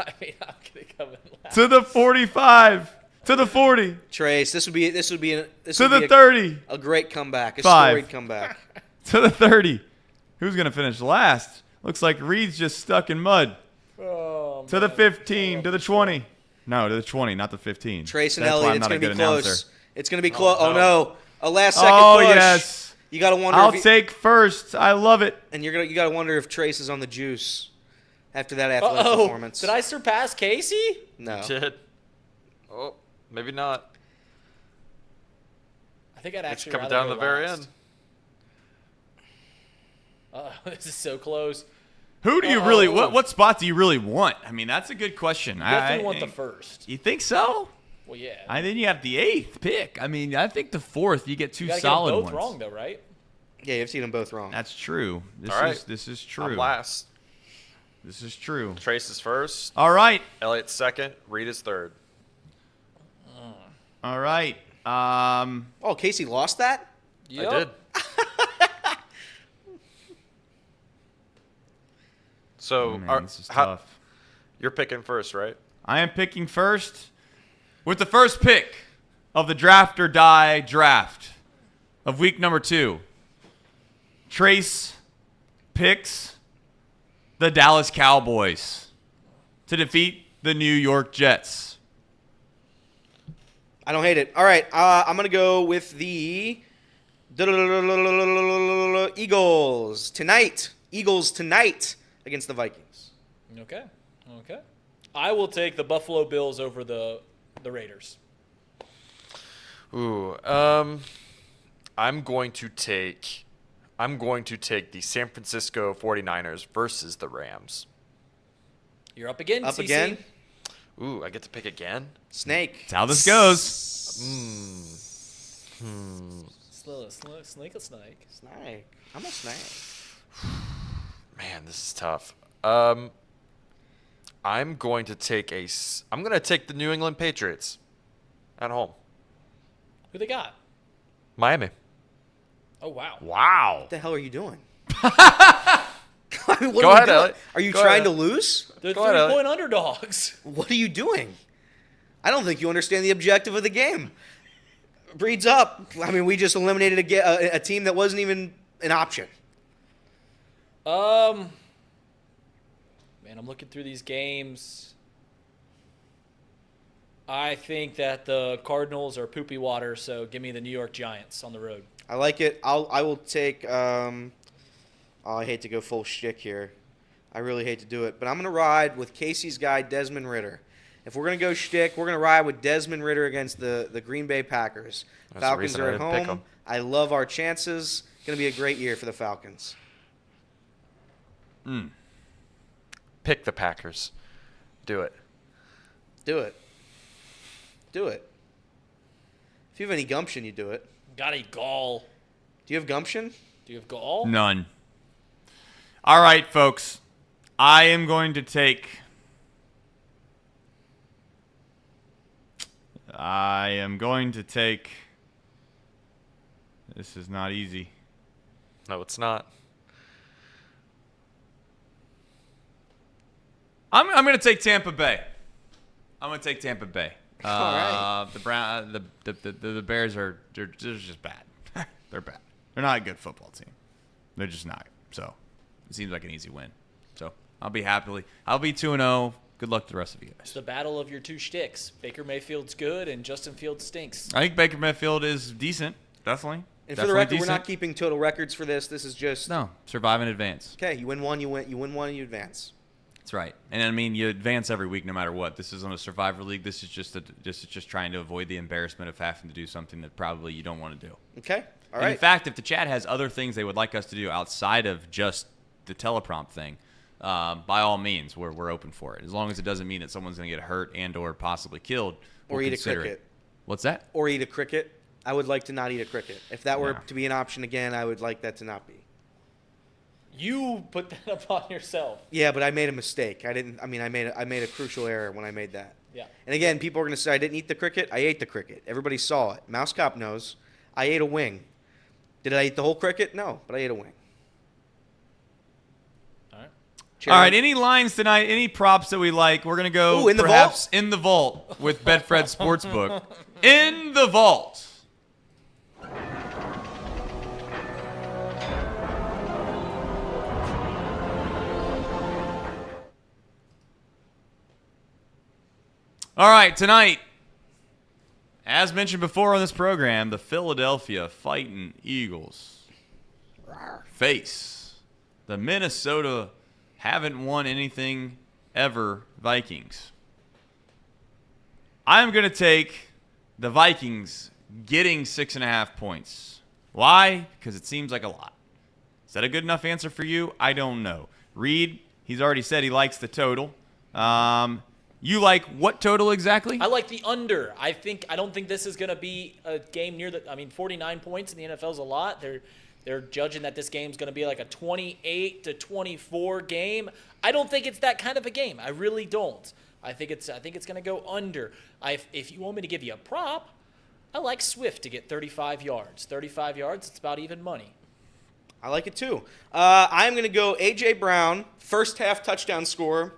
G: I mean, I'm gonna come in last.
F: to the 45, to the 40,
H: Trace, this would be
F: to
H: would
F: the
H: be
F: 30,
H: a great comeback, a
F: Five.
H: storied comeback.
F: to the 30. Who's going to finish last? Looks like Reed's just stuck in mud.
G: Oh,
F: To the 15, to the 20. No, to the 20, not the 15.
H: Trace and
F: That's why
H: Elliott,
F: I'm
H: it's
F: not a
H: going to
F: good
H: be close.
F: announcer.
H: It's going to be close. Oh, no. A last second
F: Oh,
H: push.
F: yes.
H: You got to wonder
F: I'll
H: if
F: take first. I love it.
H: and you got to wonder if Trace is on the juice after that athletic
G: Uh-oh.
H: performance.
G: Did I surpass Casey?
H: No.
A: Did. Oh, maybe not.
G: I think I'd
A: It's
G: actually
A: coming
G: rather
A: down
G: go
A: to the very
G: last.
A: end.
G: This is so close.
F: Who do you really? What spot do you really want? I mean, that's a good question.
G: Definitely want the first.
F: You think so?
G: Well, yeah.
F: I think you have the 8th pick. I mean, I think the 4th you get two
G: You gotta
F: solid
G: get them both
F: ones.
G: wrong, though, right?
H: Yeah, you've seen them both wrong.
F: That's true.
A: All right.
F: This is true.
A: I'm last.
F: This is true.
A: Trace is first.
F: All right.
A: Elliot's second. Reed is third.
F: All right.
H: Oh, Casey lost that?
A: I did. So,
F: Man, this is
A: how-
F: tough.
A: you're picking first, right?
F: I am picking first with the first pick of the draft or die draft of week number 2. Trace picks the Dallas Cowboys to defeat the New York Jets.
H: I don't hate it. All right, I'm going to go with the Eagles tonight. Eagles tonight against the Vikings.
G: Okay. I will take the Buffalo Bills over the Raiders.
A: Ooh, I'm going to take the San Francisco 49ers versus the Rams.
G: You're up again,
H: Up
G: CC.
H: again.
A: Ooh, I get to pick again?
H: Snake.
F: That's how this goes.
G: Snake.
H: Snake. I'm a snake.
A: Man, this is tough. I'm going to take the New England Patriots at home.
G: Who they got?
A: Miami.
G: Oh, wow.
F: Wow.
H: What the hell are you doing? What
A: Go
H: are
A: ahead,
H: doing?
A: Elliot.
H: Are you
A: Go
H: trying
A: ahead.
H: to lose?
G: They're
A: Go ahead,
G: 3-point underdogs.
H: What are you doing? I don't think you understand the objective of the game. Breeds up. I mean, we just eliminated a team that wasn't even an option.
G: Man, I'm looking through these games. I think that the Cardinals are poopy water, so give me the New York Giants on the road.
H: I like it. I will take. I hate to go full shtick here. I really hate to do it, but I'm going to ride with Casey's guy, Desmond Ridder. If we're going to go shtick, we're going to ride with Desmond Ridder against the Green Bay Packers.
A: That's the
H: Falcons
A: reason I
H: are at
A: didn't pick
H: home.
A: 'em.
H: I love our chances. It's going to be a great year for the Falcons.
A: Pick the Packers. Do it.
H: Do it. Do it. If you have any gumption, you do it.
G: Got a gall.
H: Do you have gumption?
G: Do you have gall?
F: None. All right, folks. I am going to take. This is not easy.
A: No, it's not.
F: I'm going to take Tampa Bay. I'm going to take Tampa Bay.
H: All right.
F: The Bears they're just bad. They're bad. They're not a good football team. They're just not. So it seems like an easy win. So I'll be 2-0. Good luck to the rest of you guys.
G: It's the battle of your two shticks. Baker Mayfield's good and Justin Fields stinks.
F: I think Baker Mayfield is decent. Definitely.
H: And for the record, we're not keeping total records for this. This is just
F: survive in advance.
H: Okay, you win one, you win one, and you advance.
F: That's right. And I mean, you advance every week no matter what. This isn't a Survivor League. This is just trying to avoid the embarrassment of having to do something that probably you don't want to do.
H: Okay. All
F: And
H: right.
F: in fact, if the chat has other things they would like us to do outside of just the teleprompt thing, by all means, we're open for it. As long as it doesn't mean that someone's going to get hurt and or possibly killed,
H: Or eat a
F: consider
H: cricket.
F: it. What's that?
H: Or eat a cricket. I would like to not eat a cricket. If that were to be an option again, I would like that to not be.
G: You put that upon yourself.
H: Yeah, but I made a mistake. I made a crucial error when I made that.
G: Yeah.
H: And again, people are going to say I didn't eat the cricket. I ate the cricket. Everybody saw it. Mouse Cop knows. I ate a wing. Did I eat the whole cricket? No, but I ate a wing.
G: All right.
H: Chair.
F: All right, any lines tonight, any props that we like? We're going to go
H: in the
F: perhaps in the vault with Betfred Sportsbook. In the vault. All right, tonight, as mentioned before on this program, the Philadelphia Fighting Eagles face the Minnesota haven't won anything ever Vikings. I'm going to take the Vikings getting 6.5 points. Why? Because it seems like a lot. Is that a good enough answer for you? I don't know. Reed, he's already said he likes the total. You like what total exactly?
G: I like the under. I don't think this is going to be a game near 49 points in the NFL is a lot. They're judging that this game's going to be like a 28-24 game. I don't think it's that kind of a game. I really don't. I think it's going to go under. If you want me to give you a prop, I like Swift to get 35 yards. 35 yards, it's about even money.
H: I like it too. I'm going to go A.J. Brown, first half touchdown scorer,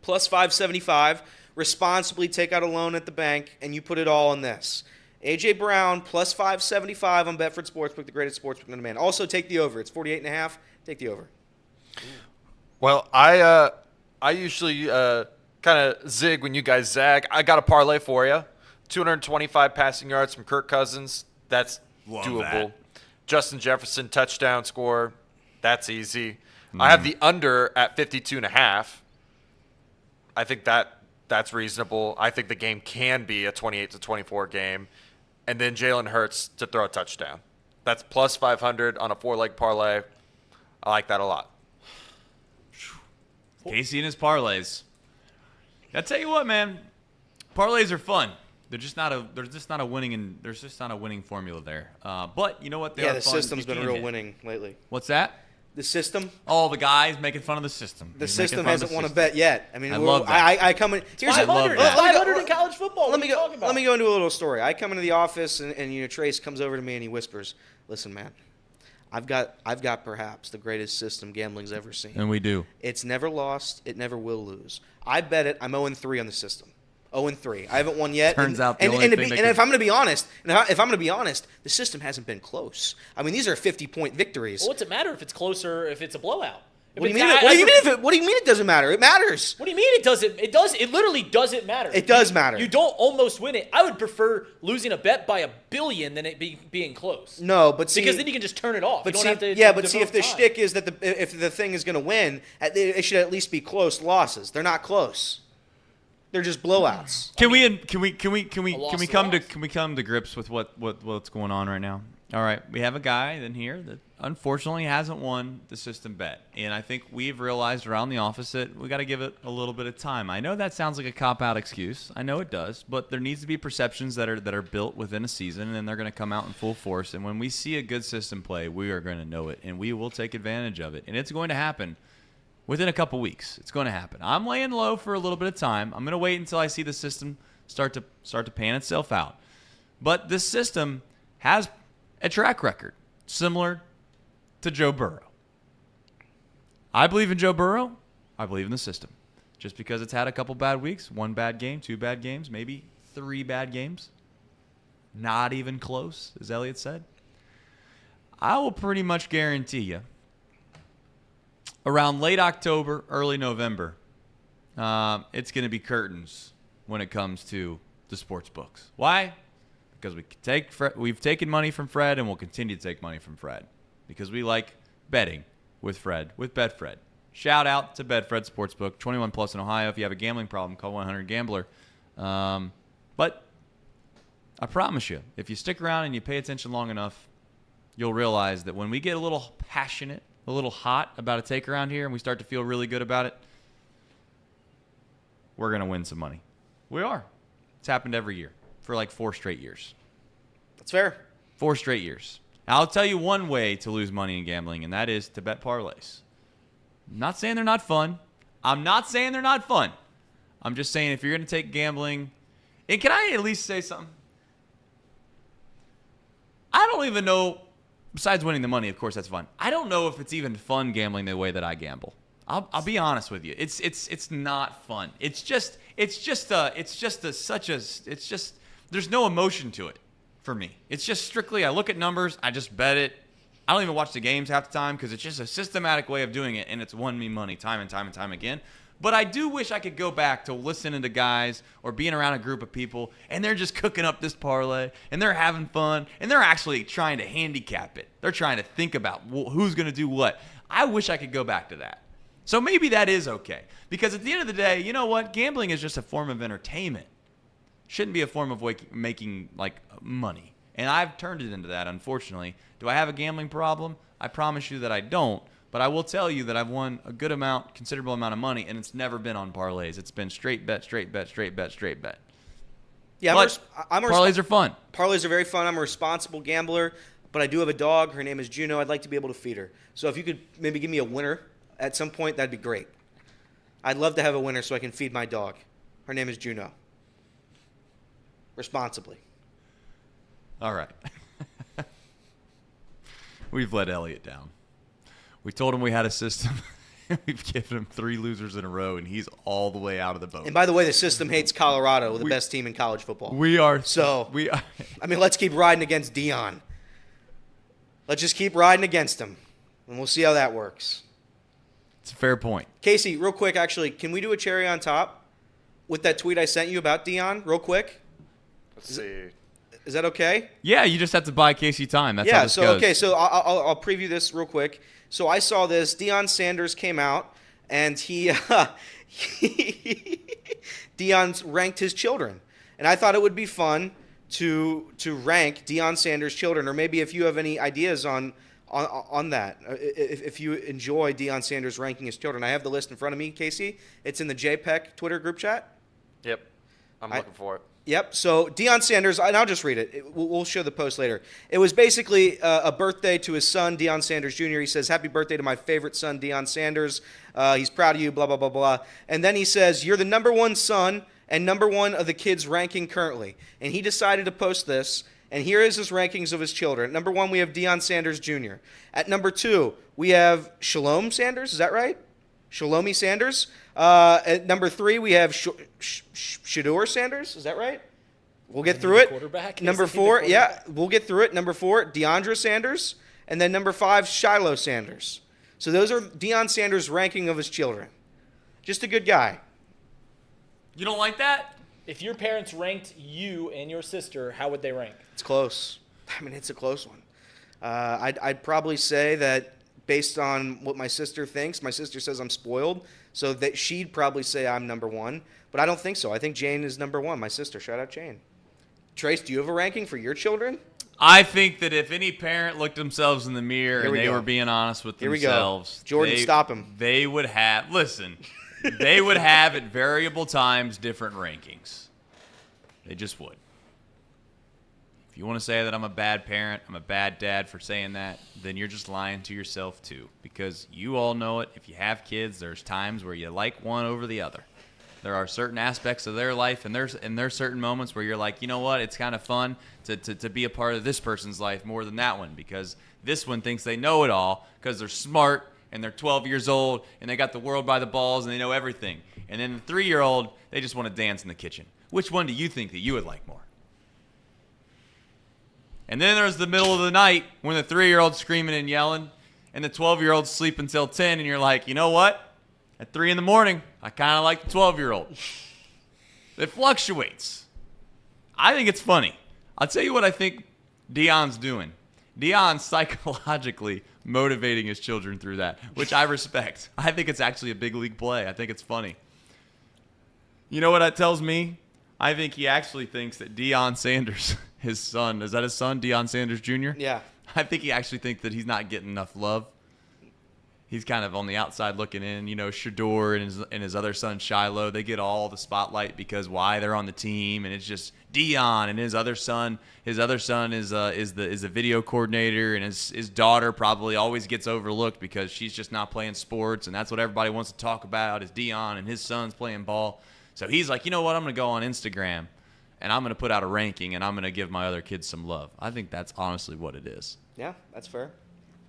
H: plus 575. Responsibly take out a loan at the bank, and you put it all on this. A.J. Brown, plus 575 on Betfred Sportsbook, the greatest sportsbook on demand. Also, take the over. It's 48.5. Take the over.
A: Well, I usually kind of zig when you guys zag. I got a parlay for you. 225 passing yards from Kirk Cousins. That's
F: Love
A: doable.
F: that.
A: Justin Jefferson touchdown score. That's easy. I have the under at 52.5. I think that's reasonable. I think the game can be a 28-24 game. And then Jalen Hurts to throw a touchdown. That's plus 500 on a 4-leg parlay. I like that a lot.
F: Casey and his parlays. I tell you what, man, parlays are fun. They're just not a winning formula there. But you know what? They are
H: the
F: fun.
H: system's been real winning lately.
F: What's that?
H: The system.
F: Oh, the guys making fun of the system.
H: The system hasn't won a bet yet. I mean,
F: I love that.
H: I come in. Here's
G: 500, 500 in college football.
H: Let me go into a little story. I come into the office and Trace comes over to me and he whispers, "Listen, man, I've got perhaps the greatest system gambling's ever seen.
F: And we do.
H: It's never lost. It never will lose. I bet it. I'm 0-3 on the system. 0-3. I haven't won yet.
F: Turns out,
H: if I'm going to be honest, the system hasn't been close. I mean, these are 50-point victories.
G: Well, what's it matter if it's closer? If it's a blowout?
H: What do you mean? What do you mean it doesn't matter? It matters.
G: What do you mean it doesn't? It does. It literally doesn't matter.
H: It does matter.
G: You don't almost win it. I would prefer losing a bet by $1 billion than it being close.
H: No, but see,
G: because then you can just turn it off.
H: But
G: you don't
H: see,
G: have to.
H: yeah, but see, if the shtick is that if the thing is going to win, it should at least be close losses. They're not close. They're just blowouts.
F: Can we come to grips with what's going on right now? All right, we have a guy in here that unfortunately hasn't won the system bet, and I think we've realized around the office that we got to give it a little bit of time. I know that sounds like a cop-out excuse. I know it does, but there needs to be perceptions that are built within a season, and then they're going to come out in full force. And when we see a good system play, we are going to know it, and we will take advantage of it, and it's going to happen. Within a couple weeks, it's going to happen. I'm laying low for a little bit of time. I'm going to wait until I see the system start to pan itself out. But this system has a track record similar to Joe Burrow. I believe in Joe Burrow. I believe in the system. Just because it's had a couple bad weeks, 1 bad game, 2 bad games, maybe 3 bad games, not even close, as Elliot said, I will pretty much guarantee you around late October, early November, it's going to be curtains when it comes to the sports books. Why? Because we've taken money from Fred and we'll continue to take money from Fred because we like betting with Fred, with Betfred. Shout out to Betfred Sportsbook, 21 plus in Ohio. If you have a gambling problem, call 1-800-GAMBLER. But I promise you, if you stick around and you pay attention long enough, you'll realize that when we get a little passionate, a little hot about a take around here and we start to feel really good about it, we're going to win some money. We are. It's happened every year for like 4 straight years.
H: That's fair.
F: 4 straight years. Now, I'll tell you one way to lose money in gambling, and that is to bet parlays. I'm not saying they're not fun. I'm just saying if you're going to take gambling, and can I at least say something? I don't even know. Besides winning the money, of course, that's fun. I don't know if it's even fun gambling the way that I gamble. I'll be honest with you. It's not fun. There's no emotion to it for me. It's just strictly I look at numbers, I just bet it. I don't even watch the games half the time because it's just a systematic way of doing it, and it's won me money time and time and time again. But I do wish I could go back to listening to guys or being around a group of people, and they're just cooking up this parlay, and they're having fun, and they're actually trying to handicap it. They're trying to think about who's going to do what. I wish I could go back to that. So maybe that is okay. Because at the end of the day, you know what? Gambling is just a form of entertainment. Shouldn't be a form of making like money. And I've turned it into that, unfortunately. Do I have a gambling problem? I promise you that I don't. But I will tell you that I've won a good amount, considerable amount of money, and it's never been on parlays. It's been straight bet, straight bet, straight bet, straight bet.
H: Yeah,
F: parlays are fun.
H: Parlays are very fun. I'm a responsible gambler, but I do have a dog. Her name is Juno. I'd like to be able to feed her. So if you could maybe give me a winner at some point, that'd be great. I'd love to have a winner so I can feed my dog. Her name is Juno. Responsibly.
F: All right. We've let Elliot down. We told him we had a system. We've given him 3 losers in a row, and he's all the way out of the boat.
H: And by the way, the system hates Colorado, the best team in college football.
F: We are.
H: I mean, let's keep riding against Dion. Let's just keep riding against him, and we'll see how that works.
F: It's a fair point.
H: Casey, real quick, actually, can we do a cherry on top with that tweet I sent you about Dion, real quick?
A: Let's see.
H: Is that okay?
F: Yeah, you just have to buy Casey time. That's how
H: Yeah.
F: this
H: So
F: goes.
H: okay. So I'll preview this real quick. So I saw this. Dion Sanders came out, and Dion ranked his children, and I thought it would be fun to rank Dion Sanders' children, or maybe if you have any ideas on that, if you enjoy Dion Sanders ranking his children. I have the list in front of me, Casey. It's in the JPEG Twitter group chat.
A: Yep. I'm looking for it.
H: Yep. So Dion Sanders, and I'll just read it. We'll show the post later. It was basically a birthday to his son, Dion Sanders Jr. He says, "Happy birthday to my favorite son, Dion Sanders. He's proud of you, blah, blah, blah, blah." And then he says, "You're the number one son and number one of the kids ranking currently." And he decided to post this. And here is his rankings of his children. At number 1, we have Dion Sanders Jr. At number 2, we have Shalom Sanders. Is that right? Shalomi Sanders. At number 3, we have Shador Sanders. Is that right? We'll get through it.
G: Quarterback.
H: Number 4, yeah, we'll get through it. Number 4, DeAndre Sanders. And then number 5, Shiloh Sanders. So those are Dion Sanders' ranking of his children. Just a good guy.
F: You don't like that?
G: If your parents ranked you and your sister, how would they rank?
H: It's close. I mean, it's a close one. I'd probably say that based on what my sister thinks, my sister says I'm spoiled, so that she'd probably say I'm number 1. But I don't think so. I think Jane is number 1, my sister. Shout out Jane. Trace, do you have a ranking for your children?
F: I think that if any parent looked themselves in the mirror and they were being honest with themselves,
H: Jordan, stop him.
F: They would have, they would have at variable times different rankings. They just would. If you want to say that I'm a bad parent, I'm a bad dad for saying that, then you're just lying to yourself too. Because you all know it. If you have kids, there's times where you like one over the other. There are certain aspects of their life, and there's certain moments where you're like, you know what, it's kind of fun to be a part of this person's life more than that one, because this one thinks they know it all because they're smart and they're 12 years old and they got the world by the balls and they know everything. And then the 3-year-old, they just want to dance in the kitchen. Which one do you think that you would like more? And then there's the middle of the night when the 3-year-old's screaming and yelling and the 12-year-old's sleep until 10, and you're like, you know what? At 3 in the morning, I kind of like the 12-year-old. It fluctuates. I think it's funny. I'll tell you what I think Dion's doing. Dion's psychologically motivating his children through that, which I respect. I think it's actually a big league play. I think it's funny. You know what that tells me? I think he actually thinks that Dion Sanders, his son, is that his son, Dion Sanders Jr.?
H: Yeah.
F: I think he actually thinks that he's not getting enough love. He's kind of on the outside looking in. You know, Shador and his other son Shiloh, they get all the spotlight because why they're on the team, and it's just Dion and his other son. His other son is the video coordinator, and his daughter probably always gets overlooked because she's just not playing sports, and that's what everybody wants to talk about is Dion and his son's playing ball. So he's like, you know what, I'm going to go on Instagram, and I'm going to put out a ranking, and I'm going to give my other kids some love. I think that's honestly what it is.
H: Yeah, that's fair.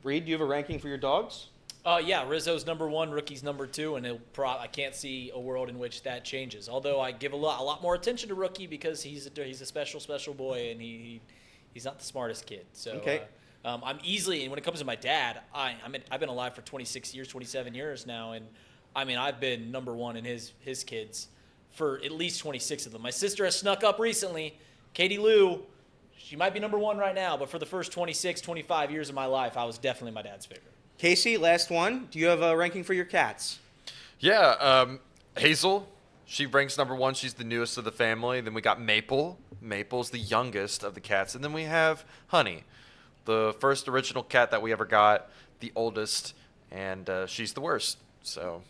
H: Reed, do you have a ranking for your dogs?
G: Yeah, Rizzo's number 1, Rookie's number 2, and I can't see a world in which that changes. Although I give a lot more attention to Rookie because he's a special boy, and he's not the smartest kid. So
H: okay.
G: I'm easily, and when it comes to my dad, I've been alive for 26 years, 27 years now, and I mean I've been number 1 in his kids for at least 26 of them. My sister has snuck up recently, Katie Lou. She might be number 1 right now, but for the first 26, 25 years of my life, I was definitely my dad's favorite.
H: Casey, last one. Do you have a ranking for your cats?
A: Yeah, Hazel, she ranks number 1. She's the newest of the family. Then we got Maple. Maple's the youngest of the cats. And then we have Honey, the first original cat that we ever got, the oldest, and she's the worst. So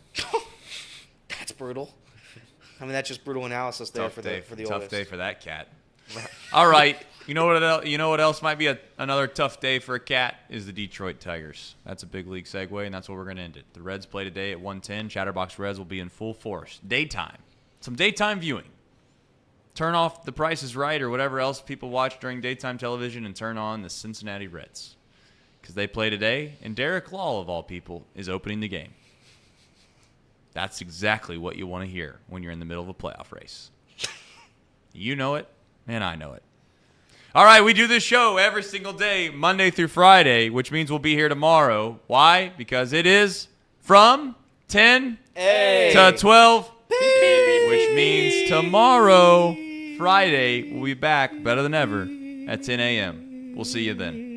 H: that's brutal. I mean, that's just brutal analysis there for the oldest.
F: Tough day for that cat. All right. You know what else might be another tough day for a cat is the Detroit Tigers. That's a big league segue, and that's where we're going to end it. The Reds play today at 1:10. Chatterbox Reds will be in full force. Daytime. Some daytime viewing. Turn off The Price is Right or whatever else people watch during daytime television and turn on the Cincinnati Reds. Because they play today, and Derek Law, of all people, is opening the game. That's exactly what you want to hear when you're in the middle of a playoff race. You know it, and I know it. All right, we do this show every single day, Monday through Friday, which means we'll be here tomorrow. Why? Because it is from 10 to 12, which means tomorrow, Friday, we'll be back better than ever at 10 a.m. We'll see you then.